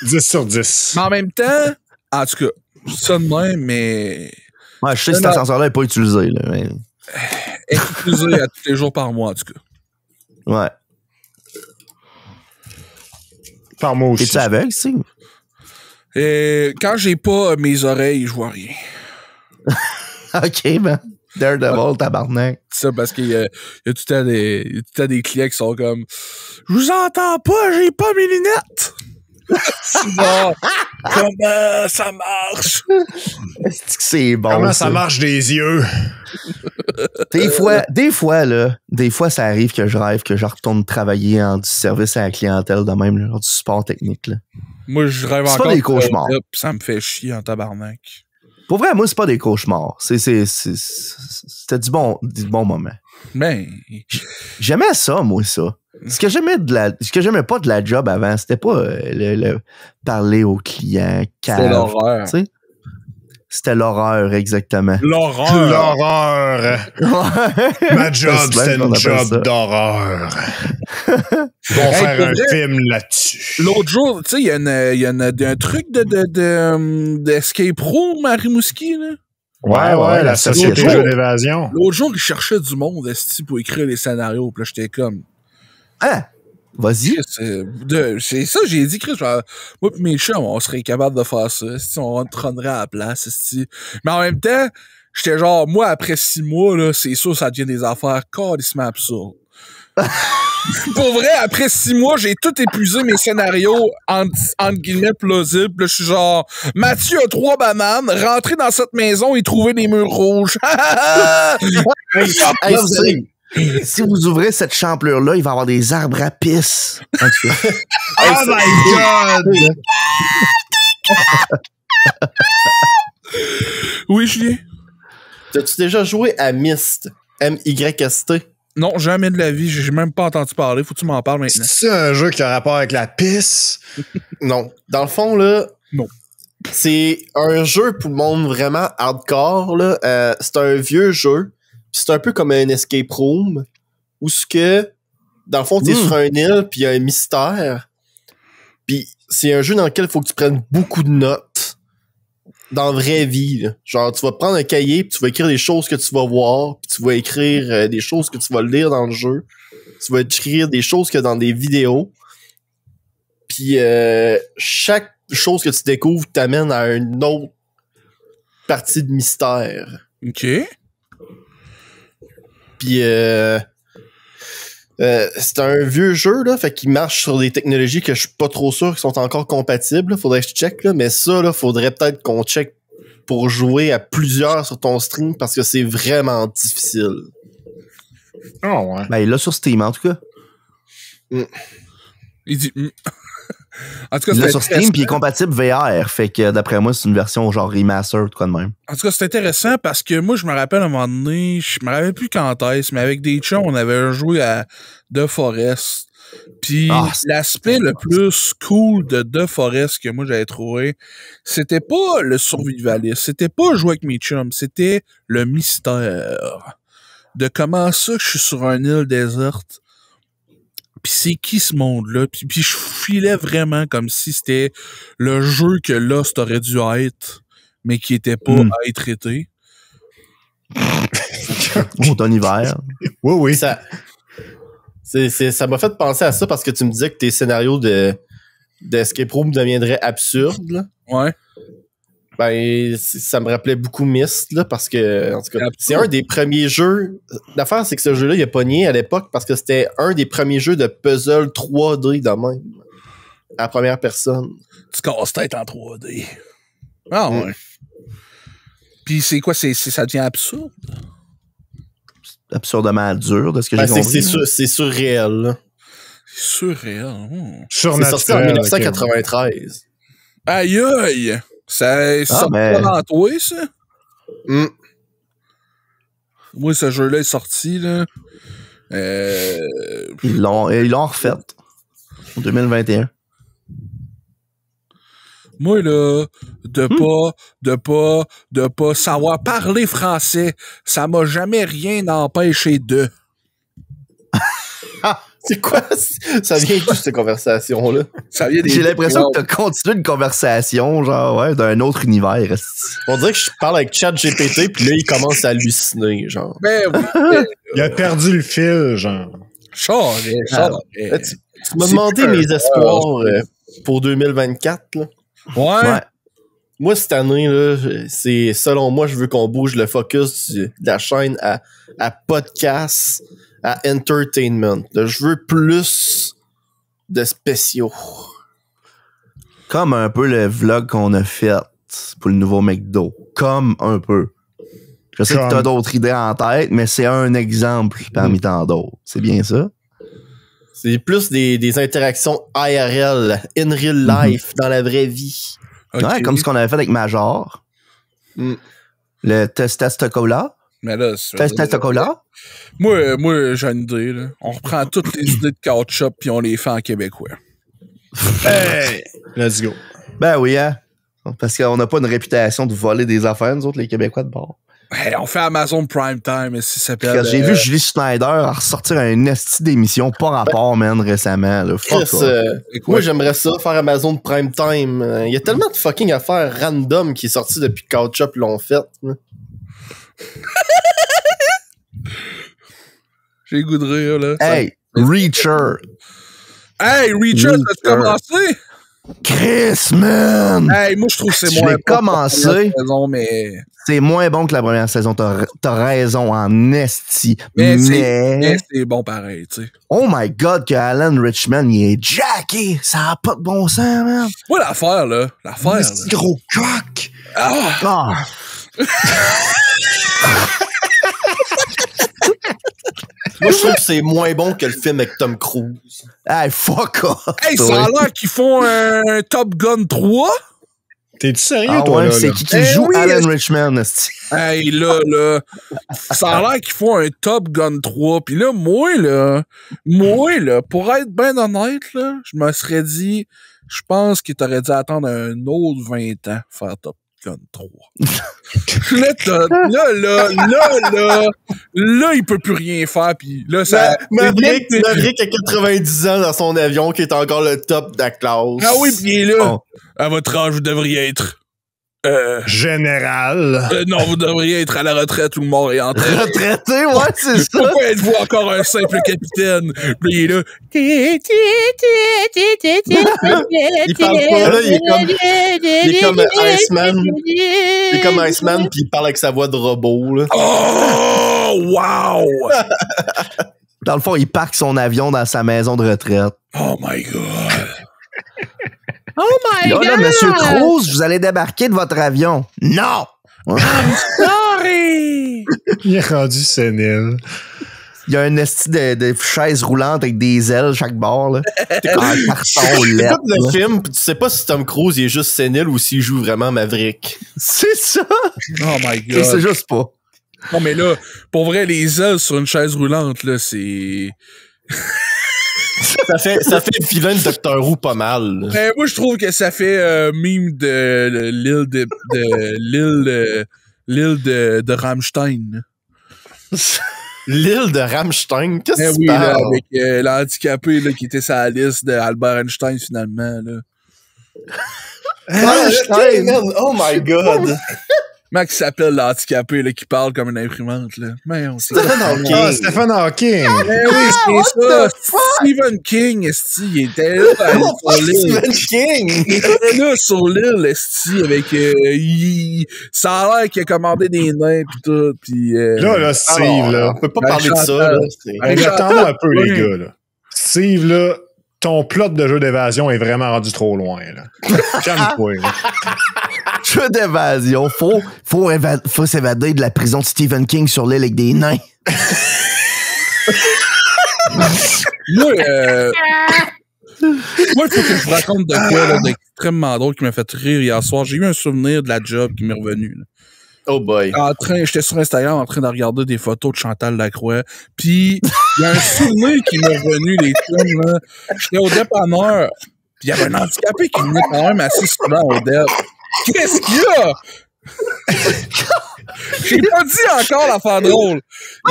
[SPEAKER 5] 10 sur 10.
[SPEAKER 4] Mais en même temps, en tout cas, je dis ça de même, mais...
[SPEAKER 2] Ouais, je sais que cet ascenseur-là n'est pas utilisé. Là, mais...
[SPEAKER 4] est utilisé à tous les jours par mois, en tout cas.
[SPEAKER 2] Ouais.
[SPEAKER 5] Par moi aussi.
[SPEAKER 2] Es-tu aveugle, Steve?
[SPEAKER 4] Quand j'ai pas mes oreilles, je vois rien.
[SPEAKER 2] OK, ben. Daredevil, tabarnak.
[SPEAKER 4] C'est ça, parce qu'il y a tout le temps des clients qui sont comme « Je vous entends pas, j'ai pas mes lunettes! » Bon, comment ça marche?
[SPEAKER 2] Est-ce que c'est bon?
[SPEAKER 5] Comment ça marche des yeux?
[SPEAKER 2] Des fois, ça arrive que je rêve que je retourne travailler en du service à la clientèle de même, genre du support technique. Là.
[SPEAKER 4] Moi, je rêve
[SPEAKER 2] c'est
[SPEAKER 4] encore.
[SPEAKER 2] Pas des cauchemars.
[SPEAKER 4] Ça me fait chier en tabarnak.
[SPEAKER 2] Pour vrai, moi, c'est pas des cauchemars. C'était du bon moment.
[SPEAKER 4] Ben,
[SPEAKER 2] J'aimais ça, moi, ça. Ce que j'aimais pas de la job avant, c'était pas le parler aux clients,
[SPEAKER 4] c'est l'horreur.
[SPEAKER 2] tu sais. C'était l'horreur, exactement.
[SPEAKER 5] L'horreur. Ma job, c'était une job d'horreur. Ils vont faire un film là-dessus.
[SPEAKER 4] L'autre jour, tu sais, il y a un truc d'escape room à Rimouski, là.
[SPEAKER 5] Ouais, la société de jeux d'évasion.
[SPEAKER 4] L'autre jour, ils cherchaient du monde, pour écrire les scénarios. Puis là, j'étais comme...
[SPEAKER 2] Ah! Vas-y.
[SPEAKER 4] C'est ça, j'ai dit, Chris, moi pis mes chums, on serait capable de faire ça. On rentrera à la place. Mais en même temps, j'étais genre, moi, après 6 mois, là, c'est sûr, ça devient des affaires carrément absurdes. Pour vrai, après 6 mois, j'ai tout épuisé mes scénarios entre guillemets plausibles. Là, je suis genre, Mathieu a 3 bananes, rentrer dans cette maison et trouver des murs rouges.
[SPEAKER 2] Si vous ouvrez cette champlure-là, il va y avoir des arbres à pisse.
[SPEAKER 5] Oh my God!
[SPEAKER 4] Oui, Julien?
[SPEAKER 3] T'as-tu déjà joué à Myst? M-Y-S-T?
[SPEAKER 4] Non, jamais de la vie. J'ai même pas entendu parler. Faut que tu m'en parles maintenant.
[SPEAKER 5] C'est un jeu qui a rapport avec la pisse?
[SPEAKER 3] Non. Dans le fond, là...
[SPEAKER 4] Non.
[SPEAKER 3] C'est un jeu pour le monde vraiment hardcore, là. C'est un vieux jeu. C'est un peu comme un escape room où ce que, dans le fond, t'es sur un île puis il y a un mystère. Puis c'est un jeu dans lequel il faut que tu prennes beaucoup de notes dans la vraie vie. Là. Genre, tu vas prendre un cahier puis tu vas écrire des choses que tu vas voir puis tu vas écrire des choses que tu vas lire dans le jeu. Tu vas écrire des choses que dans des vidéos. Puis chaque chose que tu découvres t'amène à une autre partie de mystère.
[SPEAKER 4] OK.
[SPEAKER 3] Puis c'est un vieux jeu, là, fait qu'il marche sur des technologies que je suis pas trop sûr qui sont encore compatibles. Là. Faudrait que je check, là, mais ça, là, faudrait peut-être qu'on check pour jouer à plusieurs sur ton stream parce que c'est vraiment difficile.
[SPEAKER 5] Oh ouais.
[SPEAKER 2] Ben, il l'a sur Steam, en tout cas.
[SPEAKER 4] Il dit... En tout cas,
[SPEAKER 2] Il l'a sur Steam, puis il est compatible VR. Fait que, d'après moi, c'est une version genre remaster ou quoi de même.
[SPEAKER 4] En tout cas, c'est intéressant parce que moi, je me rappelle à un moment donné, je me rappelle plus quand est-ce, mais avec des chums, on avait joué à The Forest. Puis l'aspect le plus cool de The Forest que moi j'avais trouvé, c'était pas le survivalisme, c'était pas jouer avec mes chums, c'était le mystère. De comment ça je suis sur une île déserte. Puis c'est qui ce monde-là? Puis je filais vraiment comme si c'était le jeu que Lost aurait dû être, mais qui était pas à être traité.
[SPEAKER 2] Automne-hiver.
[SPEAKER 5] Oui.
[SPEAKER 3] Ça m'a fait penser à ça parce que tu me disais que tes scénarios d'escape room deviendraient absurdes. Là.
[SPEAKER 4] Ouais.
[SPEAKER 3] Ben, ça me rappelait beaucoup Myst, là, parce que, en tout cas, c'est un des premiers jeux. L'affaire, c'est que ce jeu-là, il a pogné à l'époque parce que c'était un des premiers jeux de puzzle 3D de même. À la première personne.
[SPEAKER 4] Tu casse-tête en 3D. Ah ouais. Puis c'est quoi? Ça devient absurde?
[SPEAKER 2] Absurdement dur, de ce que j'ai compris.
[SPEAKER 3] C'est surréel, là.
[SPEAKER 4] C'est surréel.
[SPEAKER 3] C'est sorti en 1993.
[SPEAKER 4] Aïe aïe! C'est sorti pas dans toi, ça? Moi, ce jeu-là est sorti, là.
[SPEAKER 2] Ils l'ont refait. En 2021.
[SPEAKER 4] Moi, là, de pas savoir parler français, ça m'a jamais rien empêché de.
[SPEAKER 3] C'est quoi? Ça vient de cette conversation-là?
[SPEAKER 2] J'ai l'impression que t'as continué une conversation, genre, ouais, d'un autre univers.
[SPEAKER 3] On dirait que je parle avec ChatGPT, puis là, il commence à halluciner, genre.
[SPEAKER 4] Ben oui.
[SPEAKER 5] Il a perdu le fil, genre.
[SPEAKER 3] Tu m'as demandé mes espoirs pour 2024, là.
[SPEAKER 4] Ouais.
[SPEAKER 3] Moi, cette année, là, c'est, selon moi, je veux qu'on bouge le focus de la chaîne à podcast, à entertainment. Là, je veux plus de spéciaux.
[SPEAKER 2] Comme un peu le vlog qu'on a fait pour le nouveau McDo. Comme un peu. Je sais que t'as d'autres idées en tête, mais c'est un exemple parmi tant d'autres. C'est bien ça?
[SPEAKER 3] C'est plus des interactions IRL, in real life, dans la vraie vie.
[SPEAKER 4] Okay.
[SPEAKER 2] Ouais, comme ce qu'on avait fait avec Major. Le Testacola?
[SPEAKER 4] Mais là,
[SPEAKER 2] Testacola?
[SPEAKER 4] moi, j'ai une idée, là. On reprend toutes les idées de ketchup puis on les fait en québécois.
[SPEAKER 5] Hey! Let's go.
[SPEAKER 2] Ben oui, hein? Parce qu'on n'a pas une réputation de voler des affaires, nous autres, les Québécois de bord.
[SPEAKER 4] Hey, on fait Amazon Prime Time, si ça s'appelle.
[SPEAKER 2] J'ai vu Julie Schneider ressortir un esti d'émission pas rapport, man, récemment. Là. Fuck
[SPEAKER 3] Chris,
[SPEAKER 2] off.
[SPEAKER 3] moi, j'aimerais ça, faire Amazon Prime Time. Il y a tellement de fucking affaires random qui est sorti depuis que Couch-Up l'ont fait.
[SPEAKER 4] J'ai le goût de rire, là.
[SPEAKER 2] Hey, Reacher.
[SPEAKER 4] Hey, Reacher, t'as-tu commencé?
[SPEAKER 2] Chris, man!
[SPEAKER 4] Hey, moi, je trouve que c'est
[SPEAKER 2] Je
[SPEAKER 4] moins
[SPEAKER 2] l'ai commencé.
[SPEAKER 4] que la première saison, mais...
[SPEAKER 2] C'est moins bon que la première saison. T'as raison en esti.
[SPEAKER 4] Mais c'est bon pareil, tu sais.
[SPEAKER 2] Oh my God, que Alan Richman, il est jacké. Ça a pas de bon sens, man.
[SPEAKER 4] Moi, l'affaire, là. L'affaire, là.
[SPEAKER 5] C'est gros coq!
[SPEAKER 2] Ah.
[SPEAKER 3] Moi, je trouve que c'est moins bon que le film avec Tom Cruise.
[SPEAKER 2] Hey, fuck off.
[SPEAKER 4] Hey, ça a l'air qu'ils font un Top Gun 3.
[SPEAKER 5] T'es-tu sérieux,
[SPEAKER 2] Ah
[SPEAKER 5] toi,
[SPEAKER 2] ouais,
[SPEAKER 5] là?
[SPEAKER 2] c'est
[SPEAKER 5] là?
[SPEAKER 2] qui joue
[SPEAKER 4] oui,
[SPEAKER 2] Alan Richman, esti.
[SPEAKER 4] Hey, là, ça a l'air qu'ils font un Top Gun 3. Puis là, moi, pour être bien honnête, là, je me serais dit, je pense qu'il t'aurait dû attendre un autre 20 ans pour faire Top Gun 3. Là, il peut plus rien faire. Puis là, ça...
[SPEAKER 3] Maverick a 90 ans dans son avion qui est encore le top de la classe.
[SPEAKER 4] Ah oui, puis il est là.
[SPEAKER 2] Oh.
[SPEAKER 4] À votre âge, vous devriez être...
[SPEAKER 5] Général.
[SPEAKER 4] non, vous devriez être à la retraite ou mort et enterré.
[SPEAKER 2] Retraité, ouais, c'est ça.
[SPEAKER 4] Pourquoi êtes-vous encore un simple capitaine? Puis il est là.
[SPEAKER 3] Il parle pas, là, il est comme Iceman. Il est comme Iceman, puis il parle avec sa voix de robot, là.
[SPEAKER 4] Oh, wow!
[SPEAKER 2] Dans le fond, il parque son avion dans sa maison de retraite.
[SPEAKER 4] Oh my God!
[SPEAKER 6] Oh my God!
[SPEAKER 2] Là, Monsieur Cruz, vous allez débarquer de votre avion. Non!
[SPEAKER 4] Sorry!
[SPEAKER 5] Il est rendu sénile.
[SPEAKER 2] Il y a un esti de chaise roulante avec des ailes chaque bord, là. En carton
[SPEAKER 3] Tu
[SPEAKER 2] lettre,
[SPEAKER 3] écoutes le
[SPEAKER 2] là.
[SPEAKER 3] film, pis tu sais pas si Tom Cruise il est juste sénile ou s'il joue vraiment Maverick.
[SPEAKER 2] C'est ça!
[SPEAKER 4] Oh my
[SPEAKER 2] Je sais
[SPEAKER 4] God!
[SPEAKER 2] juste pas.
[SPEAKER 4] Non, mais là, pour vrai, les ailes sur une chaise roulante, là, c'est...
[SPEAKER 3] Ça fait le vilain de Doctor Who pas mal. Là.
[SPEAKER 4] Ben, moi, je trouve que ça fait mime de l'île de Rammstein.
[SPEAKER 3] L'île de Rammstein, qu'est-ce que
[SPEAKER 4] Ben
[SPEAKER 3] tu
[SPEAKER 4] oui, là,
[SPEAKER 3] parles?
[SPEAKER 4] avec l'handicapé là, qui était sur la liste d'Albert Einstein, finalement. Là.
[SPEAKER 3] Rammstein, man, oh my God!
[SPEAKER 4] Comment il s'appelle l'handicapé là, qui parle comme une imprimante? Là? Mais on sait.
[SPEAKER 3] Stephen Hawking.
[SPEAKER 5] Ah, Stephen Hawking!
[SPEAKER 4] Ben oui, c'est ça. Stephen King, esti, il était là sur l'île.
[SPEAKER 3] Stephen King!
[SPEAKER 4] Il était là sur l'île, esti, avec... ça a l'air qu'il a commandé des nains pis tout, pis...
[SPEAKER 5] Là, Steve, là.
[SPEAKER 3] On peut pas
[SPEAKER 4] Ben,
[SPEAKER 3] parler de ça,
[SPEAKER 4] Chantal.
[SPEAKER 3] là. C'est-
[SPEAKER 4] Ben,
[SPEAKER 5] Attends un peu,
[SPEAKER 4] oui.
[SPEAKER 5] les gars, là. Steve, là, ton plot de jeu d'évasion est vraiment rendu trop loin, là. Calme-toi, là.
[SPEAKER 2] Jeu d'évasion. Faut s'évader de la prison de Stephen King sur l'île avec des nains.
[SPEAKER 4] Moi, il faut que je vous raconte de quoi, là, d'extrêmement drôle qui m'a fait rire hier soir. J'ai eu un souvenir de la job qui m'est revenu, là.
[SPEAKER 3] Oh boy.
[SPEAKER 4] J'étais sur Instagram en train de regarder des photos de Chantal Lacroix. Puis il y a un souvenir qui m'est revenu, les films, là. J'étais au dépanneur. Puis il y avait un handicapé qui venait quand même assez souvent au dep. Qu'est-ce qu'il y a? J'ai pas dit encore l'affaire drôle.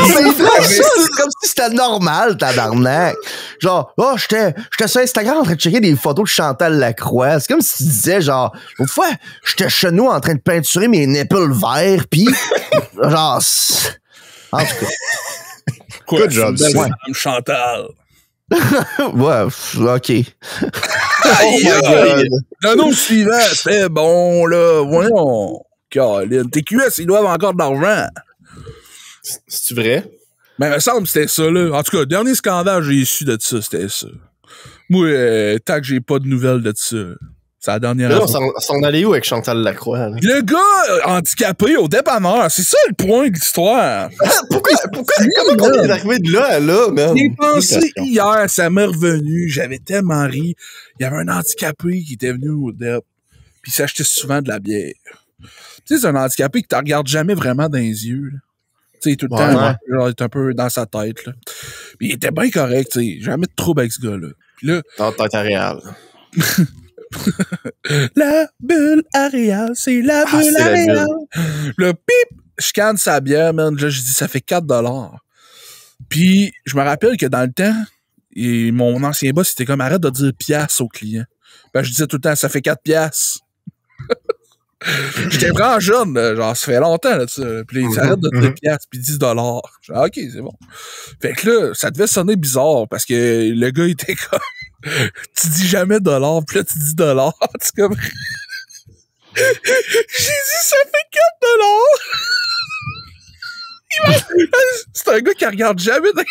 [SPEAKER 2] C'est comme si c'était normal, tabarnak. Genre, oh, j'étais sur Instagram en train de checker des photos de Chantal Lacroix. C'est comme si tu disais, genre, une fois, j'étais chez nous en train de peinturer mes nipples verts, pis genre, en tout cas.
[SPEAKER 4] Quoi,
[SPEAKER 5] Good job,
[SPEAKER 4] c'est une belle
[SPEAKER 2] ouais.
[SPEAKER 4] femme, Chantal.
[SPEAKER 2] Ouais, ok.
[SPEAKER 3] Oh my God.
[SPEAKER 4] L'anneau suivant, c'est bon, là. Voyons. Caroline, TQS, ils doivent encore de l'argent.
[SPEAKER 3] C'est-tu vrai?
[SPEAKER 4] Mais il me semble que c'était ça, là. En tout cas, dernier scandale, j'ai su de ça, c'était ça. Moi, tant que j'ai pas de nouvelles de ça, c'est la dernière
[SPEAKER 3] Là,
[SPEAKER 4] fois.
[SPEAKER 3] on s'en allait où avec Chantal Lacroix? Là?
[SPEAKER 4] Le gars handicapé au dépanneur, c'est ça le point de l'histoire.
[SPEAKER 3] Comment on est arrivé de là à là, man?
[SPEAKER 4] J'ai pensé hier, ça m'est revenu, j'avais tellement ri. Il y avait un handicapé qui était venu au dep, puis il s'achetait souvent de la bière. Tu sais, c'est un handicapé qui te regarde jamais vraiment dans les yeux, là. Tu sais, tout le temps, genre, il est un peu dans sa tête, là. Puis il était bien correct, tu sais. Jamais de trouble avec ce gars-là. Puis là...
[SPEAKER 3] Dans tête réelle.
[SPEAKER 4] La bulle aréale, c'est la bulle aréale. Le pip, je canne sa bière, man. Là, je dis, ça fait 4$. Puis, je me rappelle que dans le temps, mon ancien boss, c'était comme, arrête de dire piastres aux clients. Ben, je disais tout le temps, ça fait 4 piastres. J'étais vraiment jeune, là, genre, ça fait longtemps, là, ça. Puis, il arrête de dire piastres, puis 10$. Genre, OK, c'est bon. Fait que là, ça devait sonner bizarre, parce que le gars, il était comme, tu dis jamais $, puis là, tu dis $. C'est comme, j'ai dit, ça fait 4$. C'est un gars qui regarde jamais dans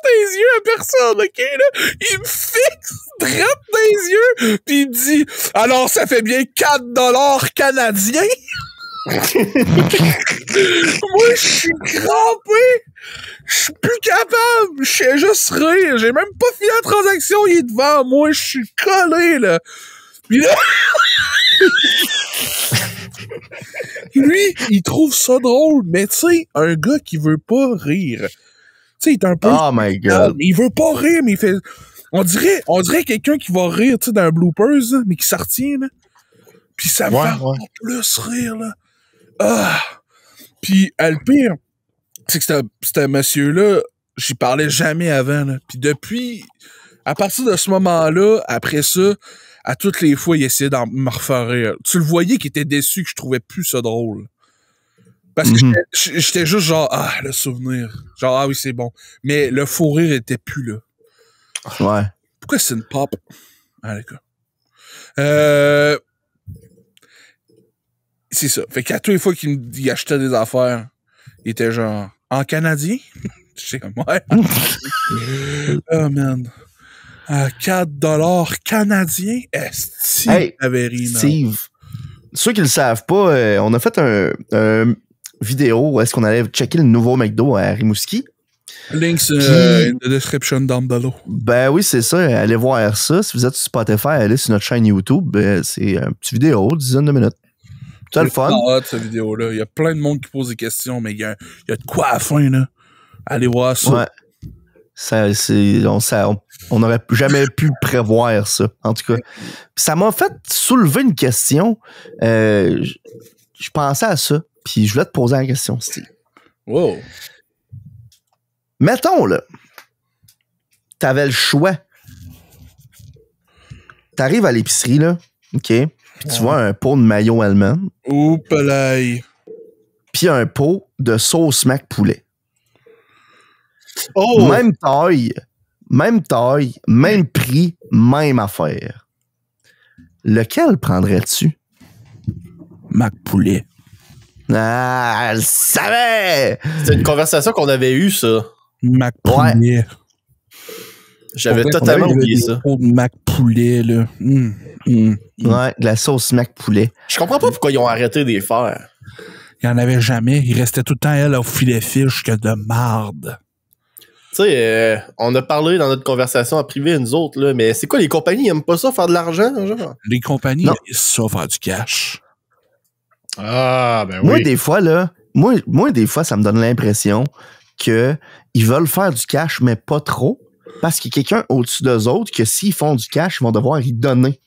[SPEAKER 4] les yeux à personne, OK, là? Il me fixe droit dans les yeux, pis il me dit, alors ça fait bien 4$ canadiens? Moi, je suis crampé! Je suis plus capable! Je sais juste rire! J'ai même pas fini la transaction, il est devant moi, je suis collé, là! Pis là... Lui, il trouve ça drôle, mais tu sais, un gars qui veut pas rire... Tu sais, il est un peu...
[SPEAKER 2] Oh my God.
[SPEAKER 4] Il veut pas rire, mais il fait... On dirait quelqu'un qui va rire, tu sais, dans un bloopers, là, mais qui s'en retient, là. Puis ça me fait encore plus rire, là. Ah! Puis, le pire, c'est que ce monsieur-là, j'y parlais jamais avant, là. Puis depuis, à partir de ce moment-là, après ça, à toutes les fois, il essayait d'en me refaire rire. Tu le voyais qu'il était déçu que je trouvais plus ça drôle. Parce que j'étais juste genre, ah, le souvenir. Genre, ah oui, c'est bon. Mais le fou rire était plus là.
[SPEAKER 2] Ouais.
[SPEAKER 4] Pourquoi c'est une pop? Ah, d'accord. C'est ça. Fait qu'à toutes les fois qu'il achetait des affaires, il était genre, en canadien? J'étais comme, ouais. Oh, man. 4$ canadiens? Est-ce
[SPEAKER 2] Hey,
[SPEAKER 4] man.
[SPEAKER 2] Steve, ceux qui le savent pas, on a fait un vidéo où est-ce qu'on allait checker le nouveau McDo à Rimouski.
[SPEAKER 4] Links in the description down below.
[SPEAKER 2] Ben oui, c'est ça. Allez voir ça. Si vous êtes sur Spotify, allez sur notre chaîne YouTube. C'est un petit vidéo, dizaine de minutes. C'est le fun.
[SPEAKER 4] Cette vidéo-là. Il y a plein de monde qui pose des questions, mais il y a de quoi à la fin, là. Allez voir ça.
[SPEAKER 2] Ouais. On n'aurait jamais pu prévoir ça, en tout cas. Ça m'a fait soulever une question. Je pensais à ça, puis je voulais te poser la question, Steve.
[SPEAKER 4] Wow.
[SPEAKER 2] Mettons, là, t'avais le choix. T'arrives à l'épicerie, là, OK, puis tu vois un pot de mayo allemand.
[SPEAKER 4] Oups, là.
[SPEAKER 2] Puis un pot de sauce mac poulet.
[SPEAKER 3] Oh!
[SPEAKER 2] Même taille, même prix, même affaire. Lequel prendrais-tu?
[SPEAKER 4] Mac poulet.
[SPEAKER 2] Ah, je le savais!
[SPEAKER 3] C'est une conversation qu'on avait eue, ça.
[SPEAKER 4] Mac poulet.
[SPEAKER 3] J'avais totalement oublié ça.
[SPEAKER 4] Mac poulet, là.
[SPEAKER 2] Ouais, de la sauce mac poulet.
[SPEAKER 3] Je comprends pas pourquoi ils ont arrêté de les faire.
[SPEAKER 4] Il n'y en avait jamais. Il restait tout le temps, elle, au filet fiche que de marde.
[SPEAKER 3] Tu sais, on a parlé dans notre conversation en privé, nous autres, là, mais c'est quoi, les compagnies, ils aiment pas ça, faire de l'argent, genre?
[SPEAKER 4] Les compagnies,
[SPEAKER 2] Non.
[SPEAKER 4] ils savent faire du cash.
[SPEAKER 5] Ah, ben oui.
[SPEAKER 2] Moi, des fois, là, des fois, ça me donne l'impression que ils veulent faire du cash, mais pas trop, parce qu'il y a quelqu'un au-dessus d'eux autres que s'ils font du cash, ils vont devoir y donner.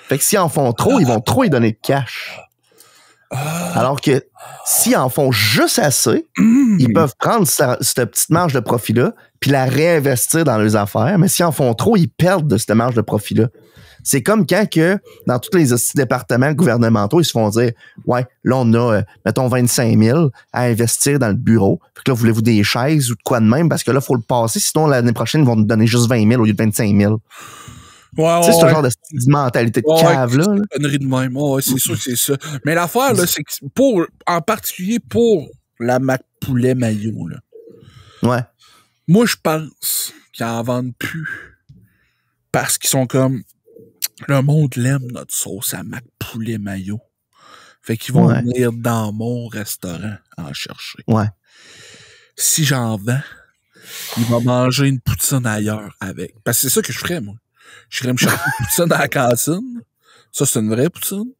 [SPEAKER 2] Fait que s'ils en font trop, ils vont trop y donner de cash. Alors que s'ils en font juste assez, ils peuvent prendre cette petite marge de profit-là puis la réinvestir dans leurs affaires. Mais s'ils en font trop, ils perdent de cette marge de profit-là. C'est comme quand que dans tous les départements gouvernementaux, ils se font dire « Ouais, là, on a, mettons, 25 000 à investir dans le bureau. Fait que là, voulez-vous des chaises ou de quoi de même? Parce que là, il faut le passer. Sinon, l'année prochaine, ils vont nous donner juste 20 000 au lieu de 25 000. »
[SPEAKER 4] Ouais,
[SPEAKER 2] Tu sais, ce genre de mentalité de cave-là.
[SPEAKER 4] C'est une connerie de même. Ouais, c'est sûr que c'est ça. Mais l'affaire, là, c'est que en particulier pour la Mac poulet mayo, là.
[SPEAKER 2] Ouais.
[SPEAKER 4] Moi, je pense qu'ils en vendent plus. Parce qu'ils sont comme, le monde l'aime, notre sauce à Mac poulet mayo. Fait qu'ils vont venir dans mon restaurant en chercher.
[SPEAKER 2] Ouais.
[SPEAKER 4] Si j'en vends, il va manger une poutine ailleurs avec. Parce que c'est ça que je ferais, moi. Je irais me chercher une poutine à la cantine. Ça, c'est une vraie poutine.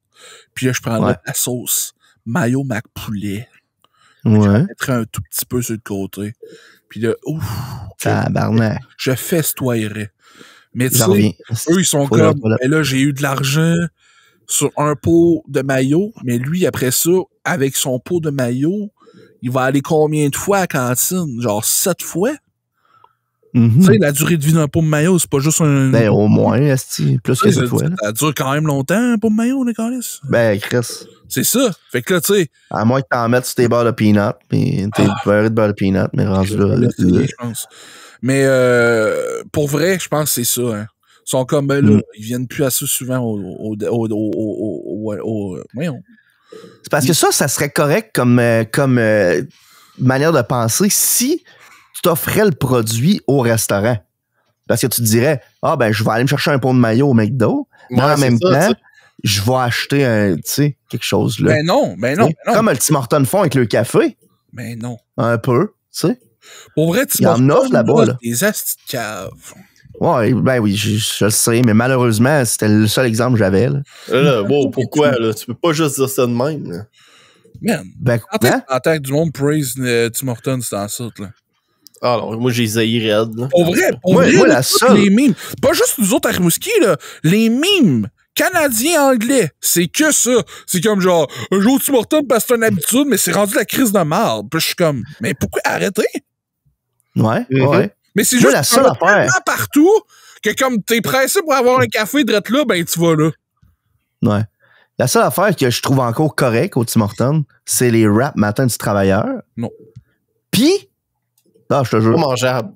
[SPEAKER 4] Puis là, je prendrais
[SPEAKER 2] Ouais.
[SPEAKER 4] la sauce mayo mac poulet.
[SPEAKER 2] Ouais.
[SPEAKER 4] Je mettrais un tout petit peu sur le côté. Puis là, ouf,
[SPEAKER 2] Tabarnak.
[SPEAKER 4] je festoyerais. Mais tu
[SPEAKER 2] J'en
[SPEAKER 4] sais,
[SPEAKER 2] reviens.
[SPEAKER 4] eux, ils sont
[SPEAKER 2] Faut
[SPEAKER 4] comme,
[SPEAKER 2] là.
[SPEAKER 4] ben là, j'ai eu de l'argent sur un pot de maillot, mais lui, après ça, avec son pot de maillot, il va aller combien de fois à la cantine? Genre 7 fois?
[SPEAKER 2] Mhm.
[SPEAKER 4] Tu sais, la durée de vie d'un pot de maillot, c'est pas juste un...
[SPEAKER 2] Ben, au moins, esti, plus que
[SPEAKER 4] ça,
[SPEAKER 2] cette fois. Là.
[SPEAKER 4] ça dure quand même longtemps, un pot de maillot, les câlisses.
[SPEAKER 2] Ben, Chris,
[SPEAKER 4] C'est ça. Fait que là, tu sais,
[SPEAKER 2] à moins que t'en mettes sur tes beurres de peanut, pis t'es beurré de beurre de peanut, mais rendu là.
[SPEAKER 4] là, je pense. Mais pour vrai, je pense que c'est ça. Hein. Ils sont comme, ben là, ils viennent plus assez souvent voyons.
[SPEAKER 2] C'est parce que ça serait correct comme manière de penser si tu t'offrais le produit au restaurant. Parce que tu te dirais, ah ben, je vais aller me chercher un pot de maillot au McDo, mais en même temps, je vais acheter un, tu sais, quelque chose là.
[SPEAKER 4] Ben non.
[SPEAKER 2] Comme le Tim Hortons font avec le café,
[SPEAKER 4] Ben non.
[SPEAKER 2] un peu, tu sais.
[SPEAKER 4] Pour vrai, tu
[SPEAKER 2] Il y en offre là-bas, là.
[SPEAKER 4] des astis de cave.
[SPEAKER 2] Ouais, ben oui, je le sais, mais malheureusement, c'était le seul exemple que j'avais. Là.
[SPEAKER 3] Là, wow, pourquoi, là? Tu peux pas juste dire ça de même, là.
[SPEAKER 4] Man,
[SPEAKER 2] Ben, hein?
[SPEAKER 4] en tant que du monde praise Tim Hortons, c'est en ça, là.
[SPEAKER 3] Ah non, moi j'ai zaï raide, là.
[SPEAKER 4] Pour vrai,
[SPEAKER 2] Moi,
[SPEAKER 4] là,
[SPEAKER 2] la
[SPEAKER 4] tous
[SPEAKER 2] seule-
[SPEAKER 4] les mimes. Pas juste nous autres à Rimouski, là. Les mimes canadiens-anglais, c'est que ça. C'est comme genre, un jour Tim Hortons parce que c'est une habitude, mais c'est rendu la crise de marde. Puis je suis comme, mais pourquoi arrêter?
[SPEAKER 2] Ouais,
[SPEAKER 3] Mhm.
[SPEAKER 2] ouais.
[SPEAKER 4] Mais c'est
[SPEAKER 2] Moi,
[SPEAKER 4] juste
[SPEAKER 2] la seule
[SPEAKER 4] qu'il y en a
[SPEAKER 2] affaire-
[SPEAKER 4] tellement partout que comme t'es pressé pour avoir un café drette là, ben tu vas là.
[SPEAKER 2] Ouais. La seule affaire que je trouve encore correcte au Tim Hortons, c'est les wraps matin du travailleur.
[SPEAKER 4] Non.
[SPEAKER 2] Puis, ah, je te
[SPEAKER 3] Pas
[SPEAKER 2] jure,
[SPEAKER 3] mangeable.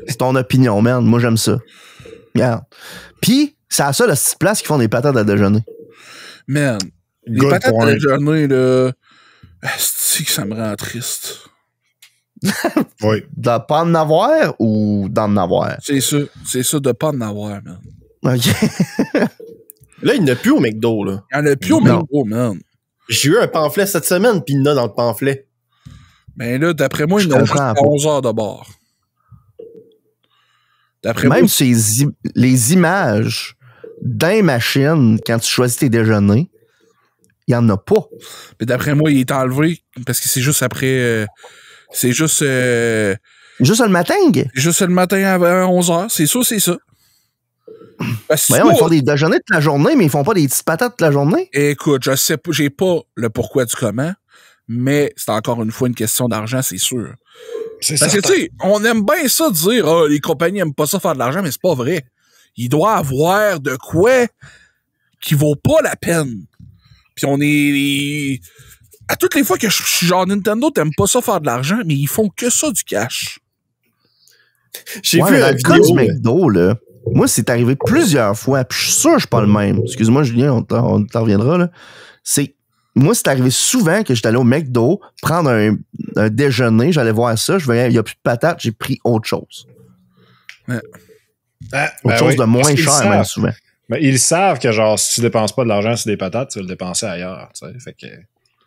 [SPEAKER 2] c'est ton opinion, man. Moi, j'aime ça. Regarde. Puis, c'est à ça, la petite place qui font des patates à déjeuner.
[SPEAKER 4] Man, les
[SPEAKER 5] Good
[SPEAKER 4] patates
[SPEAKER 5] point.
[SPEAKER 4] à déjeuner, là, c'est que ça me rend triste.
[SPEAKER 5] Oui.
[SPEAKER 2] De pas en avoir ou d'en avoir?
[SPEAKER 4] C'est ça de pas en avoir, man.
[SPEAKER 2] OK.
[SPEAKER 3] Là, il n'y en a plus au McDo, là.
[SPEAKER 4] Il y en a plus au
[SPEAKER 2] Non.
[SPEAKER 4] McDo, man.
[SPEAKER 3] J'ai eu un pamphlet cette semaine, pis il y en a dans le pamphlet.
[SPEAKER 4] Ben là, d'après moi,
[SPEAKER 2] Je
[SPEAKER 4] il y en a juste
[SPEAKER 2] comprends
[SPEAKER 4] à
[SPEAKER 2] pas.
[SPEAKER 4] 11 heures de bord. D'après moi,
[SPEAKER 2] Même les images d'un machine, quand tu choisis tes déjeuners, il n'y en a pas.
[SPEAKER 4] mais d'après moi, il est enlevé parce que c'est juste après. C'est juste le
[SPEAKER 2] Juste le matin.
[SPEAKER 4] matin à 11 heures. C'est ça, c'est ça. Parce que
[SPEAKER 2] Voyons, ils
[SPEAKER 4] sinon,
[SPEAKER 2] font des déjeuners toute la journée, mais ils font pas des petites patates toute la journée.
[SPEAKER 4] écoute, je sais pas, j'ai pas le pourquoi du comment, mais c'est encore une fois une question d'argent, c'est sûr.
[SPEAKER 5] C'est
[SPEAKER 4] Parce que, tu sais, on aime bien ça dire, ah, les compagnies aiment pas ça faire de l'argent, mais c'est pas vrai. Il doit avoir de quoi qui vaut pas la peine. Puis on est... À toutes les fois que je suis genre Nintendo, t'aimes pas ça faire de l'argent, mais ils font que ça du cash.
[SPEAKER 3] J'ai
[SPEAKER 2] Ouais,
[SPEAKER 3] vu
[SPEAKER 2] mais dans
[SPEAKER 3] un
[SPEAKER 2] le cas
[SPEAKER 3] vidéo.
[SPEAKER 2] du McDo, là, moi, c'est arrivé plusieurs fois, puis je suis sûr que je suis pas le même. Excuse-moi, Julien, on t'en reviendra, là. Moi, c'est arrivé souvent que j'étais allé au McDo, prendre un déjeuner, j'allais voir ça, je voyais, il n'y a plus de patates, j'ai pris autre chose. Autre chose de moins cher, même souvent.
[SPEAKER 5] Mais ils savent que, genre, si tu dépenses pas de l'argent sur des patates, tu vas le dépenser ailleurs. Tu sais. Fait que,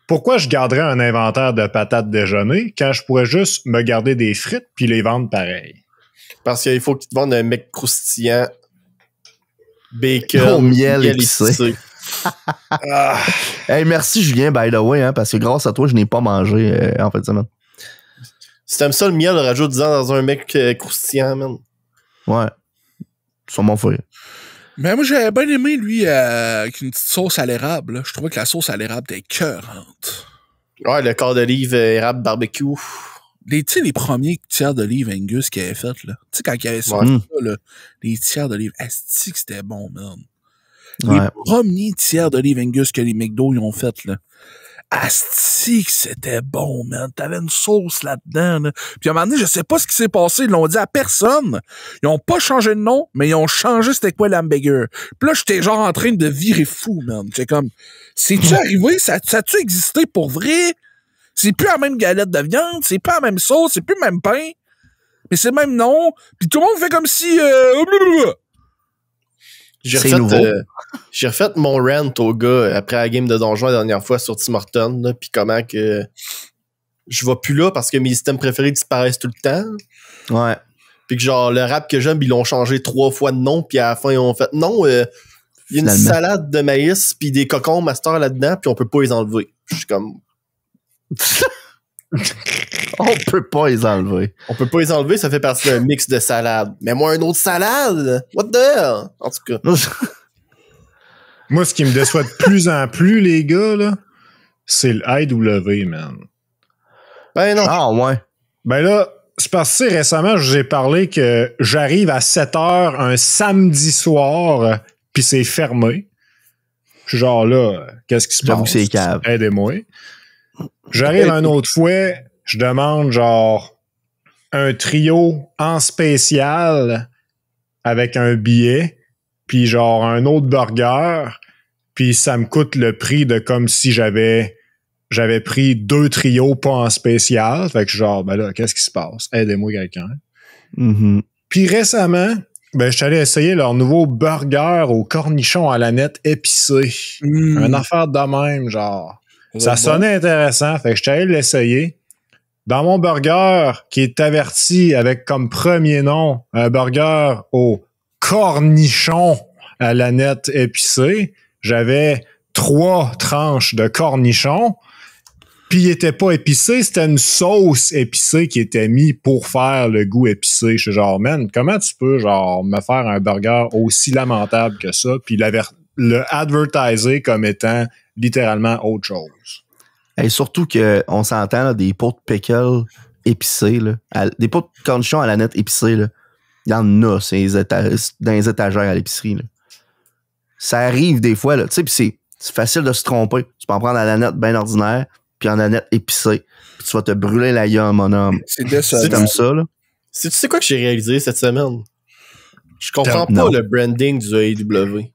[SPEAKER 5] pourquoi je garderais un inventaire de patates déjeuner quand je pourrais juste me garder des frites puis les vendre pareil?
[SPEAKER 3] Parce qu'il faut qu'ils te vendent un mec croustillant, bacon,
[SPEAKER 2] Au miel épicé.
[SPEAKER 3] Ah,
[SPEAKER 2] Hey, merci, Julien, by the way, hein, parce que grâce à toi, je n'ai pas mangé en fin de semaine.
[SPEAKER 3] si t'aimes ça, le miel, rajoute-en dans un mec croustillant, man.
[SPEAKER 2] Ouais. Sur mon feuille.
[SPEAKER 4] Mais moi, j'avais bien aimé, lui, avec une petite sauce à l'érable. Là. Je trouvais que la sauce à l'érable était écœurante.
[SPEAKER 3] Ouais, le corps d'olive érable barbecue.
[SPEAKER 4] Tu sais, les premiers tiers d'olive Angus qu'il avait fait, là. Tu sais, quand il avait sorti
[SPEAKER 2] Ouais.
[SPEAKER 4] ça, là, les tiers d'olive, asti que c'était bon, man.
[SPEAKER 2] Ouais.
[SPEAKER 4] Les premiers tiers d'olive Angus que les McDo ils ont fait, là. Asti que c'était bon, man. T'avais une sauce là-dedans, là. Puis à un moment donné, je sais pas ce qui s'est passé. Ils l'ont dit à personne. Ils ont pas changé de nom, mais ils ont changé c'était quoi l'hamburger. Puis là, j'étais genre en train de virer fou, man. J'étais comme, c'est-tu arrivé? Ça a-tu existé pour vrai? C'est plus la même galette de viande, c'est plus la même sauce, c'est plus le même pain. Mais c'est le même nom. Puis tout le monde fait comme si...
[SPEAKER 3] J'ai
[SPEAKER 2] C'est nouveau.
[SPEAKER 3] j'ai refait mon rant au gars après la game de Donjon la dernière fois sur Tim Hortons, là, pis comment que je vais plus là parce que mes systèmes préférés disparaissent tout le temps.
[SPEAKER 2] Ouais.
[SPEAKER 3] Puis que genre le rap que j'aime, ils l'ont changé 3 fois de nom, puis à la fin ils ont fait non, Il y a une
[SPEAKER 2] Finalement.
[SPEAKER 3] salade de maïs puis des cocons master là-dedans, puis on peut pas les enlever. Je suis comme,
[SPEAKER 2] On peut pas les enlever.
[SPEAKER 3] on peut pas les enlever, ça fait partie d'un mix de salade. Mais moi, une autre salade! What the hell? En tout cas.
[SPEAKER 5] Moi, ce qui me déçoit de plus en plus, les gars, là, c'est le IW, man.
[SPEAKER 3] Ben non.
[SPEAKER 2] Ah, ouais.
[SPEAKER 5] Ben là, c'est parce que récemment, je vous ai parlé que j'arrive à 7h un samedi soir, puis c'est fermé. Je suis genre là, qu'est-ce qui se
[SPEAKER 2] J'avoue
[SPEAKER 5] passe?
[SPEAKER 2] que c'est cave.
[SPEAKER 5] Aidez-moi. J'arrive une autre fois, je demande genre un trio en spécial avec un billet, puis genre un autre burger, puis ça me coûte le prix de comme si j'avais pris 2 trios pas en spécial. Fait que genre, ben là, qu'est-ce qui se passe? Aidez-moi quelqu'un.
[SPEAKER 2] Mhm.
[SPEAKER 5] Puis récemment, ben, je suis allé essayer leur nouveau burger au cornichon à la nette épicé. Une affaire de même, genre. Ça sonnait intéressant, fait que je suis allé l'essayer. Dans mon burger, qui est averti avec comme premier nom un burger au cornichon à la nette épicé, j'avais 3 tranches de cornichon. Puis il était pas épicé, c'était une sauce épicée qui était mise pour faire le goût épicé. Je suis genre, man, comment tu peux genre me faire un burger aussi lamentable que ça, puis le advertiser comme étant littéralement autre chose.
[SPEAKER 2] Et surtout qu'on s'entend là, des pots de pickle épicés, là, des pots de cornichons à la nette épicés, là. Il y en a dans les étagères à l'épicerie. Là. Ça arrive des fois, là, tu sais, puis c'est facile de se tromper. Tu peux en prendre à la nette bien ordinaire, puis en la nette épicée. Puis tu vas te brûler la gueule, mon homme.
[SPEAKER 4] C'est décevant.
[SPEAKER 2] C'est comme ça, là.
[SPEAKER 3] Tu sais quoi que j'ai réalisé cette semaine? Je comprends pas
[SPEAKER 2] Non.
[SPEAKER 3] le branding du AEW.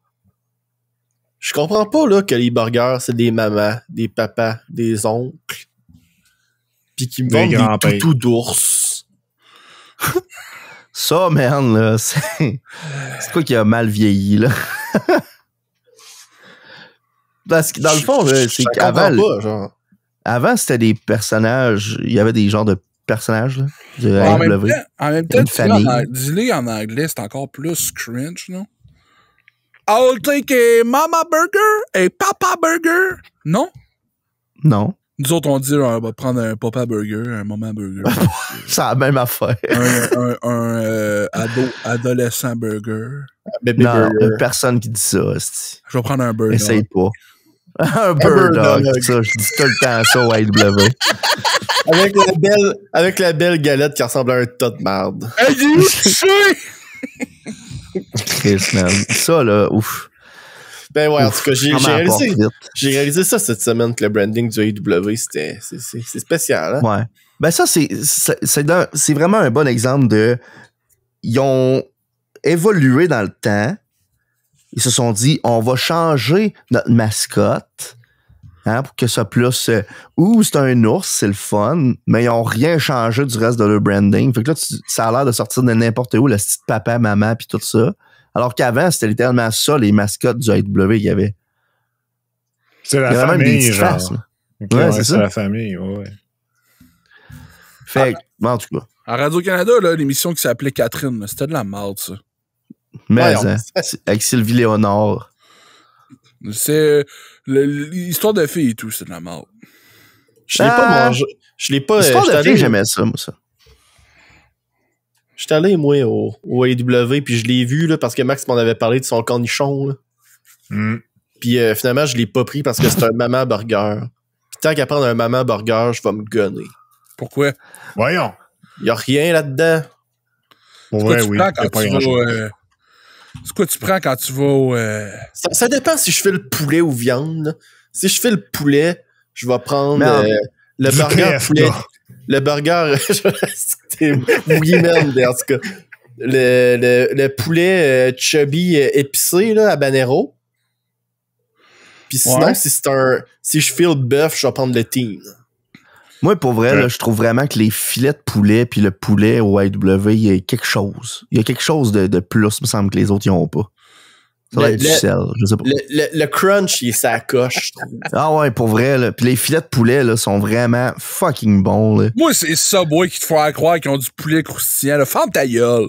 [SPEAKER 3] Je comprends pas là que les burgers, c'est des mamans, des papas, des oncles. Puis qui me
[SPEAKER 5] Des
[SPEAKER 3] vendent des
[SPEAKER 5] grands-pères.
[SPEAKER 3] toutous d'ours.
[SPEAKER 2] Ça, man, là, c'est quoi qui a mal vieilli, là? Parce que dans le fond, là, c'est
[SPEAKER 3] Je
[SPEAKER 2] qu'avant,
[SPEAKER 3] comprends pas, genre.
[SPEAKER 2] avant, c'était des personnages, il y avait des genres de personnages, là, de
[SPEAKER 4] En
[SPEAKER 2] AEW.
[SPEAKER 4] même temps,
[SPEAKER 2] Une famille.
[SPEAKER 4] dis-le en anglais, c'est encore plus cringe, non? I'll take a mama burger, a papa burger. Non?
[SPEAKER 2] Non,
[SPEAKER 4] Nous autres, on dit, on va prendre un papa burger, un maman burger.
[SPEAKER 2] c'est la même affaire.
[SPEAKER 4] un adolescent burger.
[SPEAKER 3] Baby
[SPEAKER 2] Non,
[SPEAKER 3] burger.
[SPEAKER 2] personne qui dit ça, hostie.
[SPEAKER 4] Je vais prendre un burger.
[SPEAKER 2] Essaye pas. Un bird dog, ça, je dis tout le temps ça au AEW.
[SPEAKER 3] Avec la belle galette qui ressemble à un tas de marde.
[SPEAKER 4] Hey, il est où, tu sais?
[SPEAKER 2] Chris, man. Ça, là, ouf.
[SPEAKER 3] Ben ouais, en
[SPEAKER 2] Ouf,
[SPEAKER 3] tout cas,
[SPEAKER 2] ferme la porte vite.
[SPEAKER 3] j'ai réalisé ça cette semaine que le branding du AEW, c'est spécial, hein?
[SPEAKER 2] Ouais. Ben ça, c'est vraiment un bon exemple de... Ils ont évolué dans le temps. Ils se sont dit, on va changer notre mascotte, hein, pour que ça plus... c'est un ours, c'est le fun, mais ils ont rien changé du reste de leur branding. Fait que là, ça a l'air de sortir de n'importe où, le style papa, maman, puis tout ça. Alors qu'avant, c'était littéralement ça, les mascottes du AEW qu'il y avait.
[SPEAKER 5] C'est la
[SPEAKER 2] Il y avait même des
[SPEAKER 5] famille,
[SPEAKER 2] petites
[SPEAKER 5] genre.
[SPEAKER 2] faces, là.
[SPEAKER 5] Ok,
[SPEAKER 2] Ouais,
[SPEAKER 5] ouais,
[SPEAKER 2] c'est
[SPEAKER 5] c'est
[SPEAKER 2] ça.
[SPEAKER 5] la famille, ouais.
[SPEAKER 2] Fait que, en tout cas.
[SPEAKER 4] À Radio-Canada, là, l'émission qui s'appelait Catherine, là, c'était de la merde, ça.
[SPEAKER 2] Mais,
[SPEAKER 3] Ouais,
[SPEAKER 2] hein, avec Sylvie Léonard.
[SPEAKER 4] C'est l'histoire de filles et tout, c'est de la merde.
[SPEAKER 3] Je l'ai pas mangé. Je l'ai pas.
[SPEAKER 2] L'histoire
[SPEAKER 3] j'étais
[SPEAKER 2] de fille,
[SPEAKER 3] allé-
[SPEAKER 2] j'aimais ça, moi, ça.
[SPEAKER 3] J'étais allé, moi, au AEW, puis je l'ai vu, là, parce que Max m'en avait parlé de son cornichon, là.
[SPEAKER 5] Hmm.
[SPEAKER 3] Puis finalement, je l'ai pas pris parce que c'est un maman burger. Puis tant qu'à prendre un maman burger, je vais me gonner.
[SPEAKER 4] Pourquoi?
[SPEAKER 5] Voyons.
[SPEAKER 3] Y a rien là-dedans.
[SPEAKER 5] Pour
[SPEAKER 4] C'est quoi
[SPEAKER 5] vrai,
[SPEAKER 4] tu
[SPEAKER 5] oui.
[SPEAKER 4] prends
[SPEAKER 5] y a
[SPEAKER 4] quand
[SPEAKER 5] pas
[SPEAKER 4] tu vas
[SPEAKER 5] grand-chose.
[SPEAKER 4] c'est quoi tu prends quand tu vas au...
[SPEAKER 3] Ça dépend si je fais le poulet ou viande, là. Si je fais le poulet, je vais prendre
[SPEAKER 2] Merde.
[SPEAKER 3] le
[SPEAKER 5] Du
[SPEAKER 3] burger
[SPEAKER 5] PFK.
[SPEAKER 3] poulet. Le burger... C'était oui, man, en tout cas. Le poulet chubby épicé, là, à Banero. Puis sinon,
[SPEAKER 4] Ouais.
[SPEAKER 3] si je fais le bœuf, je vais prendre le team.
[SPEAKER 2] Moi, pour vrai, là, je trouve vraiment que les filets de poulet puis le poulet au AEW, il y a quelque chose. Il y a quelque chose de plus, me semble, que les autres, ils n'ont pas. Ça doit
[SPEAKER 3] Le-
[SPEAKER 2] être du
[SPEAKER 3] le-
[SPEAKER 2] sel, je sais pas.
[SPEAKER 3] Le crunch, il est sa coche, je trouve.
[SPEAKER 2] Ah ouais, pour vrai, là. Puis les filets de poulet, là, sont vraiment fucking bons, là.
[SPEAKER 4] Moi, c'est Subway qui te fera croire qu'ils ont du poulet croustillant. Là. Ferme ta gueule.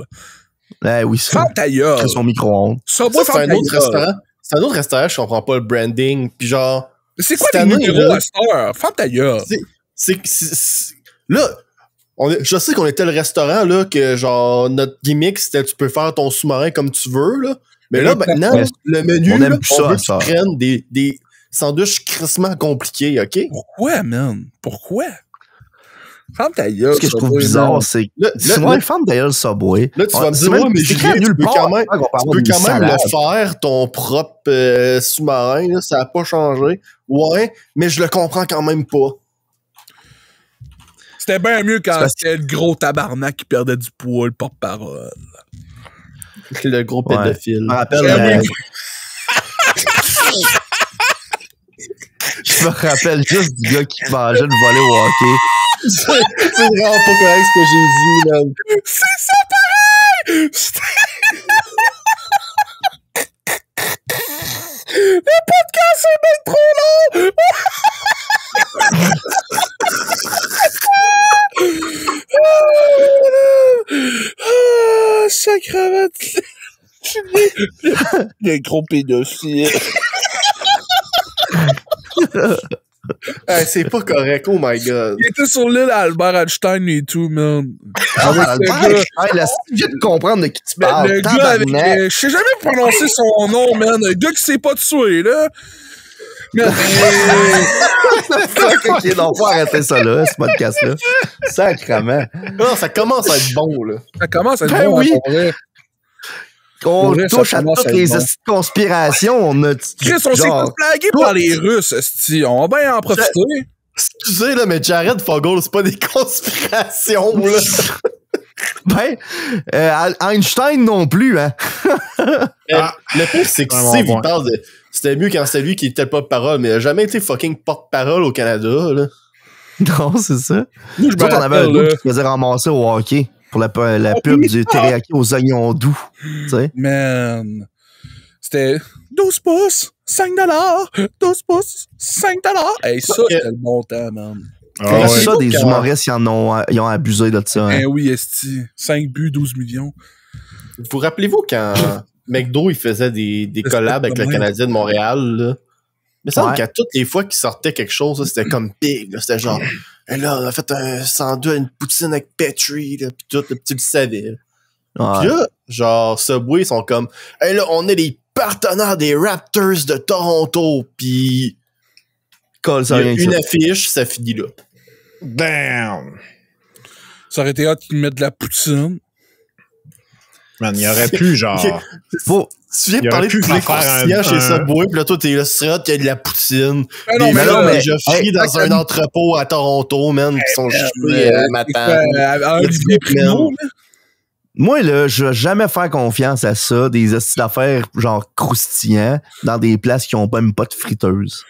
[SPEAKER 2] Eh oui, ça.
[SPEAKER 4] Ferme ta gueule.
[SPEAKER 2] C'est son micro-ondes.
[SPEAKER 3] Ça,
[SPEAKER 4] Subway,
[SPEAKER 3] c'est
[SPEAKER 4] ferme
[SPEAKER 3] un
[SPEAKER 4] ta
[SPEAKER 3] autre
[SPEAKER 4] gueule.
[SPEAKER 3] restaurant. C'est un autre restaurant, je comprends pas le branding. Puis genre.
[SPEAKER 4] C'est quoi
[SPEAKER 3] cette
[SPEAKER 4] les
[SPEAKER 3] année,
[SPEAKER 4] numéros
[SPEAKER 3] là,
[SPEAKER 4] à cette heure? Ferme ta gueule.
[SPEAKER 3] Là, je sais qu'on était le restaurant, là, que genre, notre gimmick, c'était tu peux faire ton sous-marin comme tu veux, là. Mais là, maintenant, le menu,
[SPEAKER 2] on
[SPEAKER 3] là,
[SPEAKER 2] aime plus
[SPEAKER 3] on
[SPEAKER 2] ça,
[SPEAKER 3] veut que tu
[SPEAKER 2] ça.
[SPEAKER 3] prennes des sandwichs crissement compliqués, OK?
[SPEAKER 4] Pourquoi, man? Pourquoi? Ferme ta gueule.
[SPEAKER 2] Ce que je trouve
[SPEAKER 4] Subway,
[SPEAKER 2] bizarre,
[SPEAKER 4] man.
[SPEAKER 2] c'est
[SPEAKER 3] Là,
[SPEAKER 2] que
[SPEAKER 3] là,
[SPEAKER 2] ferme d'ailleurs le Subway.
[SPEAKER 3] Là, tu vas me
[SPEAKER 2] C'est
[SPEAKER 3] dire,
[SPEAKER 2] même-
[SPEAKER 3] ouais, mais
[SPEAKER 2] c'est écrit à
[SPEAKER 3] Julien,
[SPEAKER 2] nulle
[SPEAKER 3] tu peux
[SPEAKER 2] part,
[SPEAKER 3] quand même,
[SPEAKER 2] qu'on peut
[SPEAKER 3] tu
[SPEAKER 2] avoir
[SPEAKER 3] peux
[SPEAKER 2] des
[SPEAKER 3] quand même
[SPEAKER 2] salades.
[SPEAKER 3] le faire, ton propre sous-marin, là, ça n'a pas changé. Ouais, mais je le comprends quand même pas.
[SPEAKER 4] C'était bien mieux quand
[SPEAKER 2] C'est parce
[SPEAKER 4] c'était le gros tabarnak qui perdait du poids, le porte-parole.
[SPEAKER 3] Le gros
[SPEAKER 2] Ouais.
[SPEAKER 3] pédophile.
[SPEAKER 2] Je me rappelle, je me rappelle juste du gars qui mangeait le volet au hockey.
[SPEAKER 3] C'est vraiment pas correct ce que j'ai dit, man.
[SPEAKER 4] C'est ça pareil! Le podcast est bien trop long! Ah, sacrement. Le gros pédophile.
[SPEAKER 3] Hey, c'est pas correct, oh my god.
[SPEAKER 4] Il était sur l'île Albert Einstein et tout, man.
[SPEAKER 2] Ah,
[SPEAKER 4] le
[SPEAKER 2] Albert,
[SPEAKER 4] gars-
[SPEAKER 2] hey, là, je viens de comprendre de qui tu
[SPEAKER 4] Mais
[SPEAKER 2] parles.
[SPEAKER 4] le gars avec.
[SPEAKER 2] Tabarnak.
[SPEAKER 4] Je sais jamais prononcer son nom, man. Le gars qui s'est pas tué, là. Mais,
[SPEAKER 2] Fuck, ok, donc faut arrêter ça là, ce podcast-là. Sacrement.
[SPEAKER 3] Non, ça commence à être bon, là.
[SPEAKER 4] ça commence à être
[SPEAKER 2] Ben
[SPEAKER 4] bon,
[SPEAKER 2] oui.
[SPEAKER 4] hein, pour vrai.
[SPEAKER 2] On
[SPEAKER 4] Pour vrai, ça
[SPEAKER 2] touche à
[SPEAKER 4] commence
[SPEAKER 2] toutes
[SPEAKER 4] à être
[SPEAKER 2] les
[SPEAKER 4] bon.
[SPEAKER 2] conspirations. On a
[SPEAKER 4] Chris, on s'est
[SPEAKER 2] genre,
[SPEAKER 4] fait flaguer par les Russes, esti. On va bien en profiter.
[SPEAKER 3] Excusez, là, mais Jared Fogle, c'est pas des conspirations, là.
[SPEAKER 2] ben, Einstein non plus, hein.
[SPEAKER 3] Le pire, c'est que
[SPEAKER 5] Vraiment
[SPEAKER 3] Steve,
[SPEAKER 5] bon.
[SPEAKER 3] il parle de. C'était mieux quand c'était lui qui était le porte-parole, mais il a jamais été fucking porte-parole au Canada, là.
[SPEAKER 2] Non, c'est ça.
[SPEAKER 4] Moi, je
[SPEAKER 2] Nous
[SPEAKER 4] me
[SPEAKER 2] autres, on avait un
[SPEAKER 4] rappelle,
[SPEAKER 2] gars
[SPEAKER 4] là.
[SPEAKER 2] qui se faisait ramasser au hockey pour la pub du teriyaki aux oignons doux. Tu sais?
[SPEAKER 4] Man. C'était 12 pouces, 5 $. 12 pouces, 5 $. Hey, ça,
[SPEAKER 3] Ok.
[SPEAKER 4] c'était le bon temps, man.
[SPEAKER 5] Ah
[SPEAKER 2] C'est
[SPEAKER 5] ouais.
[SPEAKER 2] ça, des
[SPEAKER 3] Quand-
[SPEAKER 2] humoristes, ils ont abusé de ça. Hein.
[SPEAKER 4] Eh oui, esti. 5 buts, 12 millions.
[SPEAKER 3] Vous rappelez-vous quand McDo, il faisait des collabs avec le Canadien de Montréal, là? Mais ça me semble
[SPEAKER 2] Ouais.
[SPEAKER 3] qu'à toutes les fois qu'il sortait quelque chose, là, c'était comme big, là. C'était genre, hey, là, on a fait un sandwich, une poutine avec Petri, là, pis tout, là, pis tu le savais.
[SPEAKER 2] Ouais.
[SPEAKER 3] Pis là, genre, Subway, ils sont comme, hey, là, on est les partenaires des Raptors de Toronto, pis
[SPEAKER 2] Colle, ça
[SPEAKER 3] il y a
[SPEAKER 2] rien que
[SPEAKER 3] une
[SPEAKER 2] ça.
[SPEAKER 3] affiche, ça finit là.
[SPEAKER 5] Damn!
[SPEAKER 4] Ça aurait été hâte qu'ils mettent de la poutine.
[SPEAKER 5] Man, il aurait pu, genre.
[SPEAKER 2] Faut-
[SPEAKER 3] Tu viens de
[SPEAKER 5] Il
[SPEAKER 3] parler
[SPEAKER 5] aurait
[SPEAKER 3] de
[SPEAKER 5] pu
[SPEAKER 3] poulet
[SPEAKER 5] faire
[SPEAKER 3] croustillant
[SPEAKER 5] un-
[SPEAKER 3] chez
[SPEAKER 5] un-
[SPEAKER 3] Subway, pis là, toi, t'es là, c'est hot qu'il y a de la poutine.
[SPEAKER 4] Ah non,
[SPEAKER 3] Des
[SPEAKER 4] mais
[SPEAKER 2] non,
[SPEAKER 3] gens
[SPEAKER 2] mais-
[SPEAKER 3] déjà frits
[SPEAKER 2] hey,
[SPEAKER 3] dans un entrepôt à Toronto, man, qui sont chauffés le matin.
[SPEAKER 4] Olivier Primo, là.
[SPEAKER 2] Moi, là, je vais jamais faire confiance à ça, des styles d'affaires genre croustillants, dans des places qui ont même pas de friteuse.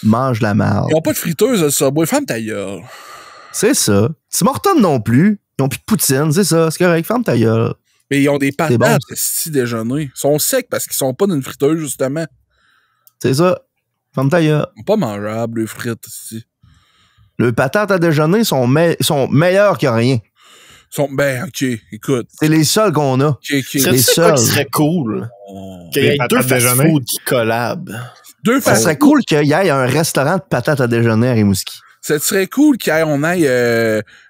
[SPEAKER 2] Mange la marde.
[SPEAKER 4] Ils ont pas de friteuse, le Subway. Ferme ta gueule.
[SPEAKER 2] C'est ça. Tim Hortons non plus. Ils ont plus de poutine, c'est ça. C'est correct. Ferme ta gueule.
[SPEAKER 4] Mais ils ont des
[SPEAKER 2] bon.
[SPEAKER 4] patates, esti, déjeuner. Ils sont secs parce qu'ils sont pas dans une friteuse, justement.
[SPEAKER 2] C'est ça. Ferme ta gueule.
[SPEAKER 4] Ils sont pas mangeables, les frites, esti.
[SPEAKER 2] Les patates à déjeuner sont meilleures que rien.
[SPEAKER 4] Ils sont, ben, ok, écoute.
[SPEAKER 2] C'est les seuls qu'on a.
[SPEAKER 4] Ok, ok.
[SPEAKER 3] Serais-tu
[SPEAKER 2] les
[SPEAKER 3] quoi qui
[SPEAKER 2] seuls.
[SPEAKER 3] serait cool?
[SPEAKER 4] Oh.
[SPEAKER 3] Qu'il y ait
[SPEAKER 5] Les
[SPEAKER 3] deux
[SPEAKER 5] patates déjeuner?
[SPEAKER 3] fast-food qui collabent.
[SPEAKER 4] Deux
[SPEAKER 2] Ça
[SPEAKER 4] fast
[SPEAKER 2] serait cool qu'il y ait un restaurant de patates à déjeuner à Rimouski.
[SPEAKER 4] Ça serait cool qu'on aille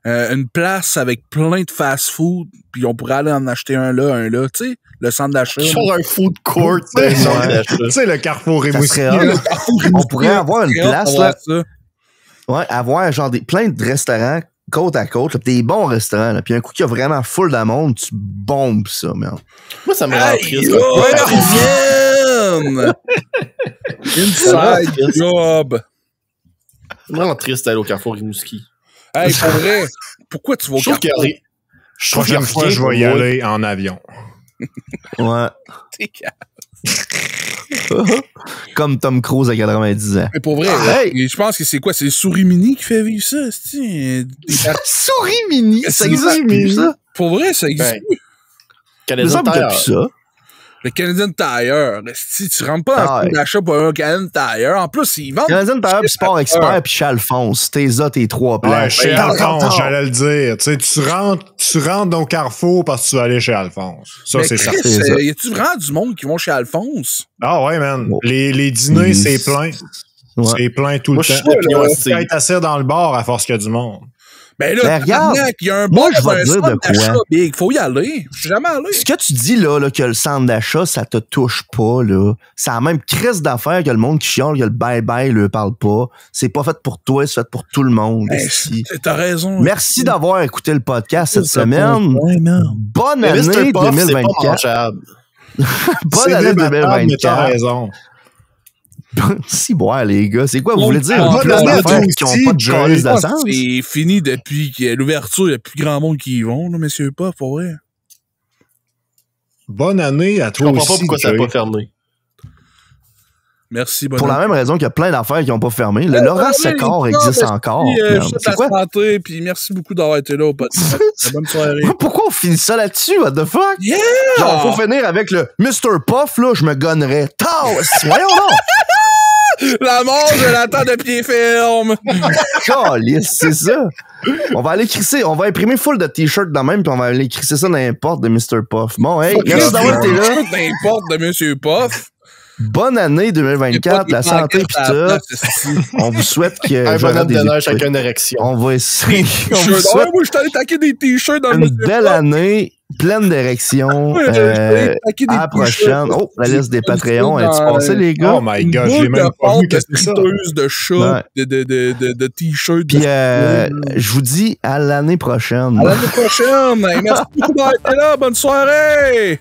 [SPEAKER 4] une place avec plein de fast-food, puis on pourrait aller en acheter un là, tu sais, le centre d'achat.
[SPEAKER 3] Sur un food court.
[SPEAKER 5] Ouais.
[SPEAKER 3] Ouais.
[SPEAKER 5] Tu sais, le carrefour
[SPEAKER 2] Ça
[SPEAKER 5] Rimouski.
[SPEAKER 2] serait
[SPEAKER 5] là.
[SPEAKER 2] hot. On pourrait avoir une place, là.
[SPEAKER 4] Ça.
[SPEAKER 2] Ouais, avoir genre plein de restaurants côte à côte, là, pis des bons restaurants, là, puis un coup qu'il y a vraiment full de monde, tu bombes ça, merde.
[SPEAKER 3] Moi, ça me rend triste.
[SPEAKER 4] Ryan! Inside job!
[SPEAKER 3] Ça me rend triste d'aller au Carrefour Rimouski.
[SPEAKER 4] Hey, pour vrai, pourquoi tu vas au
[SPEAKER 3] Je trouve qu'il y a
[SPEAKER 4] Carrefour?
[SPEAKER 3] rien. Je trouve qu'il y a
[SPEAKER 5] Prochaine fois,
[SPEAKER 3] rien
[SPEAKER 5] je
[SPEAKER 3] pour
[SPEAKER 5] vais y
[SPEAKER 3] moi.
[SPEAKER 5] aller en avion.
[SPEAKER 2] Ouais.
[SPEAKER 4] T'es calme.
[SPEAKER 2] Comme Tom Cruise à 90 ans.
[SPEAKER 4] Mais pour vrai,
[SPEAKER 2] Ah, hey!
[SPEAKER 4] je pense que c'est quoi? C'est le Souris Mini qui fait vivre ça, c'est
[SPEAKER 2] Souris mini, ça
[SPEAKER 4] C'est
[SPEAKER 2] existe plus, ça.
[SPEAKER 4] Pour vrai, ça existe
[SPEAKER 3] Ben,
[SPEAKER 4] plus.
[SPEAKER 2] Il me semble qu'il y a plus ça.
[SPEAKER 4] Le Canadian Tire. Si tu rentres pas dans le centre d'achat pour un Canadian Tire, en plus, ils vendent.
[SPEAKER 2] Canadian Tire, puis Sport Expert, puis chez Alphonse. Tes trois plans.
[SPEAKER 5] Ouais, chez Alphonse, j'allais le dire. Tu sais, tu rentres dans Carrefour parce que tu vas aller chez Alphonse. Ça, c'est certain.
[SPEAKER 4] Y a-tu vraiment du monde qui vont chez Alphonse?
[SPEAKER 5] Ah ouais, man. Les dîners, c'est plein. Ouais. C'est plein tout le temps. Tu peux être assis dans le bar à force qu'il y a du monde.
[SPEAKER 4] Ben là,
[SPEAKER 2] regarde,
[SPEAKER 4] il y a un
[SPEAKER 2] moi,
[SPEAKER 4] bar
[SPEAKER 2] je vais te dire de quoi.
[SPEAKER 4] Il faut y aller. Je suis jamais allé.
[SPEAKER 2] Ce que tu dis là, que le centre d'achat, ça te touche pas, là. C'est la même crise d'affaires que le monde qui chiale, que le bye-bye le parle pas. C'est pas fait pour toi, c'est fait pour tout le monde.
[SPEAKER 4] Ben, t'as raison.
[SPEAKER 2] Merci d'avoir écouté le podcast cette semaine. Bonne année 2024. Bonne année 2024.
[SPEAKER 5] T'as raison.
[SPEAKER 2] Si, boire, les gars. C'est quoi, vous voulez dire?
[SPEAKER 5] Bonne année
[SPEAKER 2] qui n'ont pas de calice de sens?
[SPEAKER 4] C'est fini depuis l'ouverture. Il n'y a plus grand monde qui y vont, là, messieurs pas, pour vrai.
[SPEAKER 5] Bonne année à toi aussi.
[SPEAKER 3] Je comprends pas pourquoi ça n'a pas fermé.
[SPEAKER 4] Merci, bonne
[SPEAKER 2] Pour
[SPEAKER 4] année.
[SPEAKER 2] la même raison qu'il y a plein d'affaires qui n'ont pas fermé. Le Laurent Secor existe encore.
[SPEAKER 4] C'est quoi? Santé, puis merci beaucoup d'avoir été là au podcast. Bonne soirée.
[SPEAKER 2] Pourquoi on finit ça là-dessus? What the fuck?
[SPEAKER 4] Yeah!
[SPEAKER 2] Genre, faut finir avec le Mr. Puff, là, je me gonnerais. Voyons donc!
[SPEAKER 4] La mort, je l'attends de pied ferme.
[SPEAKER 2] Calisse, c'est ça. On va aller crisser, on va imprimer full de t-shirts de même, puis on va aller crisser ça dans les portes de Mr. Puff. Bon, hey, merci d'avoir été là.
[SPEAKER 4] Dans les portes de Monsieur Puff.
[SPEAKER 2] Bonne année 2024, la santé pis tout. On vous souhaite que
[SPEAKER 3] un bonhomme de neige avec une érection.
[SPEAKER 2] On va essayer.
[SPEAKER 4] Moi, je suis allé taquer des t-shirts dans le
[SPEAKER 2] une belle année, pleine d'érections. À la prochaine. Oh, la liste des Patreons. Est-tu passé, les gars?
[SPEAKER 5] Oh my God, j'ai même pas vu que c'est ça.
[SPEAKER 4] De chat, de t-shirts.
[SPEAKER 2] Puis, je vous dis à l'année prochaine.
[SPEAKER 4] À l'année prochaine. Merci beaucoup d'avoir été là. Bonne soirée.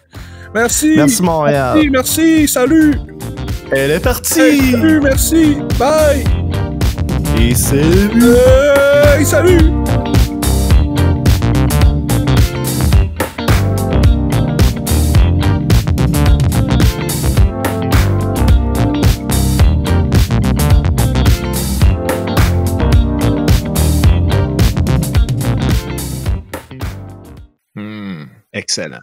[SPEAKER 4] Merci.
[SPEAKER 2] Merci, Montréal.
[SPEAKER 4] Merci. Salut.
[SPEAKER 3] Elle est partie.
[SPEAKER 4] Hey, salut, merci. Bye.
[SPEAKER 3] Et salut.
[SPEAKER 4] Hey, salut.
[SPEAKER 5] Excellent.